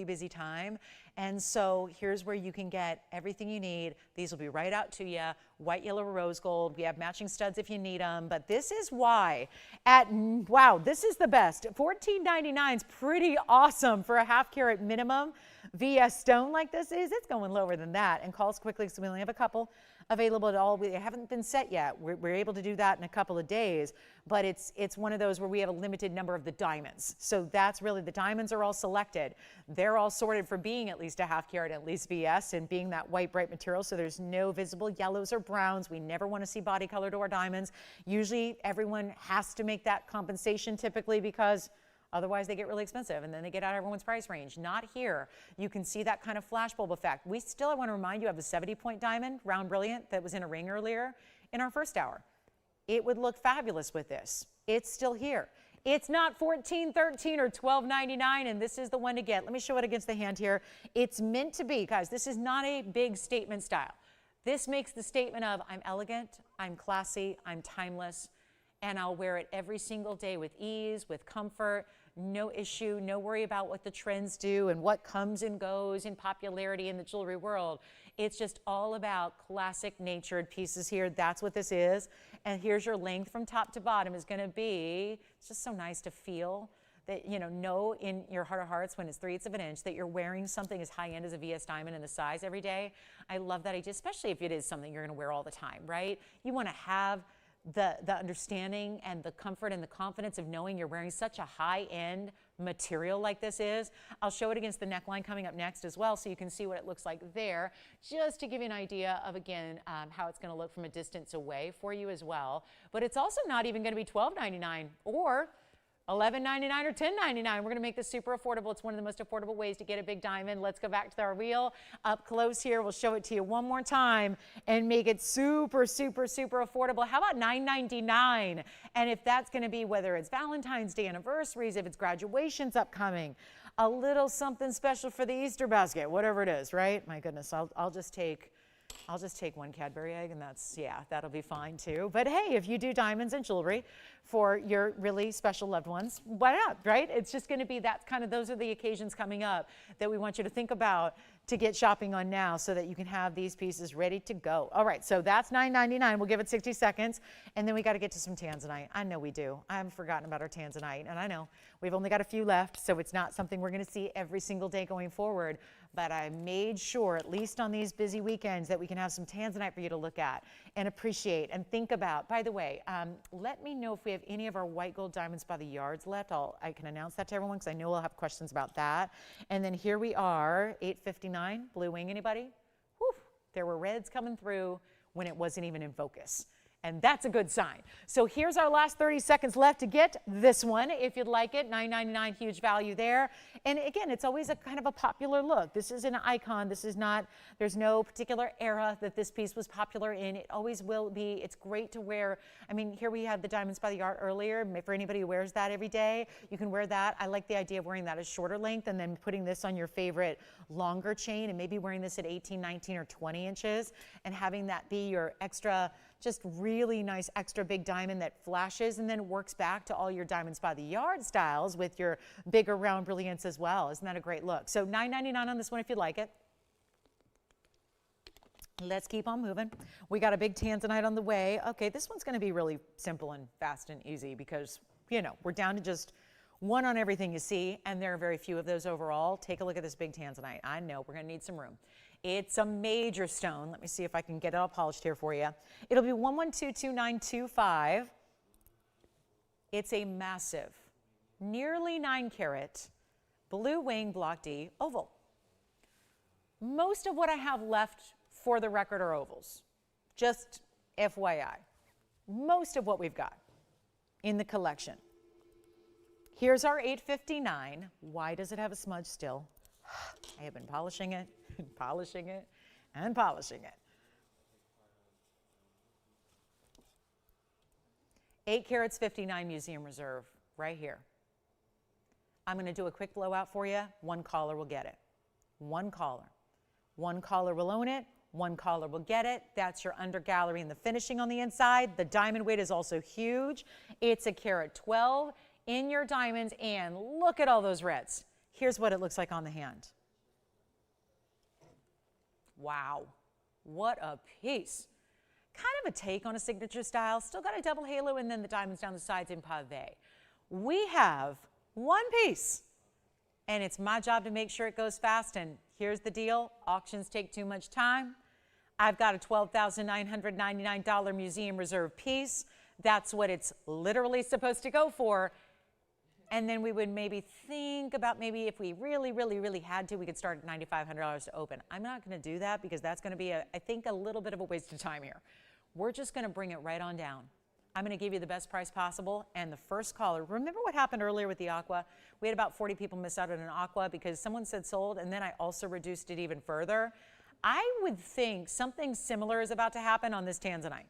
busy time. And so here's where you can get everything you need. These will be right out to you. White, yellow, rose gold. We have matching studs if you need them. But this is why wow, this is the best. $14.99 is pretty awesome for a half carat minimum. VS stone like this is, it's going lower than that, and calls quickly, so we only have a couple available at all. We haven't been set yet. We're able to do that in a couple of days, but it's one of those where we have a limited number of the diamonds. So that's really, the diamonds are all selected. They're all sorted for being at least a half carat, at least VS, and being that white bright material, so there's no visible yellows or browns. We never want to see body color to our diamonds. Usually everyone has to make that compensation typically, because otherwise they get really expensive and then they get out of everyone's price range. Not here. You can see that kind of flash bulb effect. We still, I want to remind you, have the 70-point diamond, round brilliant, that was in a ring earlier in our first hour. It would look fabulous with this. It's still here. It's not $14.13 or $12.99, and this is the one to get. Let me show it against the hand here. It's meant to be, guys, this is not a big statement style. This makes the statement of, I'm elegant, I'm classy, I'm timeless, and I'll wear it every single day with ease, with comfort. No issue, no worry about what the trends do and what comes and goes in popularity in the jewelry world. It's just all about classic natured pieces here. That's what this is. And here's your length from top to bottom is going to be, it's just so nice to feel that, you know in your heart of hearts when it's 3/8 of an inch that you're wearing something as high end as a VS diamond in the size every day. I love that idea, especially if it is something you're going to wear all the time, right? You want to have the understanding and the comfort and the confidence of knowing you're wearing such a high-end material like this is. I'll show it against the neckline coming up next as well, so you can see what it looks like there, just to give you an idea of, again, how it's going to look from a distance away for you as well. But it's also not even going to be $12.99 or $11.99 or $10.99. We're going to make this super affordable. It's one of the most affordable ways to get a big diamond. Let's go back to our reel up close here. We'll show it to you one more time and make it super, super, super affordable. How about $9.99? And if that's going to be, whether it's Valentine's Day anniversaries, if it's graduations upcoming, a little something special for the Easter basket, whatever it is, right? My goodness, I'll just take one Cadbury egg, and that's, yeah, that'll be fine too. But hey, if you do diamonds and jewelry for your really special loved ones, why not, right? It's just going to be, that's kind of, those are the occasions coming up that we want you to think about to get shopping on now, so that you can have these pieces ready to go. All right, so that's $9.99. We'll give it 60 seconds, and then we got to get to some Tanzanite. I know we do. I haven't forgotten about our Tanzanite, and I know we've only got a few left, so it's not something we're going to see every single day going forward. But I made sure, at least on these busy weekends, that we can have some Tanzanite for you to look at and appreciate and think about. By the way, let me know if we have any of our white gold diamonds by the yards left. I can announce that to everyone, because I know we'll have questions about that. And then here we are, 8:59, blue wing, anybody? Whew, there were reds coming through when it wasn't even in focus. And that's a good sign. So here's our last 30 seconds left to get this one, if you'd like it. $9.99, huge value there. And again, it's always a kind of a popular look. This is an icon. This is not, there's no particular era that this piece was popular in. It always will be. It's great to wear. I mean, here we had the diamonds by the yard earlier. For anybody who wears that every day, you can wear that. I like the idea of wearing that as shorter length and then putting this on your favorite longer chain, and maybe wearing this at 18, 19, or 20 inches and having that be your extra, just really nice extra big diamond that flashes and then works back to all your diamonds by the yard styles with your bigger round brilliance as well. Isn't that a great look? So $9.99 on this one if you'd like it. Let's keep on moving. We got a big Tanzanite on the way. Okay, this one's going to be really simple and fast and easy, because, you know, we're down to just one on everything you see, and there are very few of those overall. Take a look at this big Tanzanite. I know we're going to need some room. It's a major stone. Let me see if I can get it all polished here for you. It'll be 1122925. It's a massive, nearly 9 carat, blue wing block D oval. Most of what I have left for the record are ovals. Just FYI. Most of what we've got in the collection. Here's our 859. Why does it have a smudge still? I have been polishing it, and polishing it, and polishing it. 8 carats 59 Museum Reserve, right here. I'm going to do a quick blowout for you. One caller will get it. One caller. One caller will own it. One caller will get it. That's your under gallery and the finishing on the inside. The diamond weight is also huge. It's a carat 12 in your diamonds, and look at all those reds. Here's what it looks like on the hand. Wow, what a piece. Kind of a take on a signature style. Still got a double halo, and then the diamonds down the sides in pave. We have one piece and it's my job to make sure it goes fast. And here's the deal. Auctions take too much time. I've got a $12,999 museum reserve piece. That's what it's literally supposed to go for. And then we would maybe think about maybe if we really, really, really had to, we could start at $9,500 to open. I'm not going to do that because that's going to be, I think, a little bit of a waste of time here. We're just going to bring it right on down. I'm going to give you the best price possible. And the first caller, remember what happened earlier with the aqua? We had about 40 people miss out on an aqua because someone said sold, and then I also reduced it even further. I would think something similar is about to happen on this Tanzanite.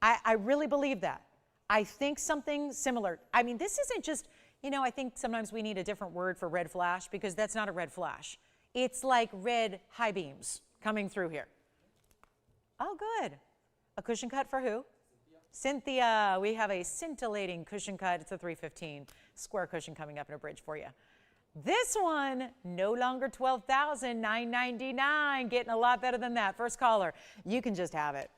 I really believe that. I think something similar. I mean, this isn't just, you know, I think sometimes we need a different word for red flash because that's not a red flash. It's like red high beams coming through here. Oh, good. A cushion cut for who? Cynthia. We have a scintillating cushion cut. It's a 315 square cushion coming up in a bridge for you. This one, no longer $12,999. Getting a lot better than that. First caller, you can just have it.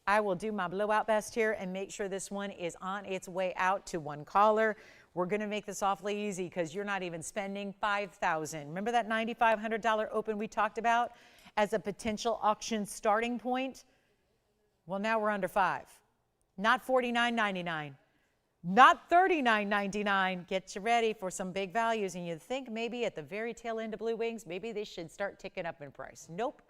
I will do my blowout best here and make sure this one is on its way out to one caller. We're going to make this awfully easy because you're not even spending $5,000. Remember that $9,500 open we talked about as a potential auction starting point? Well, now we're under $5,000. Not $49.99. Not $39.99. Get you ready for some big values. And you think maybe at the very tail end of Blue Wings, maybe they should start ticking up in price. Nope,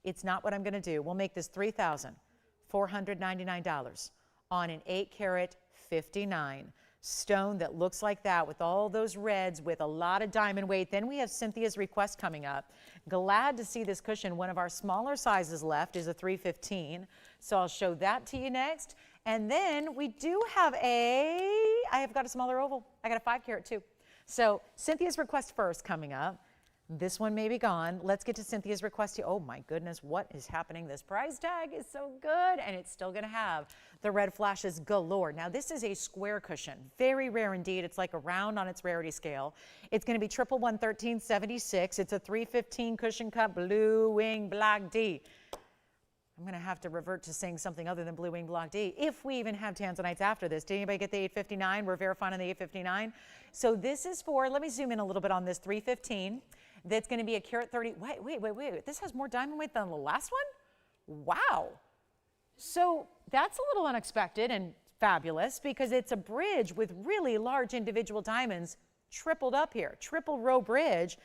it's not what I'm going to do. We'll make this $3,499 on an 8-carat 59 stone that looks like that with all those reds with a lot of diamond weight. Then we have Cynthia's request coming up. Glad to see this cushion. One of our smaller sizes left is a 315. So I'll show that to you next. And then we do have I have got a smaller oval. I got a 5-carat too. So Cynthia's request first coming up. This one may be gone. Let's get to Cynthia's request. Oh my goodness, what is happening? This price tag is so good, and it's still gonna have the red flashes galore. Now this is a square cushion, very rare indeed. It's like a round on its rarity scale. It's gonna be 1111376. It's a 315 cushion cut, blue wing block D. I'm going to have to revert to saying something other than Blue Wing Block D, if we even have Tanzanites after this. Did anybody get the 859? We're verifying on the 859. So this is for, let me zoom in a little bit on this 315. That's going to be a carat 30. Wait. This has more diamond weight than the last one? Wow. So that's a little unexpected and fabulous because it's a bridge with really large individual diamonds tripled up here. Triple row bridge.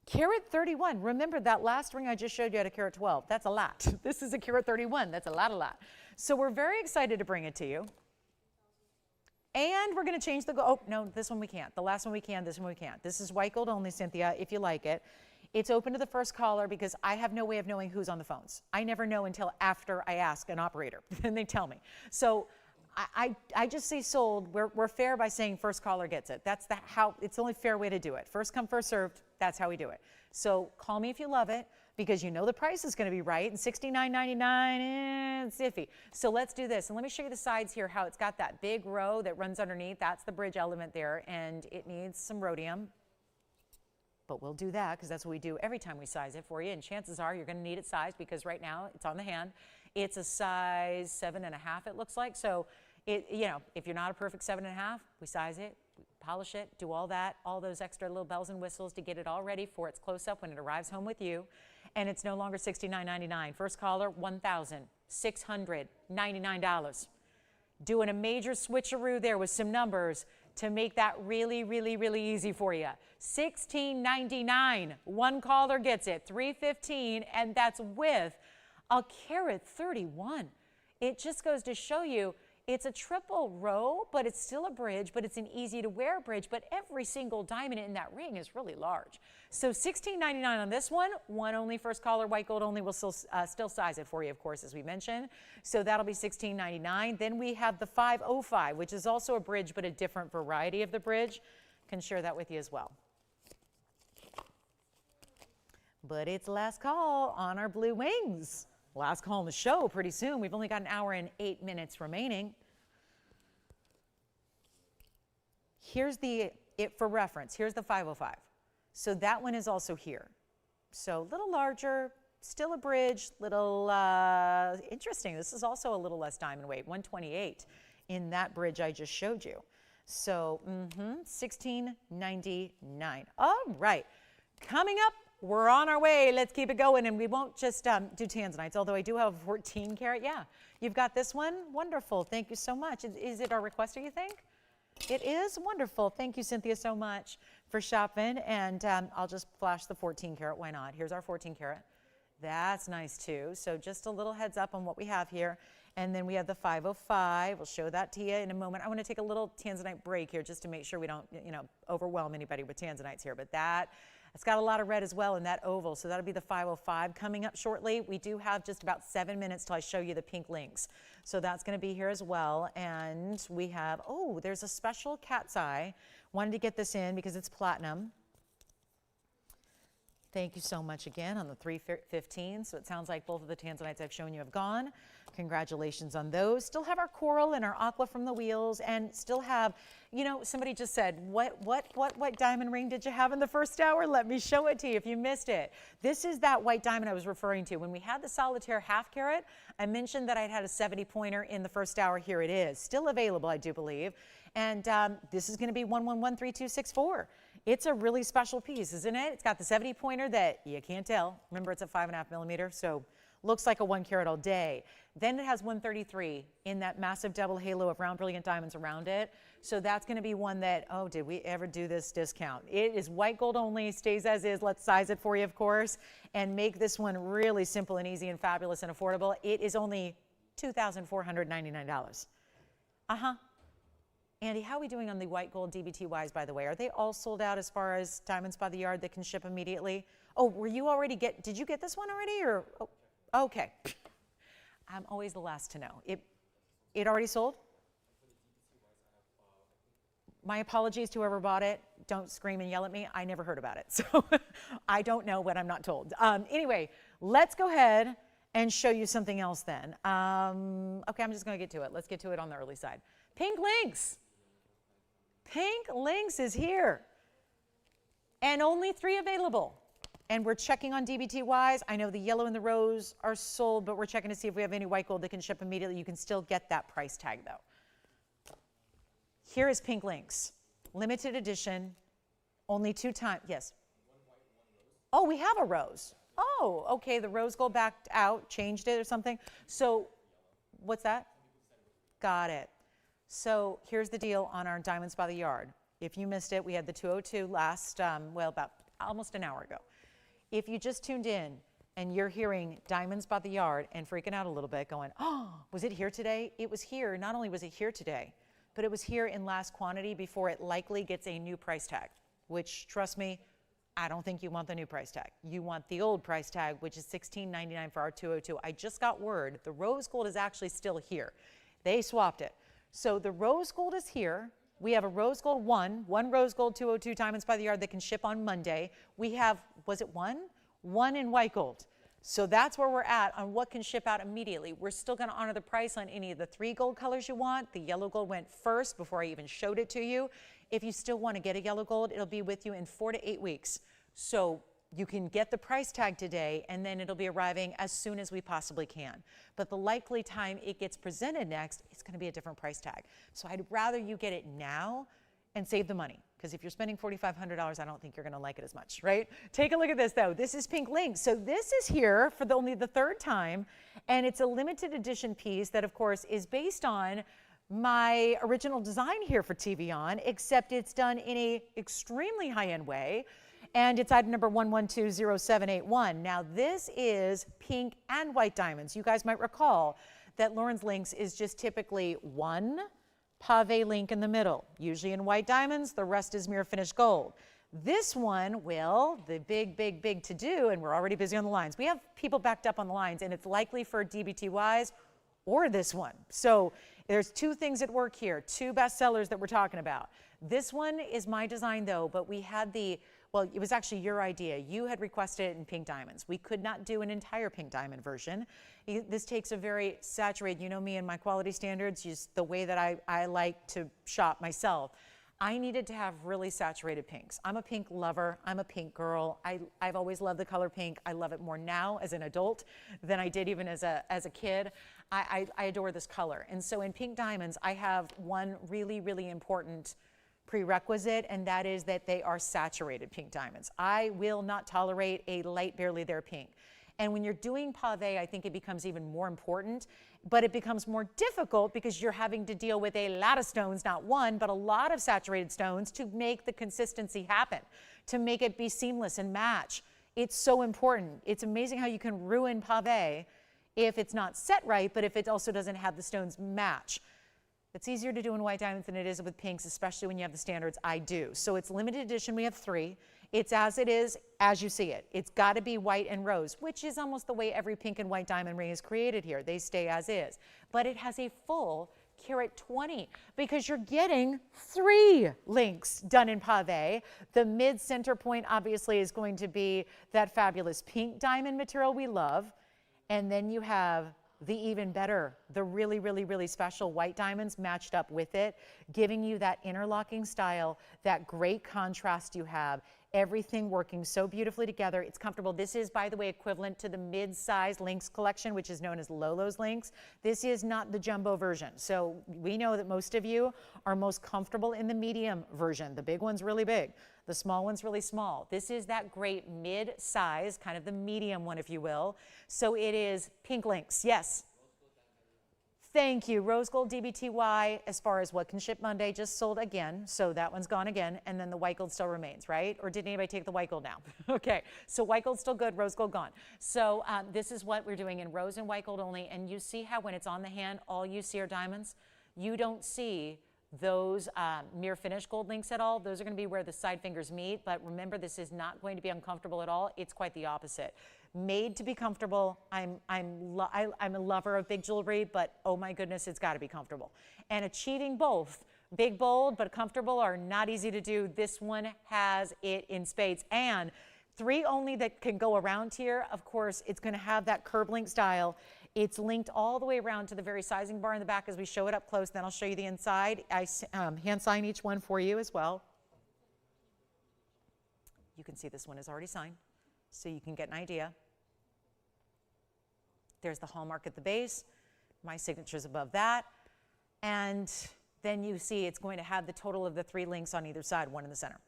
Carat 31, remember that last ring I just showed you at a carat 12. That's a lot. This is a carat 31. That's a lot. So we're very excited to bring it to you. And we're going to change the, oh, no, this one we can't. The last one we can, this one we can't. This is white gold only, Cynthia, if you like it. It's open to the first caller because I have no way of knowing who's on the phones. I never know until after I ask an operator, and they tell me. So I just say sold. We're fair by saying first caller gets it. That's how it's the only fair way to do it. First come, first served. That's how we do it. So call me if you love it because you know the price is going to be right. And $69.99, it's iffy. So let's do this. And let me show you the sides here, how it's got that big row that runs underneath. That's the bridge element there. And it needs some rhodium. But we'll do that because that's what we do every time we size it for you. And chances are you're going to need it sized because right now it's on the hand. It's a size 7.5, it looks like. So if you're not a perfect 7.5, we size it, we polish it, do all that, all those extra little bells and whistles to get it all ready for its close-up when it arrives home with you. And it's no longer $69.99. First caller, $1,699. Doing a major switcheroo there with some numbers to make that really, really, really easy for you. $16.99. One caller gets it. $315, and that's with a carat 31. It just goes to show you it's a triple row, but it's still a bridge, but it's an easy to wear bridge, but every single diamond in that ring is really large. So $16.99 on this one. One only, first caller, white gold only. We'll still size it for you, of course, as we mentioned. So that'll be $16.99. Then we have the 505, which is also a bridge, but a different variety of the bridge. Can share that with you as well. But it's last call on our Blue Wings. Last call on the show pretty soon. We've only got an hour and 8 minutes remaining. Here's for reference. Here's the 505. So that one is also here. So a little larger, still a bridge, little interesting. This is also a little less diamond weight, 128 in that bridge I just showed you. So, $16.99. All right, coming up, we're on our way. Let's keep it going, and we won't just do Tanzanites, although I do have a 14 karat. Yeah, you've got this one. Wonderful. Thank you so much. Is it our requester, you think? It is wonderful. Thank you, Cynthia, so much for shopping. And I'll just flash the 14 karat. Why not? Here's our 14 karat. That's nice too. So just a little heads up on what we have here. And then we have the 505. We'll show that to you in a moment. I want to take a little Tanzanite break here just to make sure we don't, overwhelm anybody with Tanzanites here. But it's got a lot of red as well in that oval. So that'll be the 505 coming up shortly. We do have just about 7 minutes till I show you the pink links. So that's going to be here as well. And we have, there's a special cat's eye. Wanted to get this in because it's platinum. Thank you so much again on the 315. So it sounds like both of the Tanzanites I've shown you have gone. Congratulations on those. Still have our coral and our aqua from the wheels, and still have, somebody just said, what diamond ring did you have in the first hour? Let me show it to you if you missed it. This is that white diamond I was referring to. When we had the solitaire half carat, I mentioned that I'd had a 70 pointer in the first hour. Here it is. Still available, I do believe. And this is going to be 1113264. It's a really special piece, isn't it? It's got the 70 pointer that you can't tell. Remember, it's a 5.5 millimeter, so looks like a 1 carat all day. Then it has 133 in that massive double halo of round brilliant diamonds around it. So that's going to be one that, did we ever do this discount? It is white gold only, stays as is. Let's size it for you, of course, and make this one really simple and easy and fabulous and affordable. It is only $2,499. Andy, how are we doing on the white gold DBTYs, by the way? Are they all sold out as far as diamonds by the yard that can ship immediately? Were you already did you get this one already? Or, okay. I'm always the last to know. It already sold? My apologies to whoever bought it. Don't scream and yell at me. I never heard about it. So I don't know what I'm not told. Anyway, let's go ahead and show you something else then. Okay, I'm just going to get to it. Let's get to it on the early side. Pink Lynx. Pink Lynx is here. And only 3 available. And we're checking on DBTYs. I know the yellow and the rose are sold, but we're checking to see if we have any white gold that can ship immediately. You can still get that price tag, though. Here is Pink Lynx. Limited edition. Only 2 times. Yes? Oh, we have a rose. Oh, okay. The rose gold backed out, changed it or something. So what's that? Got it. So here's the deal on our Diamonds by the Yard. If you missed it, we had the 202 last, about almost an hour ago. If you just tuned in and you're hearing Diamonds by the Yard and freaking out a little bit going, was it here today? It was here. Not only was it here today, but it was here in last quantity before it likely gets a new price tag, which, trust me, I don't think you want the new price tag. You want the old price tag, which is $16.99 for our 202. I just got word the rose gold is actually still here. They swapped it. So the rose gold is here. We have a rose gold one rose gold 202 Diamonds by the Yard that can ship on Monday. We have, was it one? One in white gold. So that's where we're at on what can ship out immediately. We're still going to honor the price on any of the 3 gold colors you want. The yellow gold went first before I even showed it to you. If you still want to get a yellow gold, it'll be with you in 4 to 8 weeks. So you can get the price tag today, and then it'll be arriving as soon as we possibly can. But the likely time it gets presented next, it's going to be a different price tag. So I'd rather you get it now and save the money, because if you're spending $4,500, I don't think you're going to like it as much, right? Take a look at this, though. This is Pink Lynx. So this is here for only the 3rd time, and it's a limited edition piece that, of course, is based on my original design here for TVON, except it's done in a extremely high-end way. And it's item number 1120781. Now this is pink and white diamonds. You guys might recall that Lauren's Lynx is just typically 1 pave link in the middle, usually in white diamonds. The rest is mirror finished gold. This one will, the big to do, and we're already busy on the lines. We have people backed up on the lines, and it's likely for DBTYs or this one. So there's 2 things at work here, 2 bestsellers that we're talking about. This one is my design though, but we had well, it was actually your idea. You had requested it in pink diamonds. We could not do an entire pink diamond version. This takes a very saturated, you know me and my quality standards, just the way that I like to shop myself. I needed to have really saturated pinks. I'm a pink lover. I'm a pink girl. I've always loved the color pink. I love it more now as an adult than I did even as a kid. I adore this color. And so in pink diamonds, I have one really, really important prerequisite, and that is that they are saturated pink diamonds. I will not tolerate a light, barely there pink. And when you're doing pave, I think it becomes even more important, but it becomes more difficult because you're having to deal with a lot of stones, not one, but a lot of saturated stones to make the consistency happen, to make it be seamless and match. It's so important. It's amazing how you can ruin pave if it's not set right, but if it also doesn't have the stones match. It's easier to do in white diamonds than it is with pinks, especially when you have the standards I do. So it's limited edition, we have 3. It's as it is, as you see it. It's got to be white and rose, which is almost the way every pink and white diamond ring is created here. They stay as is. But it has a full carat 20 because you're getting 3 links done in pave. The mid-center point obviously is going to be that fabulous pink diamond material we love. And then you have the even better, the really, really, really special white diamonds matched up with it, giving you that interlocking style, that great contrast you have, everything working so beautifully together. It's comfortable. This is, by the way, equivalent to the mid-size Lynx collection, which is known as Lolo's Lynx. This is not the jumbo version. So we know that most of you are most comfortable in the medium version. The big one's really big. The small one's really small. This is that great mid-size, kind of the medium one, if you will. So it is pink Lynx. Yes. Thank you. Rose gold DBTY, as far as what can ship Monday, just sold again. So that one's gone again. And then the white gold still remains, right? Or did anybody take the white gold now? Okay. So white gold's still good, rose gold gone. So this is what we're doing in rose and white gold only. And you see how when it's on the hand, all you see are diamonds? You don't see those mirror finish gold links at all. Those are going to be where the side fingers meet. But remember, this is not going to be uncomfortable at all. It's quite the opposite. Made to be comfortable. I'm a lover of big jewelry, but oh my goodness, it's got to be comfortable. And achieving both, big, bold, but comfortable, are not easy to do. This one has it in spades. And 3 only that can go around here. Of course, it's going to have that curb link style. It's linked all the way around to the very sizing bar in the back as we show it up close. Then I'll show you the inside. I hand sign each one for you as well. You can see this one is already signed, so you can get an idea. There's the hallmark at the base. My signature's above that. And then you see it's going to have the total of the 3 links on either side, 1 in the center.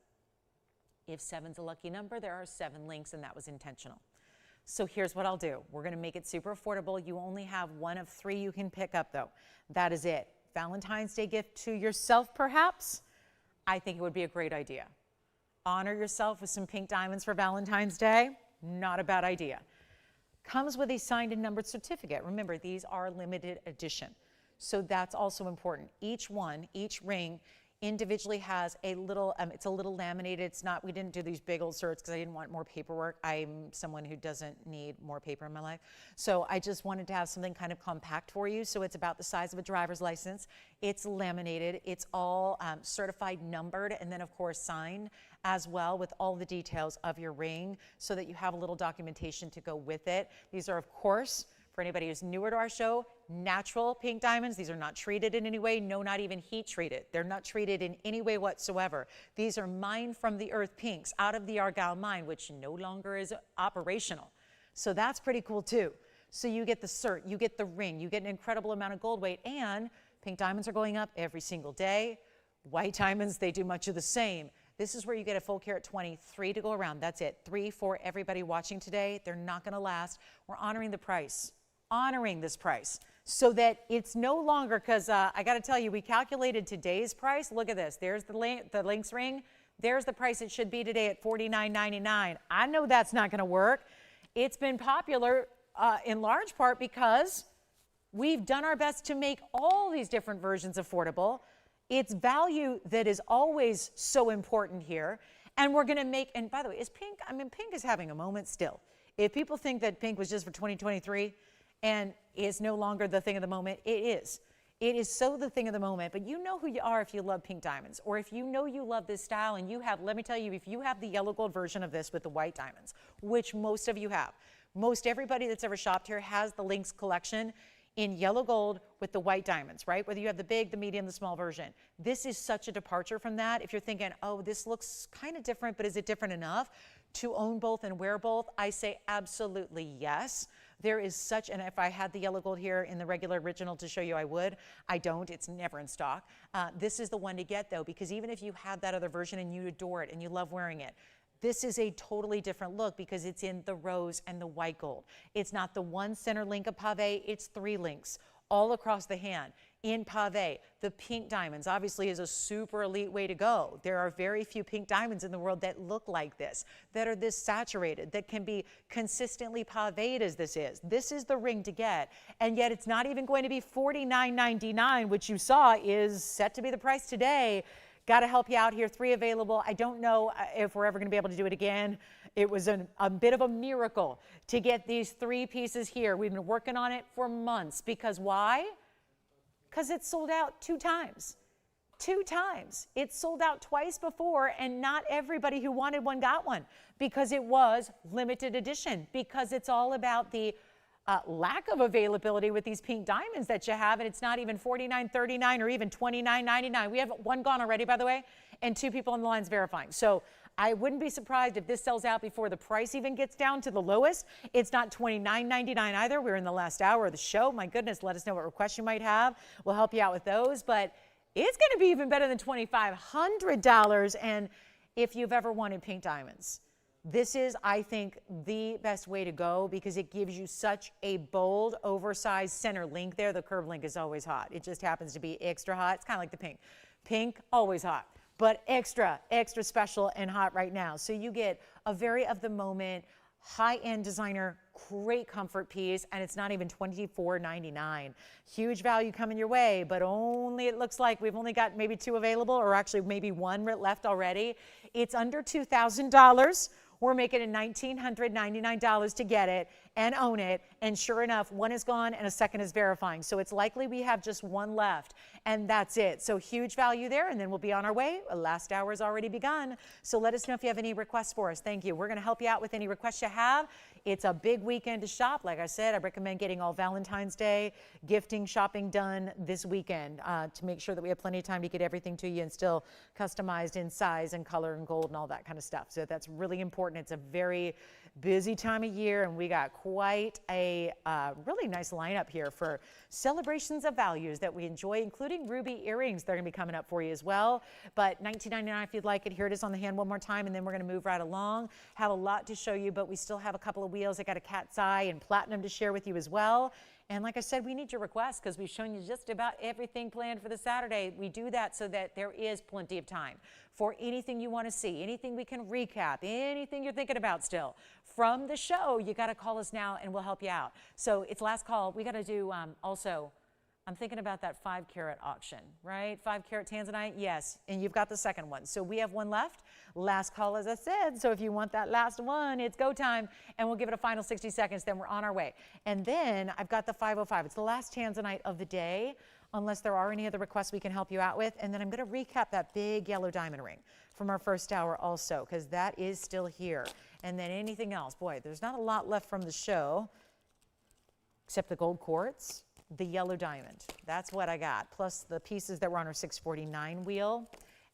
If 7's a lucky number, there are 7 links, and that was intentional. So here's what I'll do. We're going to make it super affordable. You only have 1 of 3 you can pick up, though. That is it. Valentine's Day gift to yourself, perhaps? I think it would be a great idea. Honor yourself with some pink diamonds for Valentine's Day. Not a bad idea. Comes with a signed and numbered certificate. Remember, these are limited edition. So that's also important. Each one, each ring, individually has a little, it's a little laminated. It's not, we didn't do these big old certs because I didn't want more paperwork. I'm someone who doesn't need more paper in my life. So I just wanted to have something kind of compact for you. So it's about the size of a driver's license. It's laminated. It's all certified, numbered, and then of course signed as well with all the details of your ring so that you have a little documentation to go with it. These are, of course, for anybody who's newer to our show, natural pink diamonds. These are not treated in any way, no, not even heat treated. They're not treated in any way whatsoever. These are mined from the earth pinks out of the Argyle mine, which no longer is operational. So that's pretty cool too. So you get the cert, you get the ring, you get an incredible amount of gold weight, and pink diamonds are going up every single day. White diamonds, they do much of the same. This is where you get a full carat 20, 3 to go around. That's it. 3 for everybody watching today. They're not going to last. We're honoring the price. Honoring this price so that it's no longer, because I got to tell you, we calculated today's price. Look at this. There's the Lynx ring. There's the price it should be today at $49.99. I know that's not going to work. It's been popular in large part because we've done our best to make all these different versions affordable. It's value that is always so important here. And we're going to make, and by the way, is pink, I mean, pink is having a moment still. If people think that pink was just for 2023, and is no longer the thing of the moment, it is. It is so the thing of the moment, but you know who you are if you love pink diamonds, or if you know you love this style and you have, let me tell you, if you have the yellow gold version of this with the white diamonds, which most of you have, most everybody that's ever shopped here has the Lynx collection. in yellow gold with the white diamonds, right? Whether you have the big, the medium, the small version. This is such a departure from that. If you're thinking, oh, this looks kind of different, but is it different enough to own both and wear both? I say absolutely yes. There is such, and if I had the yellow gold here in the regular original to show you, I would. I don't, it's never in stock. This is the one to get though, because even if you have that other version and you adore it and you love wearing it, this is a totally different look because it's in the rose and the white gold. It's not the one center link of pave, it's 3 links all across the hand. In pave, the pink diamonds obviously is a super elite way to go. There are very few pink diamonds in the world that look like this, that are this saturated, that can be consistently paved as this is. This is the ring to get, and yet it's not even going to be $49.99, which you saw is set to be the price today. Got to help you out here. 3 available. I don't know if we're ever going to be able to do it again. It was a bit of a miracle to get these 3 pieces here. We've been working on it for months. Because why? Because it's sold out 2 times. 2 times. It's sold out twice before, and not everybody who wanted one got one because it was limited edition, because it's all about the lack of availability with these pink diamonds that you have, and it's not even $49.39 or even $29.99. We have 1 gone already, by the way, and 2 people on the lines verifying. So I wouldn't be surprised if this sells out before the price even gets down to the lowest. It's not $29.99 either. We're in the last hour of the show. My goodness, let us know what requests you might have. We'll help you out with those, but it's going to be even better than $2,500. And if you've ever wanted pink diamonds, this is, I think, the best way to go because it gives you such a bold, oversized center link there. The curved link is always hot. It just happens to be extra hot. It's kind of like the pink. Pink, always hot, but extra, extra special and hot right now. So you get a very of the moment, high-end designer, great comfort piece, and it's not even $24.99. Huge value coming your way, but only, it looks like we've only got maybe 2 available, or actually maybe 1 left already. It's under $2,000. We're making it $1,999 to get it and own it. And sure enough, 1 is gone and a second is verifying. So it's likely we have just 1 left and that's it. So huge value there, and then we'll be on our way. Last hour has already begun. So let us know if you have any requests for us. Thank you. We're going to help you out with any requests you have. It's a big weekend to shop. Like I said, I recommend getting all Valentine's Day gifting shopping done this weekend to make sure that we have plenty of time to get everything to you and still customized in size and color and gold and all that kind of stuff. So that's really important. It's a very busy time of year, and we got quite a really nice lineup here for celebrations of values that we enjoy, including ruby earrings. They're going to be coming up for you as well. But $19.99 if you'd like it. Here it is on the hand one more time, and then we're going to move right along. Have a lot to show you, but we still have a couple of wheels. I got a cat's eye and platinum to share with you as well. And like I said, we need your requests because we've shown you just about everything planned for the Saturday. We do that so that there is plenty of time for anything you want to see, anything we can recap, anything you're thinking about still. From the show, you got to call us now and we'll help you out. So it's last call. We got to do also, I'm thinking about that 5-carat auction, right? 5-carat Tanzanite, yes. And you've got the second one. So we have 1 left. Last call, as I said. So if you want that last one, it's go time. And we'll give it a final 60 seconds. Then we're on our way. And then I've got the 505. It's the last Tanzanite of the day, unless there are any other requests we can help you out with. And then I'm going to recap that big yellow diamond ring from our first hour also, because that is still here. And then anything else. Boy, there's not a lot left from the show, except the gold quartz. The yellow diamond, that's what I got, plus the pieces that were on our 649 wheel,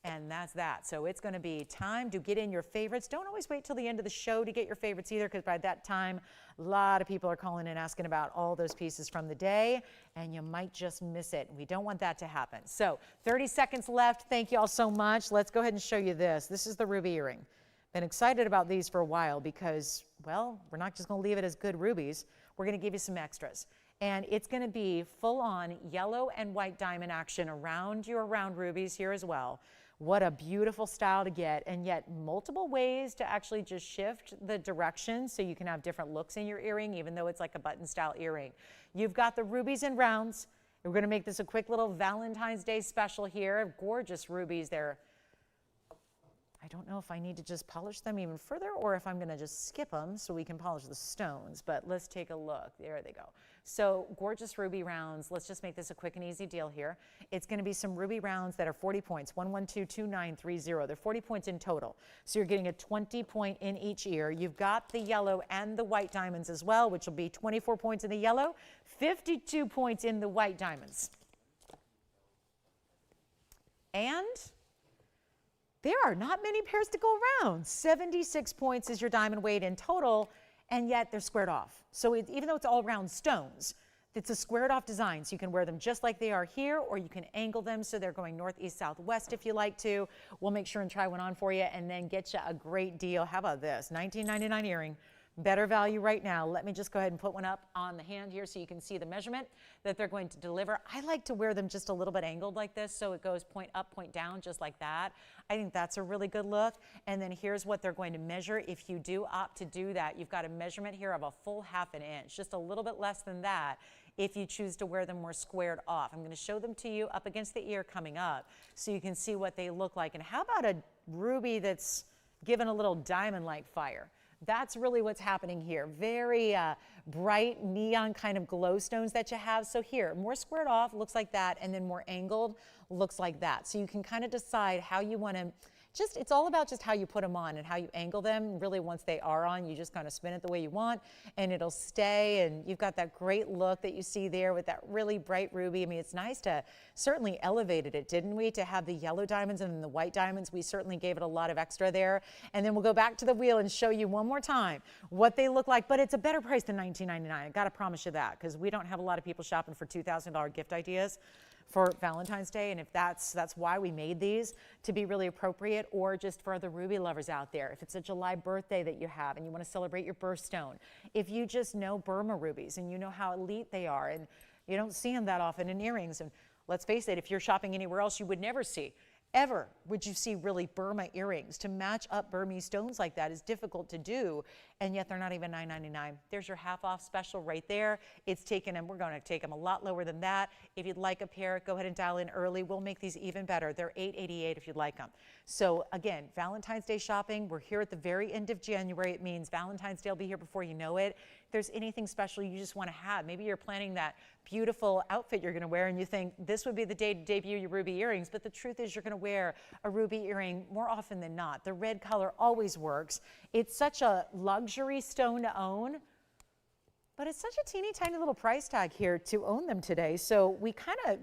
and that's that. So it's going to be time to get in your favorites. Don't always wait till the end of the show to get your favorites either, because by that time, a lot of people are calling in asking about all those pieces from the day, and you might just miss it. We don't want that to happen. So 30 seconds left. Thank you all so much. Let's go ahead and show you this. This is the ruby earring. Been excited about these for a while because, well, we're not just going to leave it as good rubies. We're going to give you some extras. And it's going to be full-on yellow and white diamond action around your round rubies here as well. What a beautiful style to get, and yet multiple ways to actually just shift the direction so you can have different looks in your earring, even though it's like a button-style earring. You've got the rubies in rounds. We're going to make this a quick little Valentine's Day special here. Gorgeous rubies there. I don't know if I need to just polish them even further or if I'm going to just skip them so we can polish the stones, but let's take a look. There they go. So gorgeous ruby rounds. Let's just make this a quick and easy deal here. It's going to be some ruby rounds that are 40 points, 1122930. They're 40 points in total. So you're getting a 20 point in each ear. You've got the yellow and the white diamonds as well, which will be 24 points in the yellow, 52 points in the white diamonds. And there are not many pairs to go around. 76 points is your diamond weight in total, and yet they're squared off. So even though it's all round stones, it's a squared off design. So you can wear them just like they are here, or you can angle them so they're going north, east, south, west if you like to. We'll make sure and try one on for you and then get you a great deal. How about this? $19.99 earring. Better value right now. Let me just go ahead and put one up on the hand here so you can see the measurement that they're going to deliver. I like to wear them just a little bit angled like this, so it goes point up, point down, just like that. I think that's a really good look. And then here's what they're going to measure. If you do opt to do that, you've got a measurement here of a full ½ an inch, just a little bit less than that if you choose to wear them more squared off. I'm going to show them to you up against the ear coming up so you can see what they look like. And how about a ruby that's given a little diamond-like fire? That's really what's happening here. Very bright neon kind of glow stones that you have. So here, more squared off looks like that, and then more angled looks like that. So you can kind of decide how you want to, it's all about just how you put them on and how you angle them. Really, once they are on, you just kind of spin it the way you want and it'll stay. And you've got that great look that you see there with that really bright ruby. I mean, it's nice to certainly elevated it, didn't we? To have the yellow diamonds and then the white diamonds, we certainly gave it a lot of extra there. And then we'll go back to the wheel and show you one more time what they look like. But it's a better price than $19.99. I got to promise you that, because we don't have a lot of people shopping for $2,000 gift ideas for Valentine's Day, and if that's why we made these, to be really appropriate, or just for the ruby lovers out there. If it's a July birthday that you have and you want to celebrate your birthstone, if you just know Burma rubies and you know how elite they are, and you don't see them that often in earrings, and let's face it, if you're shopping anywhere else, you would never see. Ever would you see really Burma earrings. To match up Burmese stones like that is difficult to do, and yet they're not even $9.99. There's your half off special right there. It's taken them, we're going to take them a lot lower than that. If you'd like a pair, go ahead and dial in early. We'll make these even better. They're $8.88 if you'd like them. So again, Valentine's Day shopping, we're here at the very end of January. It means Valentine's Day will be here before you know it. If there's anything special you just want to have, maybe you're planning that beautiful outfit you're going to wear and you think this would be the day to debut your ruby earrings, but the truth is you're going to wear a ruby earring more often than not. The red color always works. It's such a luxury stone to own, but it's such a teeny tiny little price tag here to own them today. So we kind of,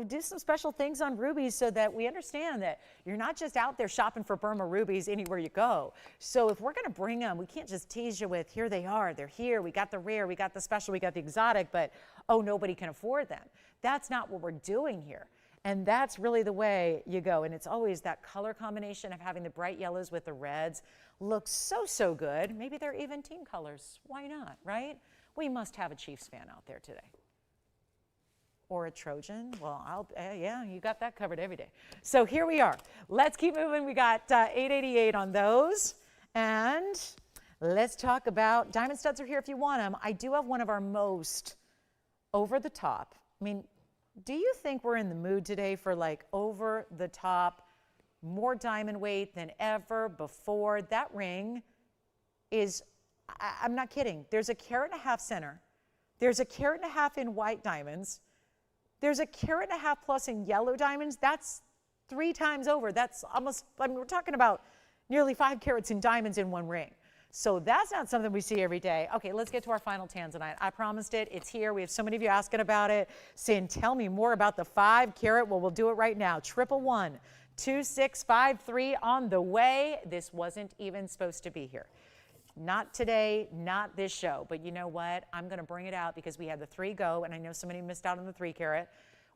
do some special things on rubies so that we understand that you're not just out there shopping for Burma rubies anywhere you go. So if we're going to bring them, we can't just tease you with, here they are, they're here, we got the rare, we got the special, we got the exotic, but oh, nobody can afford them. That's not what we're doing here. And that's really the way you go. And it's always that color combination of having the bright yellows with the reds. Looks so, so good. Maybe they're even team colors. Why not, right? We must have a Chiefs fan out there today. Or a Trojan. Well, yeah, you got that covered every day. So here we are. Let's keep moving. We got $8.88 on those. And let's talk about, diamond studs are here if you want them. I do have one of our most over the top. I mean, do you think we're in the mood today for like over the top, more diamond weight than ever before? That ring is, I'm not kidding. There's a carat and a half center. There's a carat and a half in white diamonds. There's a carat and a half plus in yellow diamonds. That's 3 times over. That's almost, we're talking about nearly 5 carats in diamonds in one ring. So that's not something we see every day. Okay, let's get to our final Tanzanite. I promised it. It's here. We have so many of you asking about it, saying, tell me more about the 5 carat. Well, we'll do it right now. 111-2653 on the way. This wasn't even supposed to be here. Not today, not this show. But you know what? I'm going to bring it out because we had the 3 go, and I know somebody missed out on the 3 carat.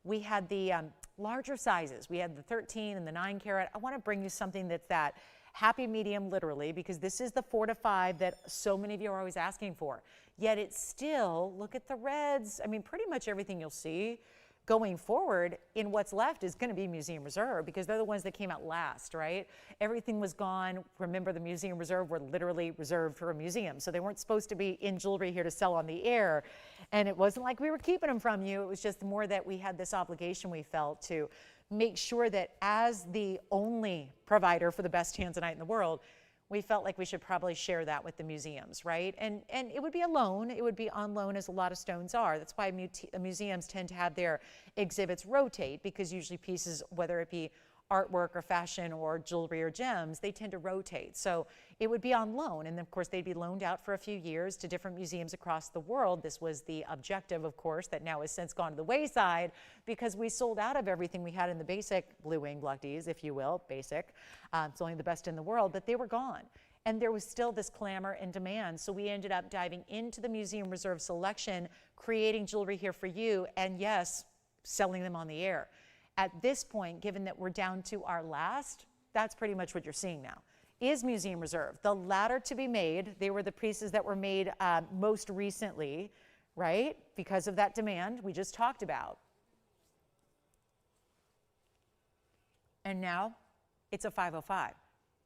We had the larger sizes. We had the 13 and the 9 carat. I want to bring you something that's that happy medium, literally, because this is the 4 to 5 that so many of you are always asking for. Yet it's still, look at the reds. I mean, pretty much everything you'll see going forward in what's left is going to be Museum Reserve, because they're the ones that came out last, right? Everything was gone. Remember, the Museum Reserve were literally reserved for a museum, so they weren't supposed to be in jewelry here to sell on the air. And it wasn't like we were keeping them from you. It was just more that we had this obligation we felt to make sure that as the only provider for the best Tanzanite in the world, we felt like we should probably share that with the museums, right? And it would be a loan. It would be on loan, as a lot of stones are. That's why museums tend to have their exhibits rotate, because usually pieces, whether it be artwork or fashion or jewelry or gems, they tend to rotate. So it would be on loan, and of course they'd be loaned out for a few years to different museums across the world. This was the objective, of course, that now has since gone to the wayside, because we sold out of everything we had in the basic blue wing block Ds, if you will, basic. It's only the best in the world, but they were gone. And there was still this clamor and demand. So we ended up diving into the museum reserve selection, creating jewelry here for you, and yes, selling them on the air. At this point, given that we're down to our last, that's pretty much what you're seeing now, is museum reserve. The latter to be made, they were the pieces that were made most recently, right? Because of that demand we just talked about. And now it's a 505.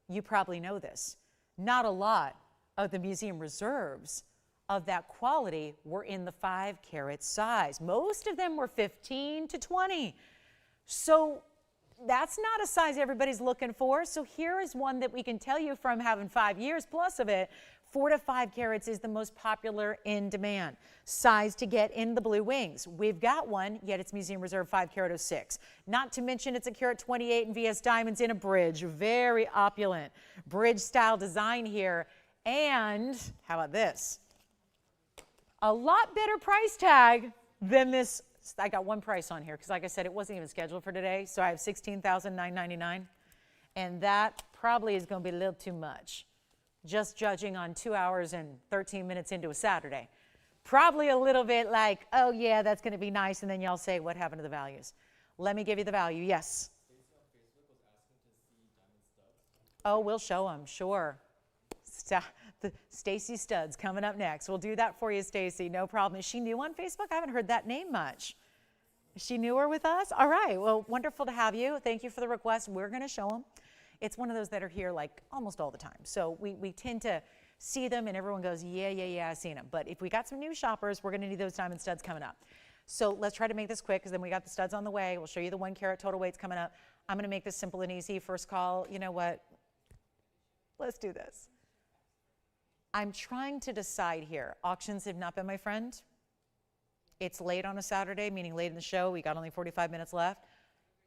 You probably know this. Not a lot of the museum reserves of that quality were in the 5 carat size. Most of them were 15 to 20. So that's not a size everybody's looking for. So here is one that we can tell you from having 5 years plus of it, 4 to 5 carats is the most popular in demand. Size to get in the blue wings. We've got one, yet it's museum reserve 5 carat 06. Not to mention it's a carat 28 in VS diamonds in a bridge. Very opulent bridge style design here. And how about this? A lot better price tag than this. I got one price on here because, like I said, it wasn't even scheduled for today. So I have $16,999, and that probably is going to be a little too much, just judging on 2 hours and 13 minutes into a Saturday. Probably a little bit like, oh yeah, that's going to be nice, and then y'all say, what happened to the values? Let me give you the value. Yes. Oh, we'll show them. Sure. The Stacy Studs coming up next. We'll do that for you, Stacy. No problem. Is she new on Facebook? I haven't heard that name much. Is she newer with us? All right. Well, wonderful to have you. Thank you for the request. We're going to show them. It's one of those that are here like almost all the time. So we tend to see them and everyone goes, yeah, I've seen them. But if we got some new shoppers, we're going to need those diamond studs coming up. So let's try to make this quick because then we got the studs on the way. We'll show you the 1 carat total weights coming up. I'm going to make this simple and easy. First call. You know what? Let's do this. I'm trying to decide here. Auctions have not been my friend. It's late on a Saturday, meaning late in the show. We got only 45 minutes left.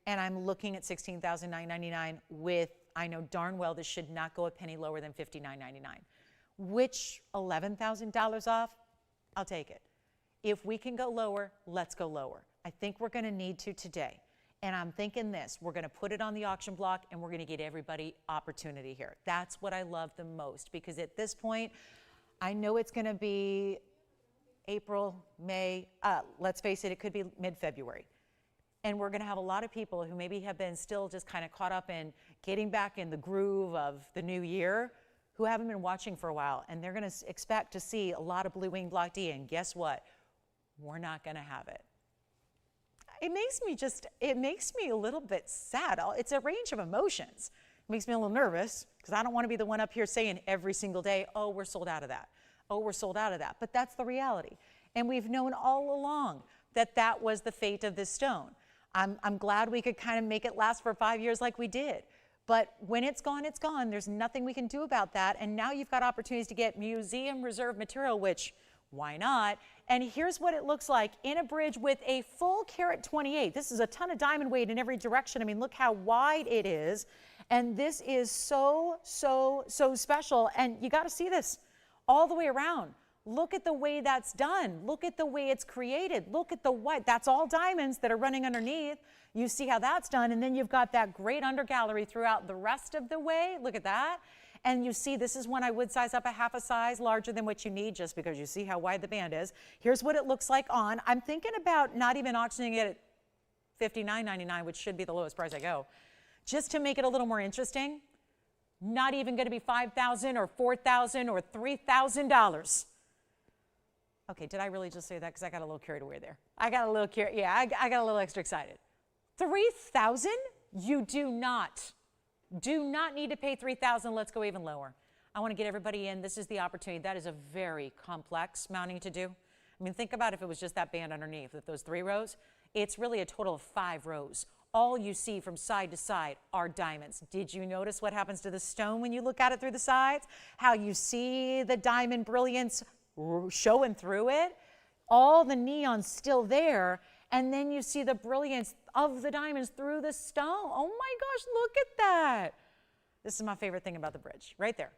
And I'm looking at $16,999 with, I know darn well this should not go a penny lower than $59.99. Which $11,000 off? I'll take it. If we can go lower, let's go lower. I think we're going to need to today. And I'm thinking this, we're going to put it on the auction block and we're going to get everybody opportunity here. That's what I love the most, because at this point, I know it's going to be April, May, let's face it, it could be mid-February. And we're going to have a lot of people who maybe have been still just kind of caught up in getting back in the groove of the new year, who haven't been watching for a while. And they're going to expect to see a lot of blue wing block D. And guess what? We're not going to have it. It makes me a little bit sad. It's a range of emotions. It makes me a little nervous because I don't want to be the one up here saying every single day, oh, we're sold out of that. Oh, we're sold out of that. But that's the reality. And we've known all along that that was the fate of this stone. I'm glad we could kind of make it last for 5 years like we did. But when it's gone, it's gone. There's nothing we can do about that. And now you've got opportunities to get museum reserve material, which why not? And here's what it looks like in a bridge with a full carat 28. This is a ton of diamond weight in every direction. I mean, look how wide it is. And this is so special. And you got to see this all the way around. Look at the way that's done. Look at the way it's created. Look at the white. That's all diamonds that are running underneath. You see how that's done. And then you've got that great undergallery throughout the rest of the way. Look at that. And you see, this is when I would size up a half a size larger than what you need, just because you see how wide the band is. Here's what it looks like on. I'm thinking about not even auctioning it at $59.99, which should be the lowest price I go, just to make it a little more interesting. Not even going to be $5,000 or $4,000 or $3,000. Okay, did I really just say that? Because I got a little carried away there. I got a little extra excited. $3,000? You do not need to pay $3,000. Let's go even lower. I want to get everybody in. This is the opportunity. That is a very complex mounting to do. I mean, think about if it was just that band underneath with those 3 rows. It's really a total of 5 rows, all you see from side to side are diamonds. Did you notice what happens to the stone when you look at it through the sides? How you see the diamond brilliance showing through it? All the neon's still there, and then you see the brilliance of the diamonds through the stone. Oh my gosh, look at that. This is my favorite thing about the bridge, right there.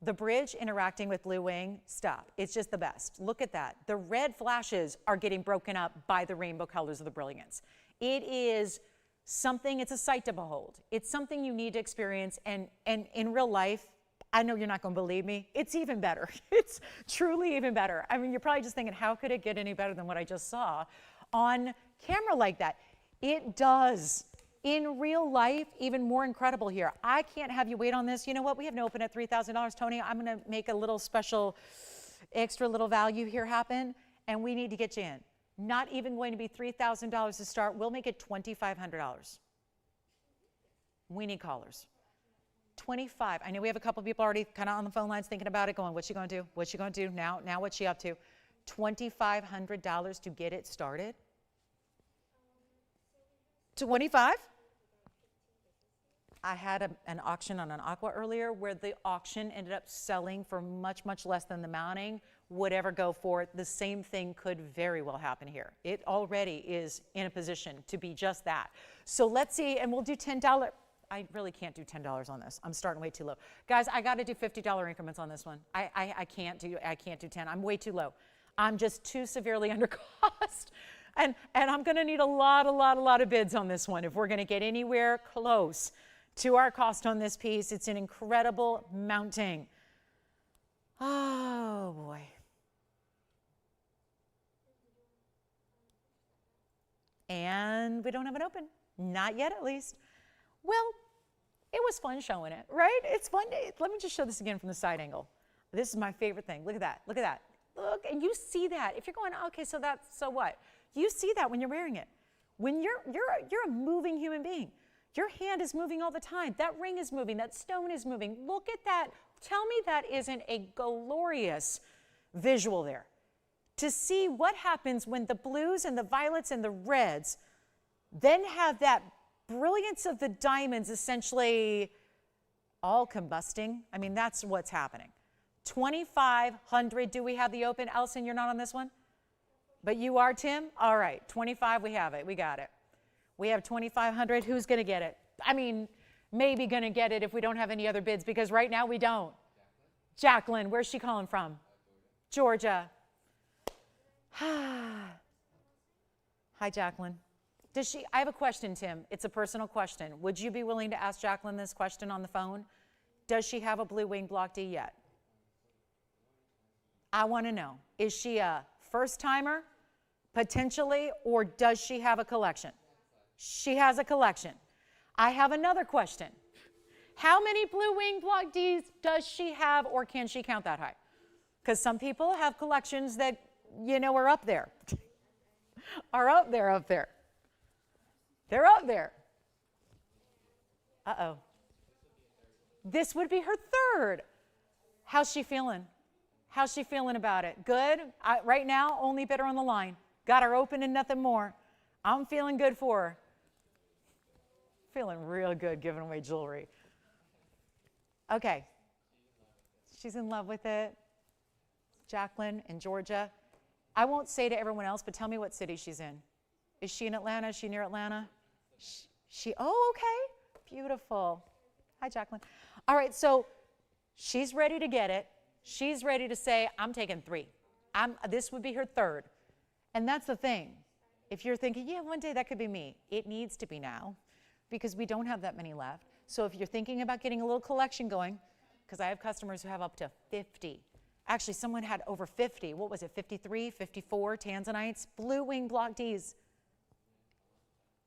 The bridge interacting with Blue Wing, stop. It's just the best. Look at that. The red flashes are getting broken up by the rainbow colors of the brilliance. It is something, it's a sight to behold. It's something you need to experience, and in real life, I know you're not going to believe me, it's even better. It's truly even better. I mean, you're probably just thinking, how could it get any better than what I just saw on camera like that? It does. In real life, even more incredible here. I can't have you wait on this. You know what? We have no open at $3,000. Tony, I'm going to make a little special, extra little value here happen, and we need to get you in. Not even going to be $3,000 to start. We'll make it $2,500. We need callers. 25. I know we have a couple of people already kind of on the phone lines thinking about it, going, what's she going to do? What's she going to do? Now what's she up to? $2,500 to get it started? 25? I had an auction on an aqua earlier where the auction ended up selling for much, much less than the mounting would ever go for. The same thing could very well happen here. It already is in a position to be just that. So let's see, and we'll do $10. I really can't do $10 on this. I'm starting way too low. Guys, I got to do $50 increments on this one. I can't do 10. I'm way too low. I'm just too severely under cost. And I'm going to need a lot of bids on this one if we're going to get anywhere close to our cost on this piece. It's an incredible mounting. Oh, boy. And we don't have it open. Not yet, at least. Well, it was fun showing it, right? It's fun. Let me just show this again from the side angle. This is my favorite thing. Look at that. Look at that. Look, and you see that. If you're going, okay, so what? You see that when you're wearing it. When you're a moving human being. Your hand is moving all the time. That ring is moving. That stone is moving. Look at that. Tell me that isn't a glorious visual there. To see what happens when the blues and the violets and the reds then have that brilliance of the diamonds essentially all combusting. I mean, that's what's happening. 2,500. Do we have the open? Allison, you're not on this one? But you are, Tim? All right, 25, we have it. We got it. We have 2,500. Who's going to get it? I mean, maybe going to get it if we don't have any other bids, because right now we don't. Jacqueline, where's she calling from? Georgia. Hi, Jacqueline. I have a question, Tim. It's a personal question. Would you be willing to ask Jacqueline this question on the phone? Does she have a Blue Wing Block D yet? I want to know. Is she a first-timer, potentially, or does she have a collection? She has a collection. I have another question. How many Blue Wing Block Ds does she have, or can she count that high? Because some people have collections that, you know, are up there. Are up there. They're up there. Uh-oh. This would be her third. How's she feeling? How's she feeling about it? Good? Right now, only bidder on the line. Got her open and nothing more. I'm feeling good for her. Feeling real good giving away jewelry. Okay. She's in love with it. Jacqueline in Georgia. I won't say to everyone else, but tell me what city she's in. Is she in Atlanta? Is she near Atlanta? Oh, okay. Beautiful. Hi, Jacqueline. All right, so she's ready to get it. She's ready to say, I'm taking 3. This would be her third. And that's the thing. If you're thinking, yeah, one day that could be me, it needs to be now because we don't have that many left. So if you're thinking about getting a little collection going, because I have customers who have up to 50. Actually, someone had over 50. What was it, 53, 54 Tanzanites? Blue Wing Block Ds.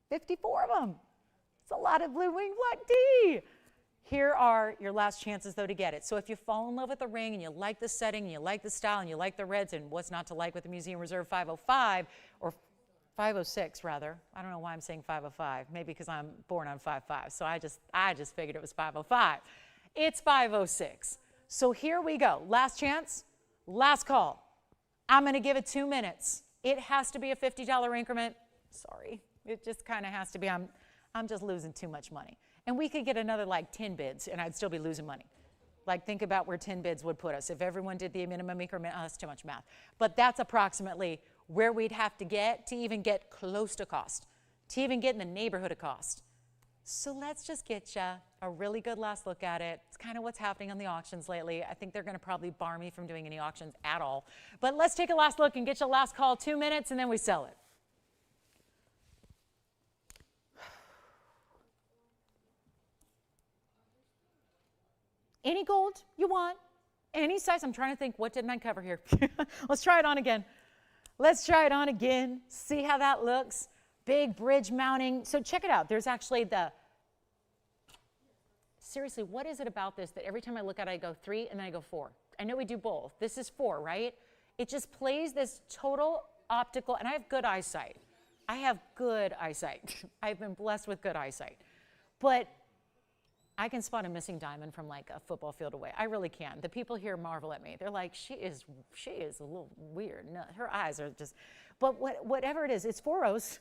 54 of them. It's a lot of Blue Wing Block D. Here are your last chances, though, to get it. So if you fall in love with the ring and you like the setting and you like the style and you like the reds and what's not to like with the Museum Reserve 505, or 506, rather. I don't know why I'm saying 505. Maybe because I'm born on 5/5. So I just figured it was 505. It's 506. So here we go. Last chance, last call. I'm going to give it 2 minutes. It has to be a $50 increment. Sorry. It just kind of has to be. I'm just losing too much money. And we could get another like 10 bids and I'd still be losing money. Like think about where 10 bids would put us. If everyone did the minimum increment, that's too much math. But that's approximately where we'd have to get to even get close to cost, to even get in the neighborhood of cost. So let's just get you a really good last look at it. It's kind of what's happening on the auctions lately. I think they're going to probably bar me from doing any auctions at all. But let's take a last look and get you a last call, 2 minutes, and then we sell it. Any gold you want, any size. I'm trying to think, what didn't I cover here? Let's try it on again. Let's try it on again. See how that looks. Big bridge mounting. So check it out. There's actually seriously, what is it about this that every time I look at it, I go 3 and then I go 4? I know we do both. This is 4, right? It just plays this total optical, and I have good eyesight. I have good eyesight. I've been blessed with good eyesight. But I can spot a missing diamond from like a football field away. I really can. The people here marvel at me. They're like, she is a little weird. No, her eyes are just, but whatever it is, it's 4 rows.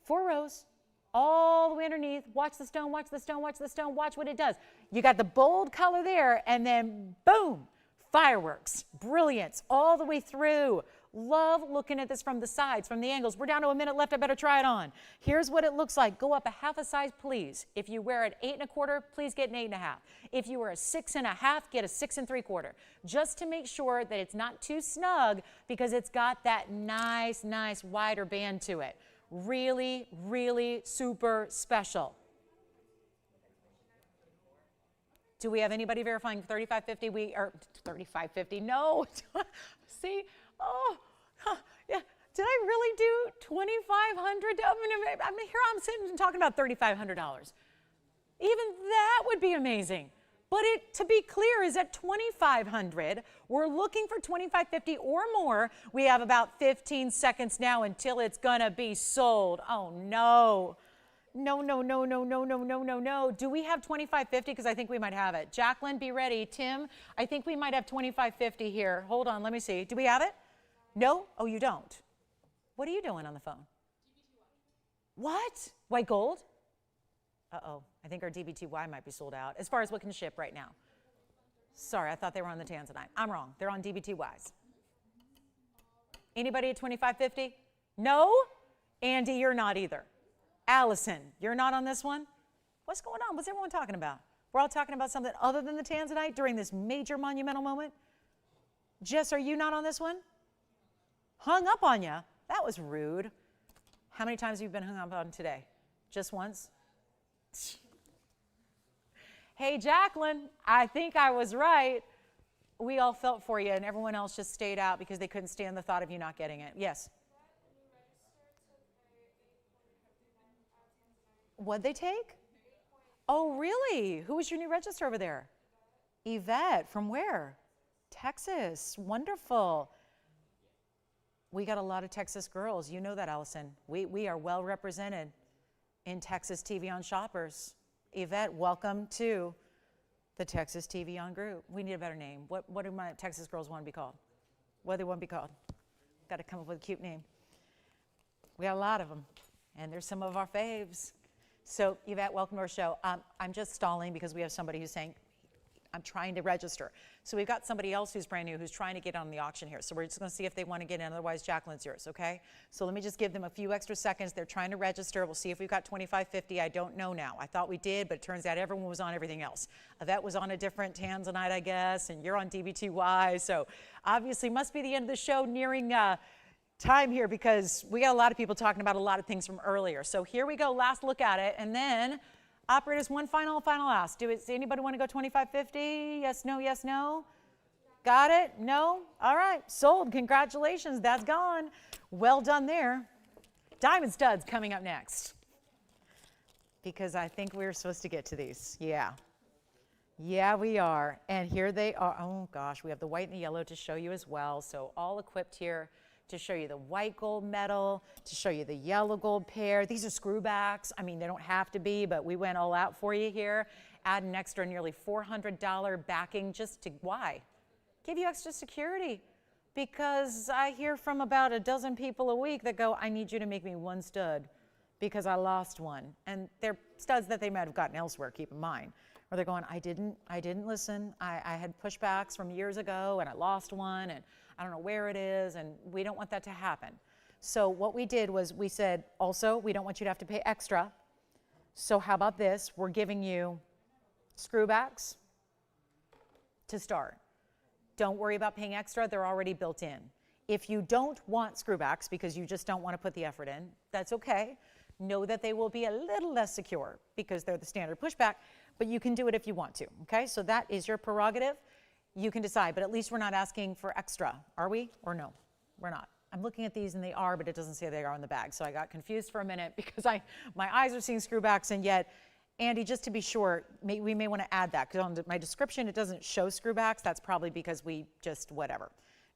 4 rows, all the way underneath. Watch the stone, watch the stone, watch the stone, watch what it does. You got the bold color there, and then boom, fireworks, brilliance, all the way through. Love looking at this from the sides, from the angles. We're down to a minute left. I better try it on. Here's what it looks like. Go up a half a size, please. If you wear an 8 1/4, please get an 8 1/2. If you wear a 6 1/2, get a 6 3/4. Just to make sure that it's not too snug because it's got that nice wider band to it. Really, really super special. Do we have anybody verifying 3550? We are 3550. No. See? Oh, yeah. Did I really do 2,500? I mean, here I'm sitting and talking about $3,500. Even that would be amazing. But to be clear, is at 2,500. We're looking for 2,550 or more. We have about 15 seconds now until it's gonna be sold. Oh no. No. Do we have 2,550? Because I think we might have it. Jacqueline, be ready. Tim, I think we might have 2,550 here. Hold on, let me see. Do we have it? No? Oh, you don't. What are you doing on the phone? What? White gold? Uh-oh, I think our DBTY might be sold out as far as what can ship right now. Sorry, I thought they were on the Tanzanite. I'm wrong. They're on DBTYs. Anybody at 2,550? No? Andy, you're not either. Allison, you're not on this one? What's going on? What's everyone talking about? We're all talking about something other than the Tanzanite during this major monumental moment? Jess, are you not on this one? Hung up on you? That was rude. How many times have you been hung up on today? Just once? Hey, Jacqueline, I think I was right. We all felt for you, and everyone else just stayed out because they couldn't stand the thought of you not getting it. Yes? What'd they take? Oh, really? Who was your new register over there? Yvette. From where? Texas. Wonderful. We got a lot of Texas girls. You know that, Allison. We are well represented in Texas TVON shoppers. Yvette, welcome to the Texas TVON group. We need a better name. What do my Texas girls want to be called? What do they want to be called? Got to come up with a cute name. We got a lot of them, and there's some of our faves. So Yvette, welcome to our show. I'm just stalling because we have somebody who's saying, I'm trying to register. So we've got somebody else who's brand new who's trying to get on the auction here. So we're just going to see if they want to get in. Otherwise, Jacqueline's yours, okay? So let me just give them a few extra seconds. They're trying to register. We'll see if we've got 2,550. I don't know now. I thought we did, but it turns out everyone was on everything else. That was on a different Tanzanite, I guess, and you're on DBTY. So obviously must be the end of the show, nearing time here because we got a lot of people talking about a lot of things from earlier. So here we go. Last look at it. And then operators, one final ask. Does anybody want to go 2,550? Yes, no, yes, no? Got it? No? All right, sold. Congratulations, that's gone. Well done there. Diamond studs coming up next. Because I think we're supposed to get to these. Yeah. Yeah, we are. And here they are. Oh gosh, we have the white and the yellow to show you as well. So all equipped here to show you the white gold medal, to show you the yellow gold pair. These are screwbacks. I mean, they don't have to be, but we went all out for you here. Add an extra nearly $400 backing just to, why? Give you extra security. Because I hear from about a dozen people a week that go, I need you to make me one stud. because I lost one. And they're studs that they might have gotten elsewhere, keep in mind. Or they're going, I didn't listen. I had pushbacks from years ago and I lost one and I don't know where it is, and we don't want that to happen. So what we did was we said, also, we don't want you to have to pay extra. So how about this? We're giving you screwbacks to start. Don't worry about paying extra. They're already built in. If you don't want screwbacks because you just don't want to put the effort in, that's okay. Know that they will be a little less secure because they're the standard pushback, but you can do it if you want to, okay? So that is your prerogative. You can decide, but at least we're not asking for extra, are we? Or no, we're not. I'm looking at these and they are, but it doesn't say they are on the bag. So I got confused for a minute because my eyes are seeing screwbacks, and yet, Andy, just to be sure, we may want to add that because on my description it doesn't show screwbacks. That's probably because we just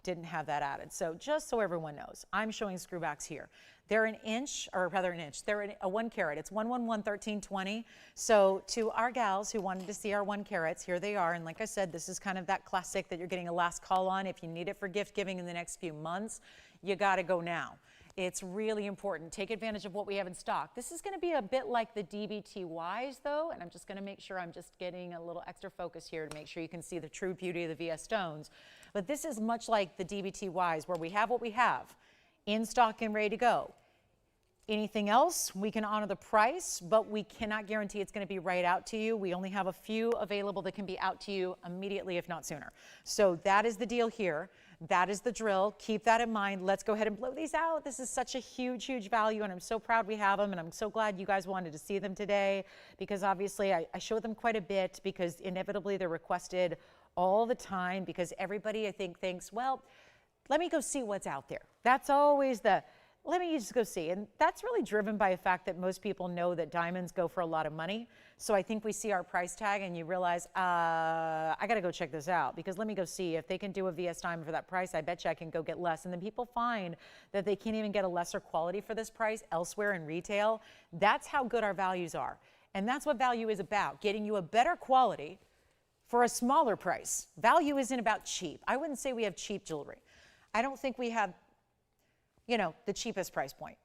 didn't have that added. So just so everyone knows, I'm showing screwbacks here. They're an inch, or rather an inch. They're a 1 carat. It's 1111320. So to our gals who wanted to see our 1 carats, here they are. And like I said, this is kind of that classic that you're getting a last call on. If you need it for gift giving in the next few months, you got to go now. It's really important. Take advantage of what we have in stock. This is going to be a bit like the DBTYs though, and I'm just going to make sure I'm just getting a little extra focus here to make sure you can see the true beauty of the VS stones. But this is much like the DBTYs where we have what we have in stock and ready to go. Anything else, we can honor the price, but we cannot guarantee it's going to be right out to you. We only have a few available that can be out to you immediately, if not sooner. So that is the deal here. That is the drill. Keep that in mind. Let's go ahead and blow these out. This is such a huge, huge value, and I'm so proud we have them, and I'm so glad you guys wanted to see them today because obviously I show them quite a bit because inevitably they're requested all the time because everybody, I think, thinks, well, let me go see what's out there. That's always the, let me just go see. And that's really driven by the fact that most people know that diamonds go for a lot of money. So I think we see our price tag and you realize, I got to go check this out because let me go see if they can do a VS diamond for that price. I bet you I can go get less. And then people find that they can't even get a lesser quality for this price elsewhere in retail. That's how good our values are. And that's what value is about, getting you a better quality for a smaller price. Value isn't about cheap. I wouldn't say we have cheap jewelry. I don't think we have, you know, the cheapest price point.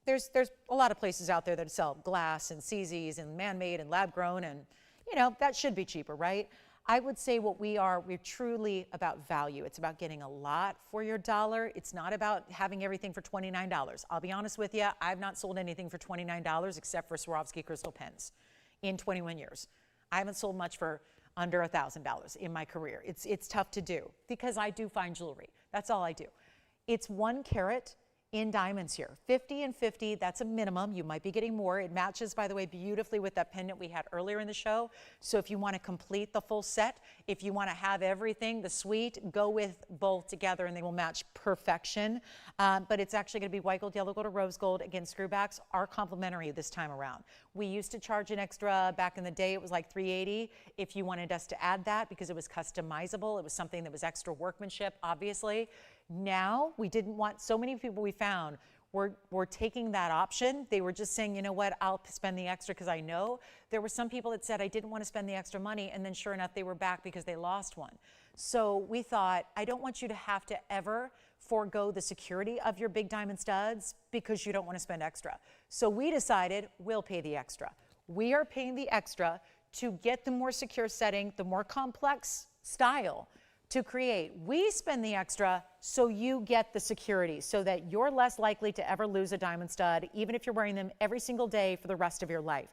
There's a lot of places out there that sell glass and CZs and man-made and lab-grown, and, you know, that should be cheaper, right? I would say what we're truly about value. It's about getting a lot for your dollar. It's not about having everything for $29. I'll be honest with you, I've not sold anything for $29 except for Swarovski crystal pens in 21 years. I haven't sold much for under $1,000 in my career. It's tough to do because I do fine jewelry. That's all I do. It's 1 carat in diamonds here. 50 and 50, that's a minimum. You might be getting more. It matches, by the way, beautifully with that pendant we had earlier in the show. So if you want to complete the full set, if you want to have everything, the suite, go with both together and they will match perfection. But it's actually going to be white gold, yellow gold, or rose gold. Again, screwbacks are complimentary this time around. We used to charge an extra back in the day. It was like $380 if you wanted us to add that because it was customizable. It was something that was extra workmanship, obviously. Now, we didn't want, so many people we found were taking that option. They were just saying, you know what, I'll spend the extra because I know. There were some people that said, I didn't want to spend the extra money, and then sure enough, they were back because they lost one. So we thought, I don't want you to have to ever forego the security of your big diamond studs because you don't want to spend extra. So we decided we'll pay the extra. We are paying the extra to get the more secure setting, the more complex style to create. We spend the extra so you get the security so that you're less likely to ever lose a diamond stud, even if you're wearing them every single day for the rest of your life.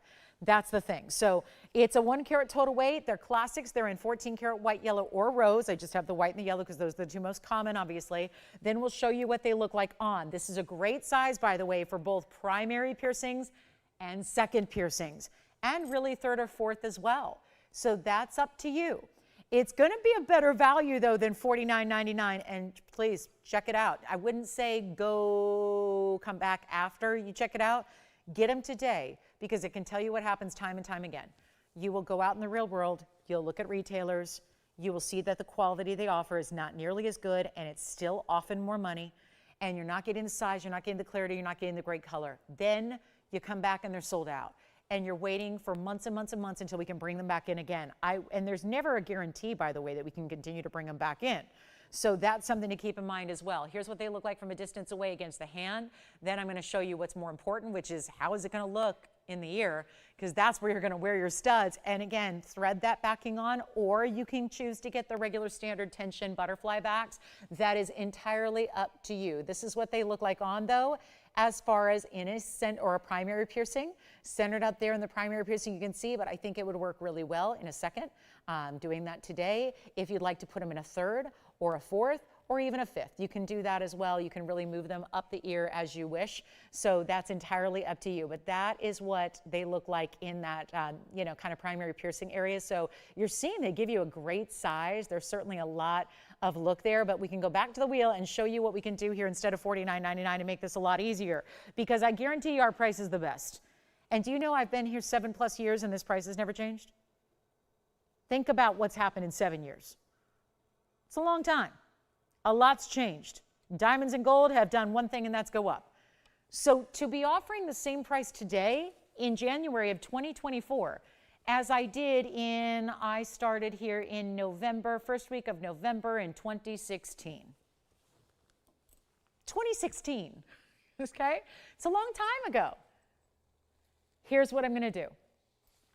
That's the thing. So it's a 1 carat total weight. They're classics. They're in 14 karat white, yellow, or rose. I just have the white and the yellow because those are the two most common, obviously. Then we'll show you what they look like on. This is a great size, by the way, for both primary piercings and second piercings, and really third or fourth as well. So that's up to you. It's going to be a better value, though, than $49.99, and please check it out. I wouldn't say come back after you check it out. Get them today because it can tell you what happens time and time again. You will go out in the real world, you'll look at retailers, you will see that the quality they offer is not nearly as good, and it's still often more money, and you're not getting the size, you're not getting the clarity, you're not getting the great color. Then you come back and they're sold out. And you're waiting for months and months and months until we can bring them back in again. And there's never a guarantee, by the way, that we can continue to bring them back in. So that's something to keep in mind as well. Here's what they look like from a distance away against the hand. Then I'm going to show you what's more important, which is how is it going to look in the ear, because that's where you're going to wear your studs. And again, thread that backing on, or you can choose to get the regular standard tension butterfly backs. That is entirely up to you. This is what they look like on, though, as far as in a or a primary piercing. Centered up there in the primary piercing, you can see, but I think it would work really well in a second. I'm doing that today. If you'd like to put them in a third or a fourth or even a fifth, you can do that as well. You can really move them up the ear as you wish. So that's entirely up to you. But that is what they look like in that, you know, kind of primary piercing area. So you're seeing they give you a great size. There's certainly a lot of look there, but we can go back to the wheel and show you what we can do here instead of $49.99 and make this a lot easier, because I guarantee you our price is the best. And do you know I've been here 7+ years and this price has never changed? Think about what's happened in 7 years. It's a long time. A lot's changed. Diamonds and gold have done one thing, and that's go up. So to be offering the same price today in January of 2024 as I did I started here in November, first week of November in 2016. 2016, okay? It's a long time ago. Here's what I'm going to do.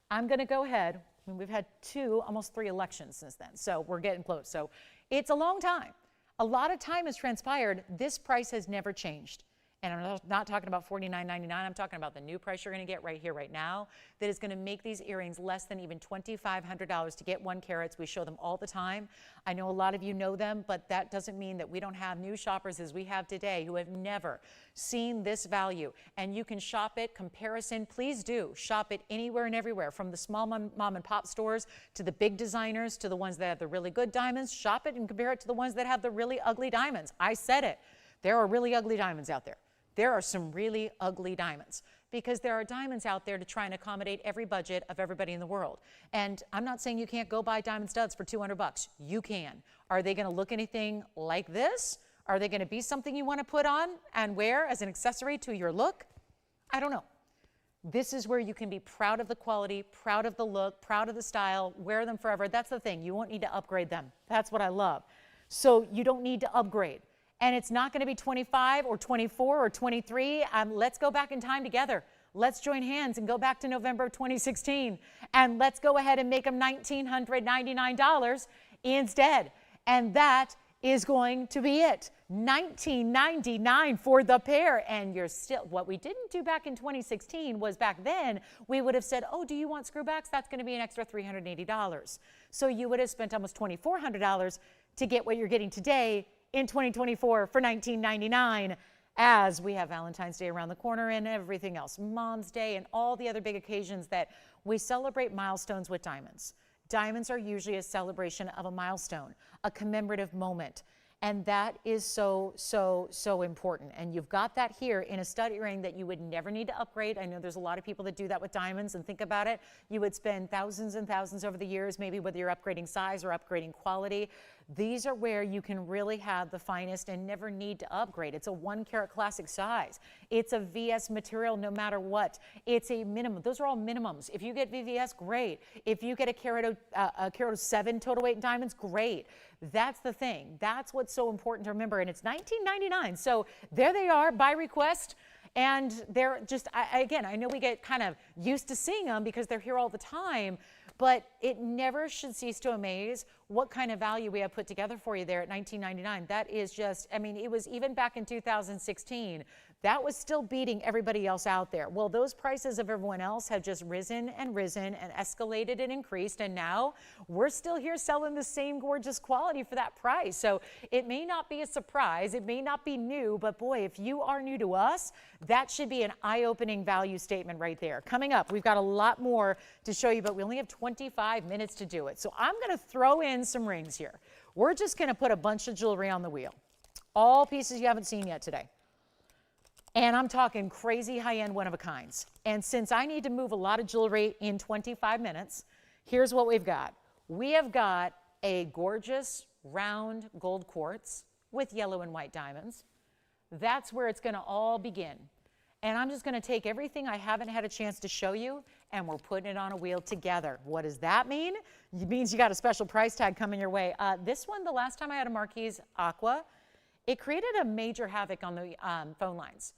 I'm going to go ahead, and we've had almost 3 elections since then, so we're getting close. So it's a long time. A lot of time has transpired. This price has never changed. And I'm not talking about $49.99. I'm talking about the new price you're going to get right here, right now, that is going to make these earrings less than even $2,500 to get 1 carats. We show them all the time. I know a lot of you know them, but that doesn't mean that we don't have new shoppers as we have today who have never seen this value. And you can shop it, comparison, please do. Shop it anywhere and everywhere, from the small mom and pop stores to the big designers to the ones that have the really good diamonds. Shop it and compare it to the ones that have the really ugly diamonds. I said it. There are really ugly diamonds out there. There are some really ugly diamonds, because there are diamonds out there to try and accommodate every budget of everybody in the world. And I'm not saying you can't go buy diamond studs for $200. You can. Are they going to look anything like this? Are they going to be something you want to put on and wear as an accessory to your look? I don't know. This is where you can be proud of the quality, proud of the look, proud of the style, wear them forever. That's the thing. You won't need to upgrade them. That's what I love. So you don't need to upgrade. And it's not going to be 25 or 24 or 23. Let's go back in time together. Let's join hands and go back to November of 2016. And let's go ahead and make them $1,999 instead. And that is going to be it. $19.99 for the pair. And you're still, what we didn't do back in 2016 was, back then, we would have said, oh, do you want screwbacks? That's going to be an extra $380. So you would have spent almost $2,400 to get what you're getting today in 2024 for $19.99, as we have Valentine's Day around the corner and everything else, Mom's Day and all the other big occasions that we celebrate milestones with diamonds. Diamonds are usually a celebration of a milestone, a commemorative moment. And that is so, so, so important. And you've got that here in a stud earring that you would never need to upgrade. I know there's a lot of people that do that with diamonds, and think about it. You would spend thousands and thousands over the years, maybe whether you're upgrading size or upgrading quality. These are where you can really have the finest and never need to upgrade. It's a 1 carat classic size. It's a VS material no matter what. It's a minimum. Those are all minimums. If you get VVS, great. If you get a carat 7 total weight in diamonds, great. That's the thing. That's what's so important to remember. And it's $19.99. So there they are by request. And they're just, again, I know we get kind of used to seeing them because they're here all the time, but it never should cease to amaze what kind of value we have put together for you there at $19.99. That is just, I mean, it was even back in 2016, that was still beating everybody else out there. Well, those prices of everyone else have just risen and escalated and increased, and now we're still here selling the same gorgeous quality for that price. So it may not be a surprise, it may not be new, but boy, if you are new to us, that should be an eye-opening value statement right there. Coming up, we've got a lot more to show you, but we only have 25 minutes to do it. So I'm going to throw in some rings here. We're just going to put a bunch of jewelry on the wheel. All pieces you haven't seen yet today. And I'm talking crazy high-end one-of-a-kinds. And since I need to move a lot of jewelry in 25 minutes, here's what we've got. We have got a gorgeous round gold quartz with yellow and white diamonds. That's where it's going to all begin. And I'm just going to take everything I haven't had a chance to show you, and we're putting it on a wheel together. What does that mean? It means you got a special price tag coming your way. This one, the last time I had a Marquise Aqua, it created a major havoc on the phone lines.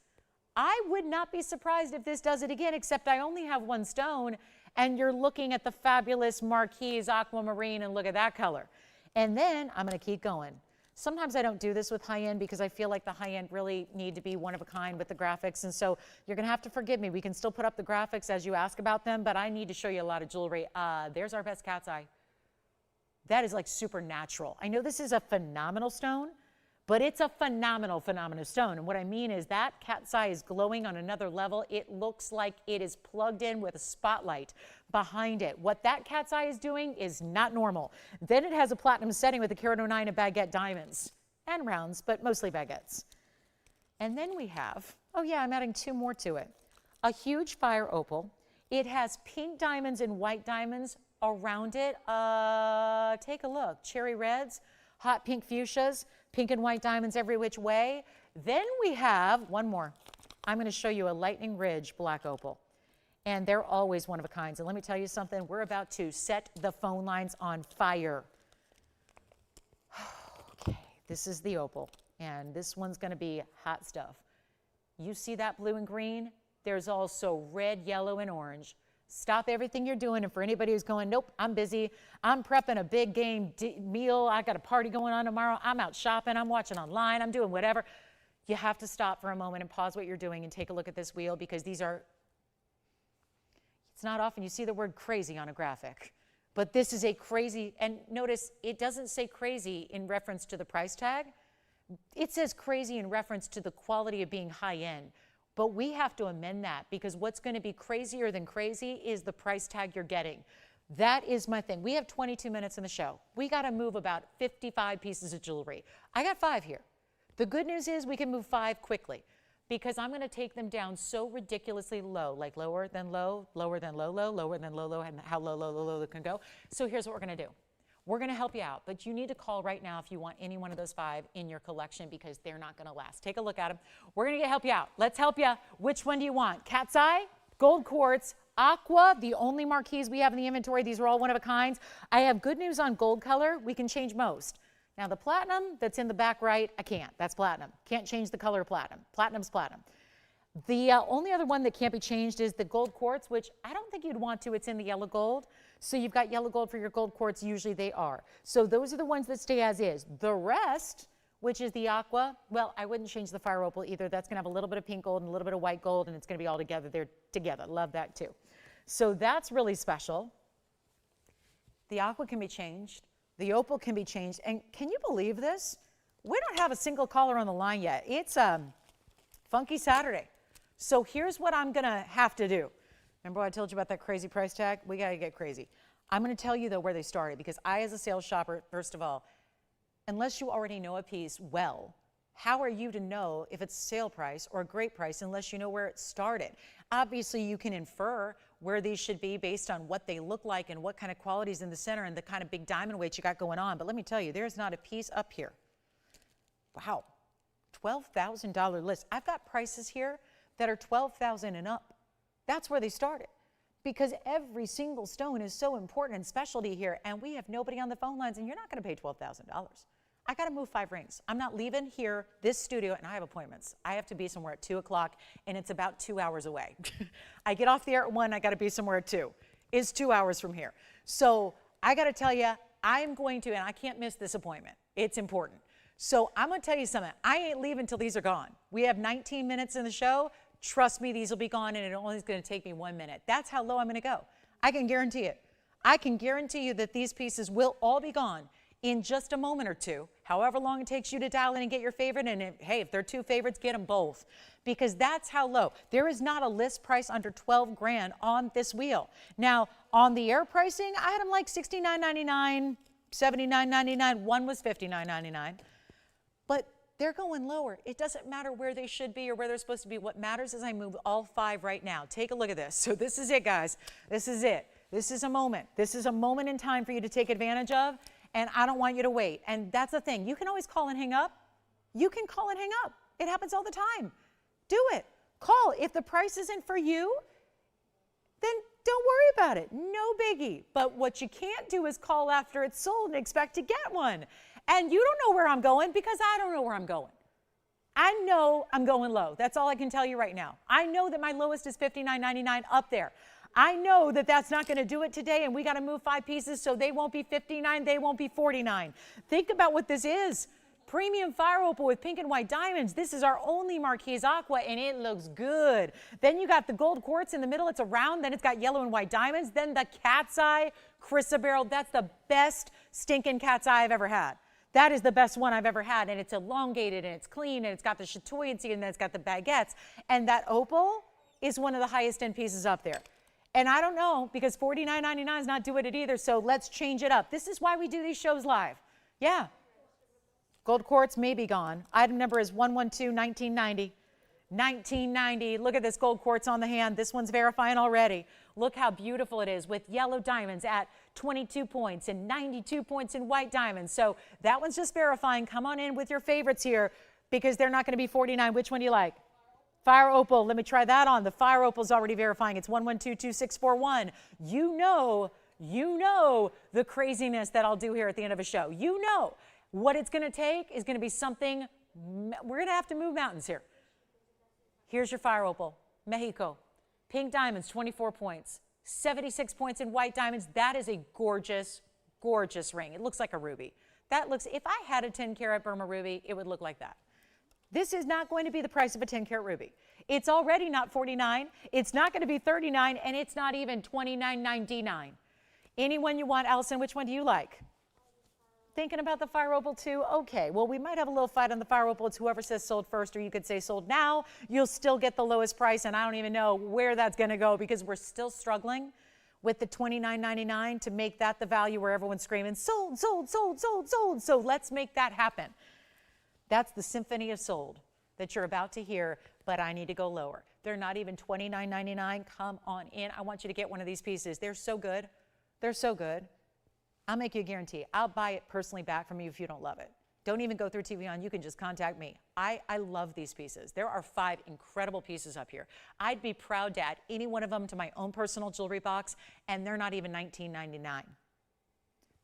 I would not be surprised if this does it again, except I only have one stone, and you're looking at the fabulous Marquise Aquamarine, and look at that color. And then I'm going to keep going. Sometimes I don't do this with high-end because I feel like the high-end really need to be one of a kind with the graphics, and so you're going to have to forgive me. We can still put up the graphics as you ask about them, but I need to show you a lot of jewelry. There's our best cat's eye. That is like supernatural. I know this is a phenomenal stone, but it's a phenomenal stone. And what I mean is that cat's eye is glowing on another level. It looks like it is plugged in with a spotlight behind it. What that cat's eye is doing is not normal. Then it has a platinum setting with a carat 09 of baguette diamonds and rounds, but mostly baguettes. And then we have, oh yeah, I'm adding two more to it. A huge fire opal. It has pink diamonds and white diamonds around it. Take a look. Cherry reds, hot pink fuchsias, pink and white diamonds every which way. Then we have one more. I'm going to show you a lightning ridge black opal. And they're always one of a kind. And let me tell you something, we're about to set the phone lines on fire. Okay, this is the opal, and this one's going to be hot stuff. You see that blue and green? There's also red, yellow, and orange. Stop everything you're doing, and for anybody who's going, nope, I'm busy, I'm prepping a big game meal, I got a party going on tomorrow, I'm out shopping, I'm watching online, I'm doing whatever. You have to stop for a moment and pause what you're doing and take a look at this wheel, because these are, it's not often you see the word crazy on a graphic, but this is a crazy, and notice it doesn't say crazy in reference to the price tag. It says crazy in reference to the quality of being high end. But we have to amend that, because what's going to be crazier than crazy is the price tag you're getting. That is my thing. We have 22 minutes in the show. We got to move about 55 pieces of jewelry. I got 5 here. The good news is we can move 5 quickly, because I'm going to take them down so ridiculously low, like lower than low, lower than low, low, lower than low, low, and how low, low, low, low it can go. So here's what we're going to do. We're going to help you out, but you need to call right now if you want any one of those 5 in your collection, because they're not going to last. Take a look at them. We're going to help you out. Let's help you. Which one do you want? Cat's eye, gold quartz, aqua, the only Marquise we have in the inventory. These are all one of a kinds. I have good news on gold color. We can change most. Now the platinum that's in the back right, I can't. That's platinum. Can't change the color of platinum. Platinum's platinum. The only other one that can't be changed is the gold quartz, which I don't think you'd want to. It's in the yellow gold. So you've got yellow gold for your gold quartz. Usually they are. So those are the ones that stay as is. The rest, which is the aqua, well, I wouldn't change the fire opal either. That's going to have a little bit of pink gold and a little bit of white gold, and it's going to be all together. They're together. Love that too. So that's really special. The aqua can be changed. The opal can be changed. And can you believe this? We don't have a single caller on the line yet. It's Funky Saturday. So here's what I'm going to have to do. Remember what I told you about that crazy price tag? We got to get crazy. I'm going to tell you, though, where they started, because I, as a sales shopper, first of all, unless you already know a piece well, how are you to know if it's sale price or a great price unless you know where it started? Obviously, you can infer where these should be based on what they look like and what kind of qualities in the center and the kind of big diamond weights you got going on. But let me tell you, there's not a piece up here. Wow, $12,000 list. I've got prices here that are $12,000 and up. That's where they started, because every single stone is so important and specialty here, and we have nobody on the phone lines, and you're not going to pay $12,000. I got to move 5 rings. I'm not leaving here, this studio, and I have appointments. I have to be somewhere at 2 o'clock, and it's about 2 hours away. I get off the air at 1, I got to be somewhere at 2. It's 2 hours from here. So I got to tell you, I'm going to, and I can't miss this appointment. It's important. So I'm going to tell you something. I ain't leaving until these are gone. We have 19 minutes in the show. Trust me, these will be gone, and it only is going to take me 1 minute. That's how low I'm going to go. I can guarantee it. I can guarantee you that these pieces will all be gone in just a moment or two, however long it takes you to dial in and get your favorite. And hey, if they're 2 favorites, get them both, because that's how low. There is not a list price under 12 grand on this wheel. Now, on the air pricing, I had them like $69.99, $79.99. One was $59.99. But they're going lower. It doesn't matter where they should be or where they're supposed to be. What matters is I move all 5 right now. Take a look at this. So this is it, guys. This is it. This is a moment. This is a moment in time for you to take advantage of, and I don't want you to wait. And that's the thing. You can always call and hang up. You can call and hang up. It happens all the time. Do it. Call. If the price isn't for you, then don't worry about it. No biggie. But what you can't do is call after it's sold and expect to get one. And you don't know where I'm going because I don't know where I'm going. I know I'm going low. That's all I can tell you right now. I know that my lowest is $59.99 up there. I know that that's not going to do it today, and we got to move 5 pieces so they won't be $59, they won't be $49. Think about what this is. Premium fire opal with pink and white diamonds. This is our only Marquise aqua, and it looks good. Then you got the gold quartz in the middle. It's a round. Then it's got yellow and white diamonds. Then the cat's eye chrysoberyl. That's the best stinking cat's eye I've ever had. That is the best one I've ever had, and it's elongated, and it's clean, and it's got the chatoyancy, and then it's got the baguettes. And that opal is one of the highest end pieces up there. And I don't know, because $49.99 is not doing it either, so let's change it up. This is why we do these shows live. Yeah. Gold quartz may be gone. Item number is 112-1990. 1990. Look at this gold quartz on the hand. This one's verifying already. Look how beautiful it is with yellow diamonds at 22 points and 92 points in white diamonds. So that one's just verifying. Come on in with your favorites here because they're not going to be 49. Which one do you like? Fire opal. Let me try that on. The fire opal's already verifying. It's 1122641. You know the craziness that I'll do here at the end of a show. You know what it's going to take is going to be something. We're going to have to move mountains here. Here's your fire opal, Mexico. Pink diamonds, 24 points. 76 points in white diamonds. That is a gorgeous, gorgeous ring. It looks like a ruby. That looks, if I had a 10-carat Burma ruby, it would look like that. This is not going to be the price of a 10-carat ruby. It's already not $49. It's not going to be $39, and it's not even $29.99. Anyone you want, Allison, which one do you like? Thinking about the fire opal too? Okay, well, we might have a little fight on the fire opal. It's whoever says sold first, or you could say sold now. You'll still get the lowest price, and I don't even know where that's going to go because we're still struggling with the $29.99 to make that the value where everyone's screaming, sold, sold, sold, sold, sold. So let's make that happen. That's the symphony of sold that you're about to hear, but I need to go lower. They're not even $29.99. Come on in. I want you to get one of these pieces. They're so good. They're so good. I'll make you a guarantee. I'll buy it personally back from you if you don't love it. Don't even go through TVON. You can just contact me. I love these pieces. There are 5 incredible pieces up here. I'd be proud to add any one of them to my own personal jewelry box, and they're not even $19.99.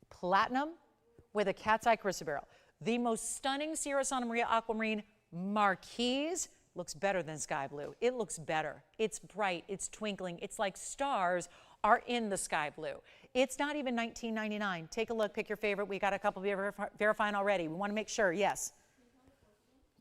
Platinum with a cat's eye chrysoberyl. The most stunning Sierra Santa Maria aquamarine Marquise looks better than sky blue. It looks better. It's bright. It's twinkling. It's like stars are in the sky blue. It's not even $19.99. Take a look, pick your favorite. We got a couple verifying already. We want to make sure, yes.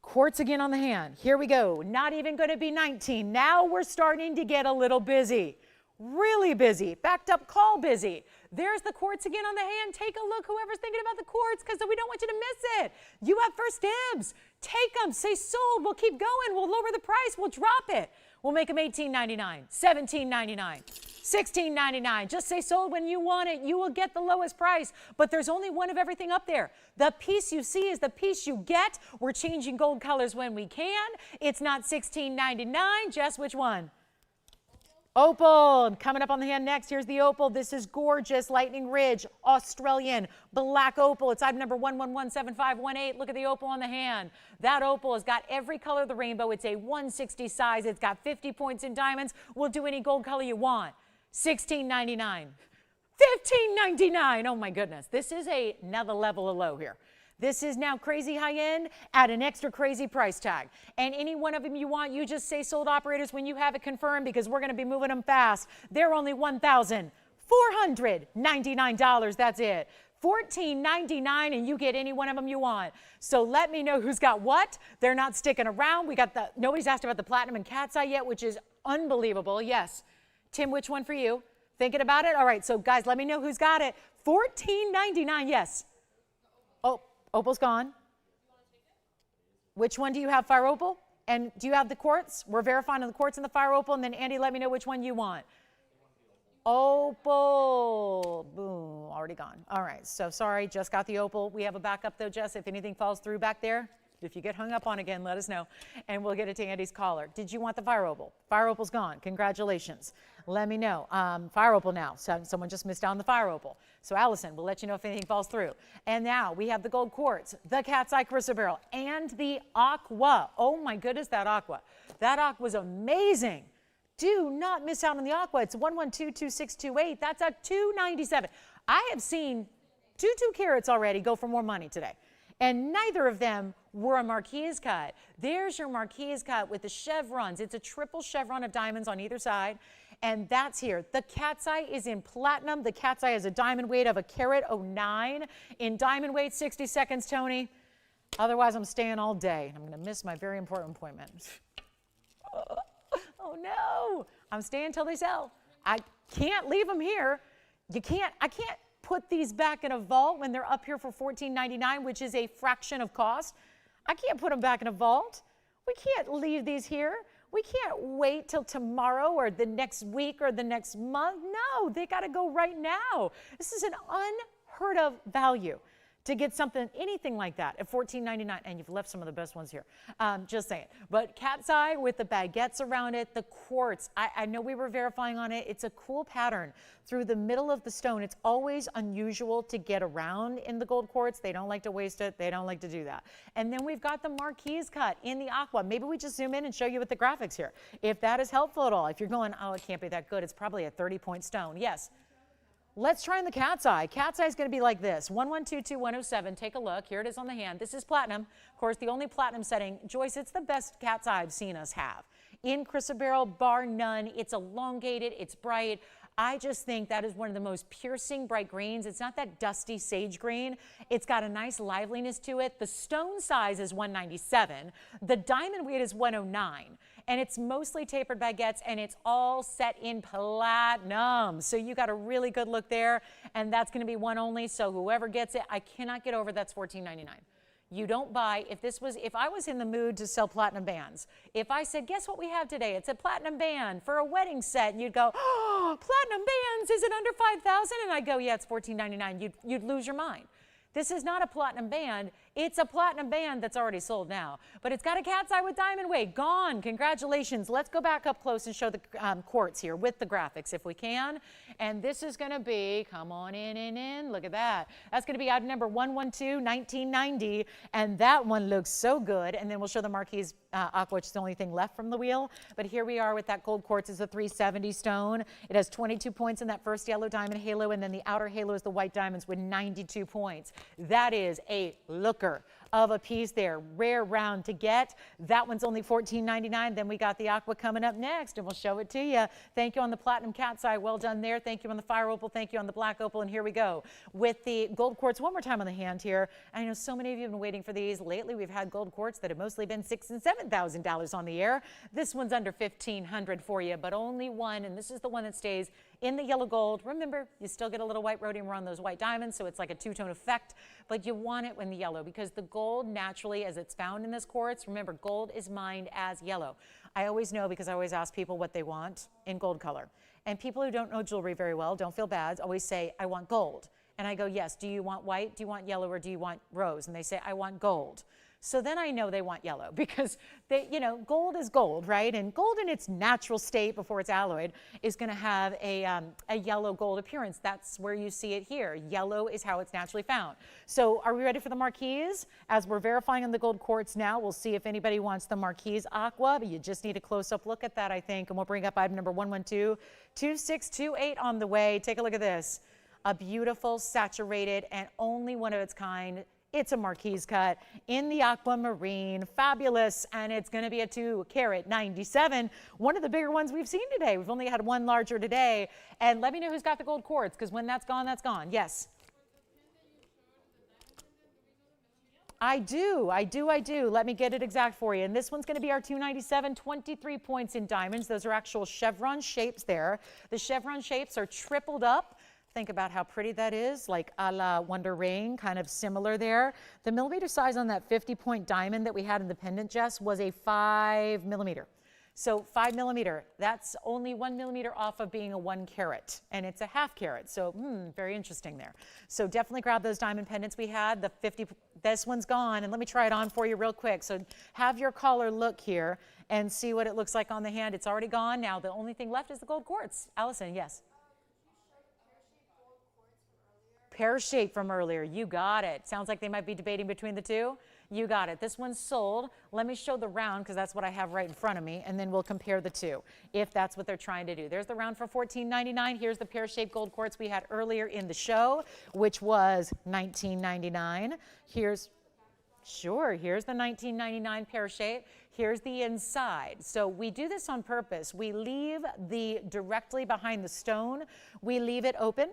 Quartz again on the hand. Here we go. Not even going to be 19. Now we're starting to get a little busy. Really busy. Backed up call busy. There's the quartz again on the hand. Take a look, whoever's thinking about the quartz, because we don't want you to miss it. You have first dibs. Take them. Say sold. We'll keep going. We'll lower the price. We'll drop it. We'll make them $18.99, $17.99, $16.99. Just say sold when you want it. You will get the lowest price. But there's only one of everything up there. The piece you see is the piece you get. We're changing gold colors when we can. It's not $16.99. Jess, which one? Opal. Coming up on the hand next, here's the opal. This is gorgeous. Lightning Ridge, Australian, black opal. It's item number 1117518. Look at the opal on the hand. That opal has got every color of the rainbow. It's a 160 size. It's got 50 points in diamonds. We'll do any gold color you want. $16.99. $15.99. Oh my goodness. This is another level of low here. This is now crazy high end at an extra crazy price tag. And any one of them you want, you just say sold, operators, when you have it confirmed, because we're going to be moving them fast. They're only $1,499. That's it. $14.99, and you get any one of them you want. So let me know who's got what. They're not sticking around. We got nobody's asked about the platinum and cat's eye yet, which is unbelievable. Yes. Tim, which one for you? Thinking about it? All right. So guys, let me know who's got it. $14.99. Yes. Oh. Opal's gone. Which one do you have, fire opal? And do you have the quartz? We're verifying on the quartz and the fire opal. And then Andy, let me know which one you want. Opal. Boom. Already gone. All right. So sorry. Just got the opal. We have a backup though, Jess. If anything falls through back there, if you get hung up on again, let us know. And we'll get it to Andy's caller. Did you want the fire opal? Fire opal's gone. Congratulations. Let me know. Fire opal now. So someone just missed out on the fire opal. So Allison, we'll let you know if anything falls through. And now we have the gold quartz, the cat's eye chrysoberyl, and the aqua. Oh my goodness, that aqua. that aqua was amazing. Do not miss out on the aqua. It's 1122628. That's a $297. I have seen 2 carats already go for more money today. And neither of them were a marquise cut. There's your marquise cut with the chevrons. It's a triple chevron of diamonds on either side. And that's here. The cat's eye is in platinum. The cat's eye has a diamond weight of a carat 09. In diamond weight, 60 seconds, Tony. Otherwise, I'm staying all day. I'm going to miss my very important appointment. Oh no, I'm staying till they sell. I can't leave them here. I can't put these back in a vault when they're up here for $14.99, which is a fraction of cost. I can't put them back in a vault. We can't leave these here. We can't wait till tomorrow or the next week or the next month. No, they got to go right now. This is an unheard of value to get something, anything like that at $14.99, and you've left some of the best ones here. Just saying. But cat's eye with the baguettes around it, the quartz. I know we were verifying on it. It's a cool pattern through the middle of the stone. It's always unusual to get around in the gold quartz. They don't like to waste it. They don't like to do that. And then we've got the marquise cut in the aqua. Maybe we just zoom in and show you with the graphics here. If that is helpful at all. If you're going, oh, it can't be that good. It's probably a 30-point stone. Yes. Let's try in the cat's eye. Cat's eye is going to be like this. 1122107. Take a look. Here it is on the hand. This is platinum. Of course, the only platinum setting. Joyce, it's the best cat's eye I've seen us have. In chrysoberyl, bar none. It's elongated. It's bright. I just think that is one of the most piercing bright greens. It's not that dusty sage green. It's got a nice liveliness to it. The stone size is 197. The diamond weight is 109. And it's mostly tapered baguettes, and it's all set in platinum. So you got a really good look there, and that's going to be one only. So whoever gets it, I cannot get over that's $14.99. You don't buy, if I was in the mood to sell platinum bands, if I said, guess what we have today? It's a platinum band for a wedding set, and you'd go, oh, platinum bands, is it under 5,000? And I'd go, yeah, it's $14.99. You'd lose your mind. This is not a platinum band. It's a platinum band that's already sold now. But it's got a cat's eye with diamond weight. Gone. Congratulations. Let's go back up close and show the quartz here with the graphics if we can. And this is going to be, come on in. Look at that. That's going to be item number 112-1990. And that one looks so good. And then we'll show the marquise aqua, which is the only thing left from the wheel. But here we are with that gold quartz. It's a 370 stone. It has 22 points in that first yellow diamond halo. And then the outer halo is the white diamonds with 92 points. That is a looker of a piece there. Rare round to get. That one's only $14.99. Then we got the aqua coming up next, and we'll show it to you. Thank you on the platinum cat's eye. Well done there. Thank you on the fire opal. Thank you on the black opal. And here we go with the gold quartz one more time on the hand here. I know so many of you have been waiting for these. Lately, we've had gold quartz that have mostly been $6,000 and $7,000 on the air. This one's under $1,500 for you, but only one, and this is the one that stays in the yellow gold. Remember, you still get a little white rhodium around those white diamonds, so it's like a two-tone effect, but you want it in the yellow because the gold naturally, as it's found in this quartz, remember, gold is mined as yellow. I always know because I always ask people what they want in gold color. And people who don't know jewelry very well, don't feel bad, always say, I want gold. And I go, yes, do you want white, do you want yellow, or do you want rose? And they say, I want gold. So then I know they want yellow because they, gold is gold, right? And gold in its natural state before it's alloyed is going to have a yellow gold appearance. That's where you see it here. Yellow is how it's naturally found. So are we ready for the marquise? As we're verifying on the gold quartz now, we'll see if anybody wants the marquise aqua, but you just need a close-up look at that, I think. And we'll bring up item number 112-2628 on the way. Take a look at this. A beautiful, saturated, and only one of its kind. It's a marquise cut in the aquamarine. Fabulous. And it's going to be a 2 carat 97. One of the bigger ones we've seen today. We've only had one larger today. And let me know who's got the gold quartz, because when that's gone, that's gone. Yes. I do. Let me get it exact for you. And this one's going to be our 297, 23 points in diamonds. Those are actual chevron shapes there. The chevron shapes are tripled up. Think about how pretty that is, like a la Wonder Ring, kind of similar there. The millimeter size on that 50-point diamond that we had in the pendant, Jess, was a 5 millimeter. So 5 millimeter, that's only 1 millimeter off of being a 1 carat, and it's a half carat. So very interesting there. So definitely grab those diamond pendants we had. The 50, this one's gone, and let me try it on for you real quick. So have your caller look here and see what it looks like on the hand. It's already gone. Now the only thing left is the gold quartz. Allison, yes. Pear shape from earlier. You got it. Sounds like they might be debating between the two. You got it. This one's sold. Let me show the round because that's what I have right in front of me, and then we'll compare the two if that's what they're trying to do. There's the round for $14.99. Here's the pear-shaped gold quartz we had earlier in the show, which was $19.99. Here's the $19.99 pear-shaped. Here's the inside. So we do this on purpose. We leave the directly behind the stone, we leave it open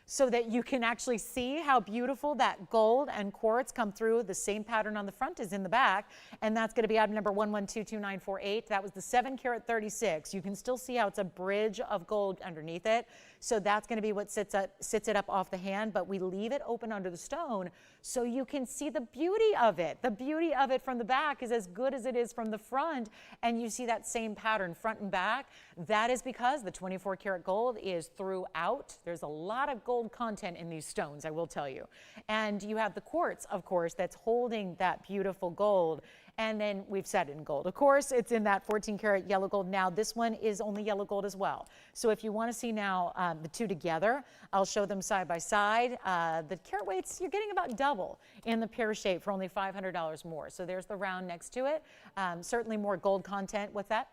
so that you can actually see how beautiful that gold and quartz come through. The same pattern on the front is in the back, and that's going to be item number 11222948. That was the 7 carat 36. You can still see how it's a bridge of gold underneath it. So that's going to be what sits it up off the hand, but we leave it open under the stone so you can see the beauty of it. The beauty of it from the back is as good as it is from the front, and you see that same pattern front and back. That is because the 24 karat gold is throughout. There's a lot of gold content in these stones, I will tell you. And you have the quartz, of course, that's holding that beautiful gold. And then we've set it in gold. Of course, it's in that 14 karat yellow gold. Now, this one is only yellow gold as well. So if you want to see now the two together, I'll show them side by side. The carat weights, you're getting about double in the pear shape for only $500 more. So there's the round next to it. Certainly more gold content. What's that?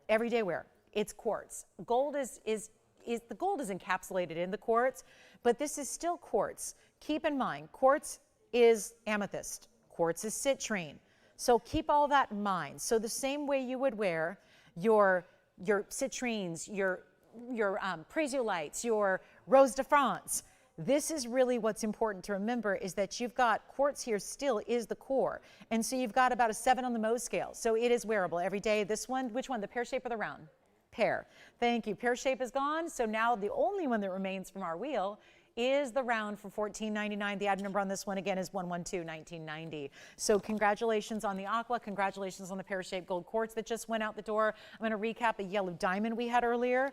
Everyday wear. It's quartz. Gold the gold is encapsulated in the quartz, but this is still quartz. Keep in mind, quartz is amethyst. Quartz is citrine. So keep all that in mind. So the same way you would wear your citrines, your presiolites, your rose de France, this is really what's important to remember is that you've got quartz here still is the core. And so you've got about a 7 on the Mohs scale. So it is wearable every day. This one, which one? The pear shape or the round? Pear. Thank you. Pear shape is gone. So now the only one that remains from our wheel is the round for $14.99. The item number on this one again is 1121990. So congratulations on the aqua. Congratulations on the pear-shaped gold quartz that just went out the door. I'm going to recap a yellow diamond we had earlier.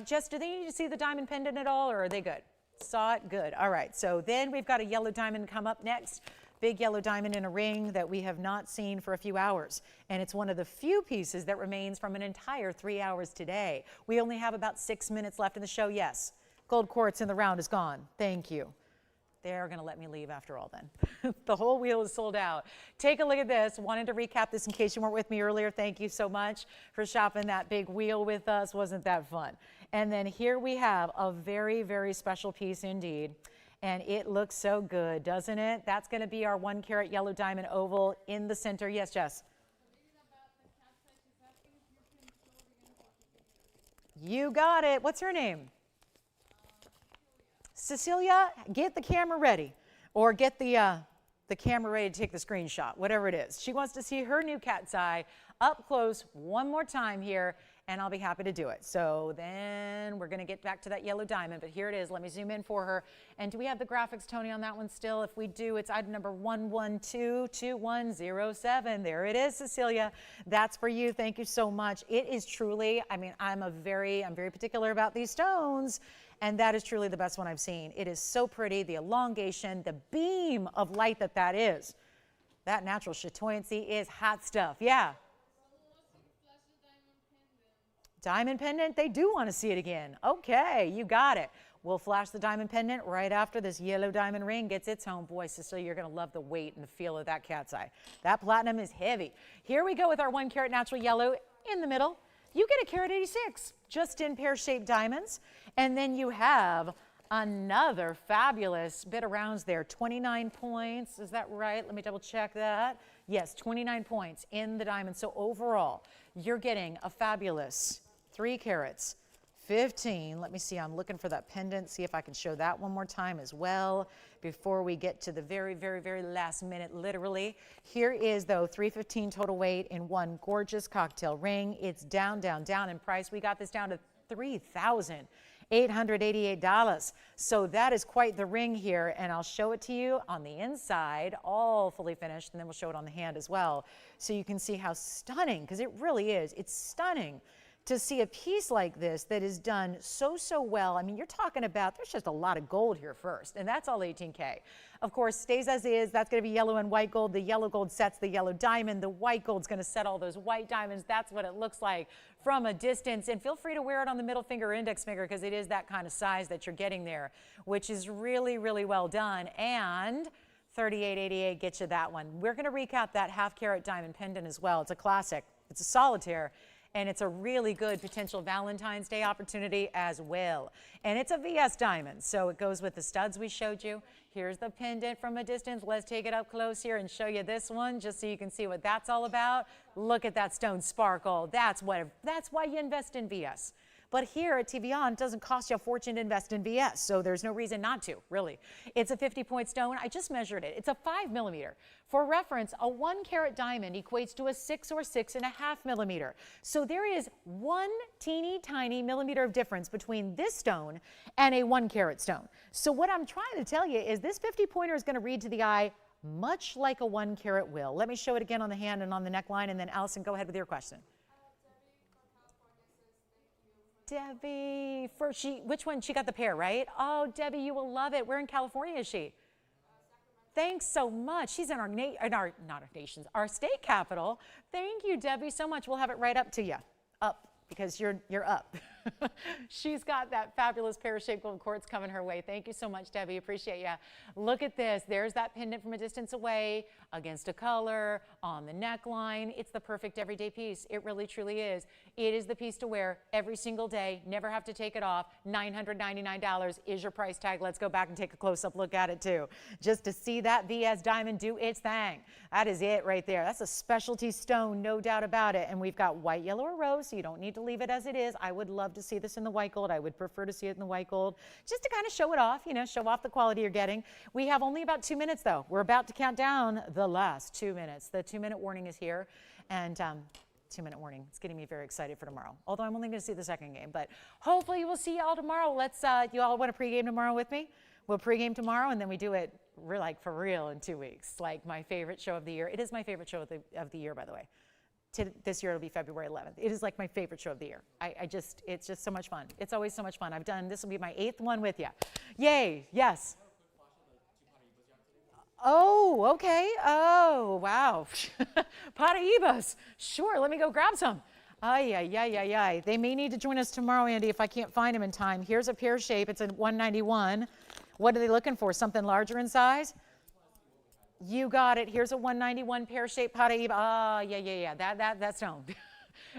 Jess, do they need to see the diamond pendant at all, or are they good? Saw it? Good. All right. So then we've got a yellow diamond come up next. Big yellow diamond in a ring that we have not seen for a few hours. And it's one of the few pieces that remains from an entire 3 hours today. We only have about 6 minutes left in the show. Yes. Gold quartz in the round is gone. Thank you. They're going to let me leave after all then. The whole wheel is sold out. Take a look at this. Wanted to recap this in case you weren't with me earlier. Thank you so much for shopping that big wheel with us. Wasn't that fun? And then here we have a very, very special piece indeed. And it looks so good, doesn't it? That's going to be our 1 carat yellow diamond oval in the center. Yes, Jess? You got it. What's her name? Cecilia, get the camera ready, or get the camera ready to take the screenshot, whatever it is. She wants to see her new cat's eye up close one more time here, and I'll be happy to do it. So then we're going to get back to that yellow diamond, but here it is. Let me zoom in for her. And do we have the graphics, Tony, on that one still? If we do, it's item number 1122107. There it is, Cecilia. That's for you. Thank you so much. It is truly, I mean, I'm very particular about these stones. And that is truly the best one I've seen. It is so pretty, the elongation, the beam of light that is. That natural chatoyancy is hot stuff. Yeah. Diamond pendant, they do want to see it again. Okay, you got it. We'll flash the diamond pendant right after this yellow diamond ring gets its home. Boy, Cecilia, you're going to love the weight and the feel of that cat's eye. That platinum is heavy. Here we go with our 1 carat natural yellow in the middle. You get a carat 86, just in pear-shaped diamonds. And then you have another fabulous bit of rounds there, 29 points. Is that right? Let me double check that. Yes, 29 points in the diamond. So overall, you're getting a fabulous 3 carats, 15. Let me see, I'm looking for that pendant, see if I can show that one more time as well before we get to the very last minute, literally. Here is, though, 315 total weight in one gorgeous cocktail ring. It's down in price. We got this down to $3,888. So that is quite the ring here, and I'll show it to you on the inside, all fully finished, and then we'll show it on the hand as well. So you can see how stunning, because it really is, it's stunning to see a piece like this that is done so well. I mean, you're talking about, there's just a lot of gold here first, and that's all 18K. Of course, stays as is. That's going to be yellow and white gold. The yellow gold sets the yellow diamond. The white gold's going to set all those white diamonds. That's what it looks like from a distance. And feel free to wear it on the middle finger or index finger because it is that kind of size that you're getting there, which is really, really well done. And $38.88 gets you that one. We're going to recap that half-carat diamond pendant as well. It's a classic. It's a solitaire. And it's a really good potential Valentine's Day opportunity as well. And it's a VS diamond, so it goes with the studs we showed you. Here's the pendant from a distance. Let's take it up close here and show you this one just so you can see what that's all about. Look at that stone sparkle. That's why you invest in VS. But here at TVON, it doesn't cost you a fortune to invest in VS, so there's no reason not to, really. It's a 50-point stone. I just measured it. It's a 5 millimeter. For reference, a 1-carat diamond equates to a 6 or 6.5 millimeter. So there is one teeny tiny millimeter of difference between this stone and a 1-carat stone. So what I'm trying to tell you is this 50-pointer is going to read to the eye much like a 1-carat will. Let me show it again on the hand and on the neckline, and then Allison, go ahead with your question. Debbie, which one? She got the pair, right? Oh, Debbie, you will love it. Where in California is she? Thanks so much. She's in our state capital. Thank you, Debbie, so much. We'll have it right up to you. Up, because you're up. She's got that fabulous pear-shaped gold quartz coming her way. Thank you so much, Debbie. Appreciate you. Look at this. There's that pendant from a distance away against a color on the neckline. It's the perfect everyday piece. It really, truly is. It is the piece to wear every single day. Never have to take it off. $999 is your price tag. Let's go back and take a close-up look at it, too, just to see that VS diamond do its thing. That is it right there. That's a specialty stone, no doubt about it. And we've got white, yellow, or rose, so you don't need to leave it as it is. I would love to see this in the white gold. I would prefer to see it in the white gold just to kind of show it off, you know, show off the quality you're getting. We have only about 2 minutes, though. We're about to count down the last 2 minutes. The 2-minute warning is here, and 2-minute warning. It's getting me very excited for tomorrow, although I'm only going to see the second game, but hopefully we'll see you all tomorrow. Let's, you all want to pregame tomorrow with me? We'll pregame tomorrow, and then we do it like for real in 2 weeks, like my favorite show of the year. It is my favorite show of the year, by the way. This year it'll be February 11th. It is like my favorite show of the year. It's just so much fun. It's always so much fun. This will be my 8th one with you. Yay, yes. Oh, okay. Oh, wow. Paraibas. Sure, let me go grab some. Ay. They may need to join us tomorrow, Andy, if I can't find them in time. Here's a pear shape. It's a 191. What are they looking for? Something larger in size? You got it. Here's a 191 pear-shaped Paraiba. Ah, yeah. That stone.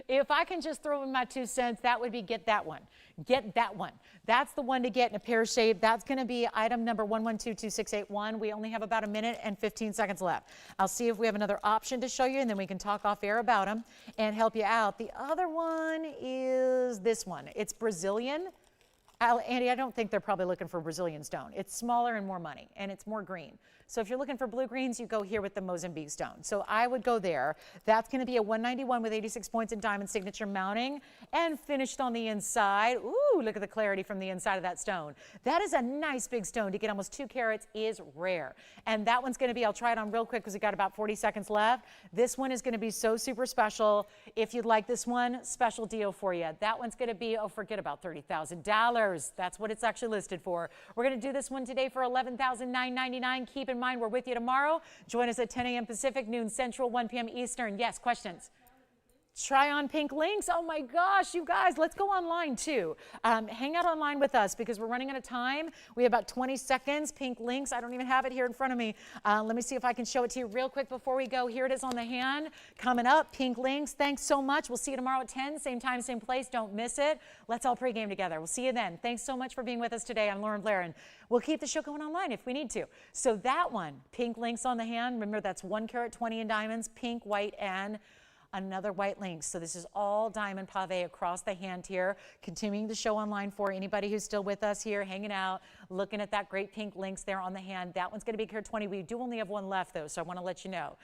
If I can just throw in my 2 cents, that would be get that one. Get that one. That's the one to get in a pear shape. That's going to be item number 1122681. We only have about 1 minute and 15 seconds left. I'll see if we have another option to show you, and then we can talk off air about them and help you out. The other one is this one. It's Brazilian. Andy, I don't think they're probably looking for Brazilian stone. It's smaller and more money, and it's more green. So if you're looking for blue greens, you go here with the Mozambique stone. So I would go there. That's going to be a 191 with 86 points in diamond signature mounting and finished on the inside. Ooh, look at the clarity from the inside of that stone. That is a nice big stone. To get almost 2 carats is rare. And that one's going to be, I'll try it on real quick because we've got about 40 seconds left. This one is going to be so super special. If you'd like this one, special deal for you. That one's going to be, oh, forget about $30,000. That's what it's actually listed for. We're going to do this one today for $11,999. Keep in mind, we're with you tomorrow. Join us at 10 a.m. Pacific, noon Central, 1 p.m. Eastern. Yes, questions? Try on pink links. Oh my gosh, you guys, let's go online too. Hang out online with us because we're running out of time. We have about 20 seconds. Pink links, I don't even have it here in front of me. Let me see if I can show it to you real quick before we go. Here it is on the hand. Coming up, pink links. Thanks so much. We'll see you tomorrow at 10, same time, same place. Don't miss it. Let's all pregame together. We'll see you then. Thanks so much for being with us today. I'm Lauren Blair, and we'll keep the show going online if we need to. So that one, pink links on the hand. Remember, that's 1 carat 20 in diamonds, pink, white, and another white link. So this is all diamond pave across the hand here. Continuing the show online for anybody who's still with us here, hanging out, looking at that great pink links there on the hand. That one's going to be carat 20. We do only have one left though, so I want to let you know.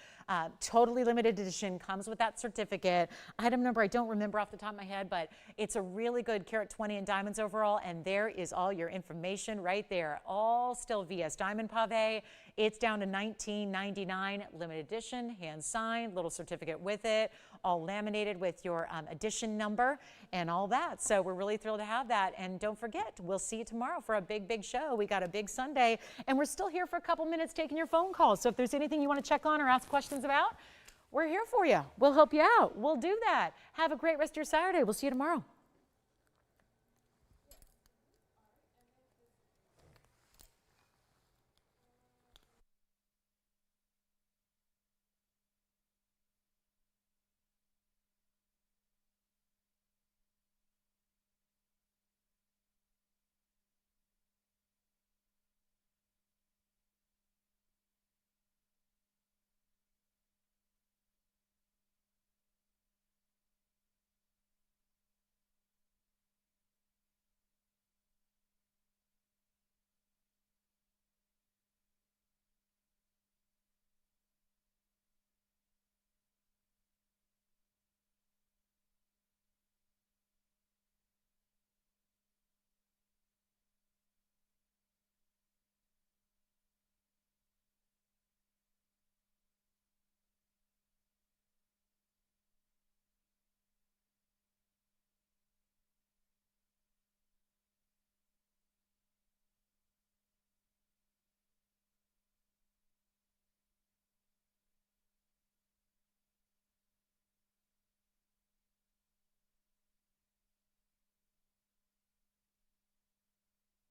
Totally limited edition, comes with that certificate. Item number I don't remember off the top of my head, but it's a really good carat 20 in diamonds overall, and there is all your information right there. All still VS diamond pave. It's down to $19.99, limited edition, hand signed, little certificate with it. all laminated with your edition number and all that. So we're really thrilled to have that. And don't forget, we'll see you tomorrow for a big, big show. We got a big Sunday, and we're still here for a couple minutes taking your phone calls. So if there's anything you want to check on or ask questions about, we're here for you. We'll help you out. We'll do that. Have a great rest of your Saturday. We'll see you tomorrow.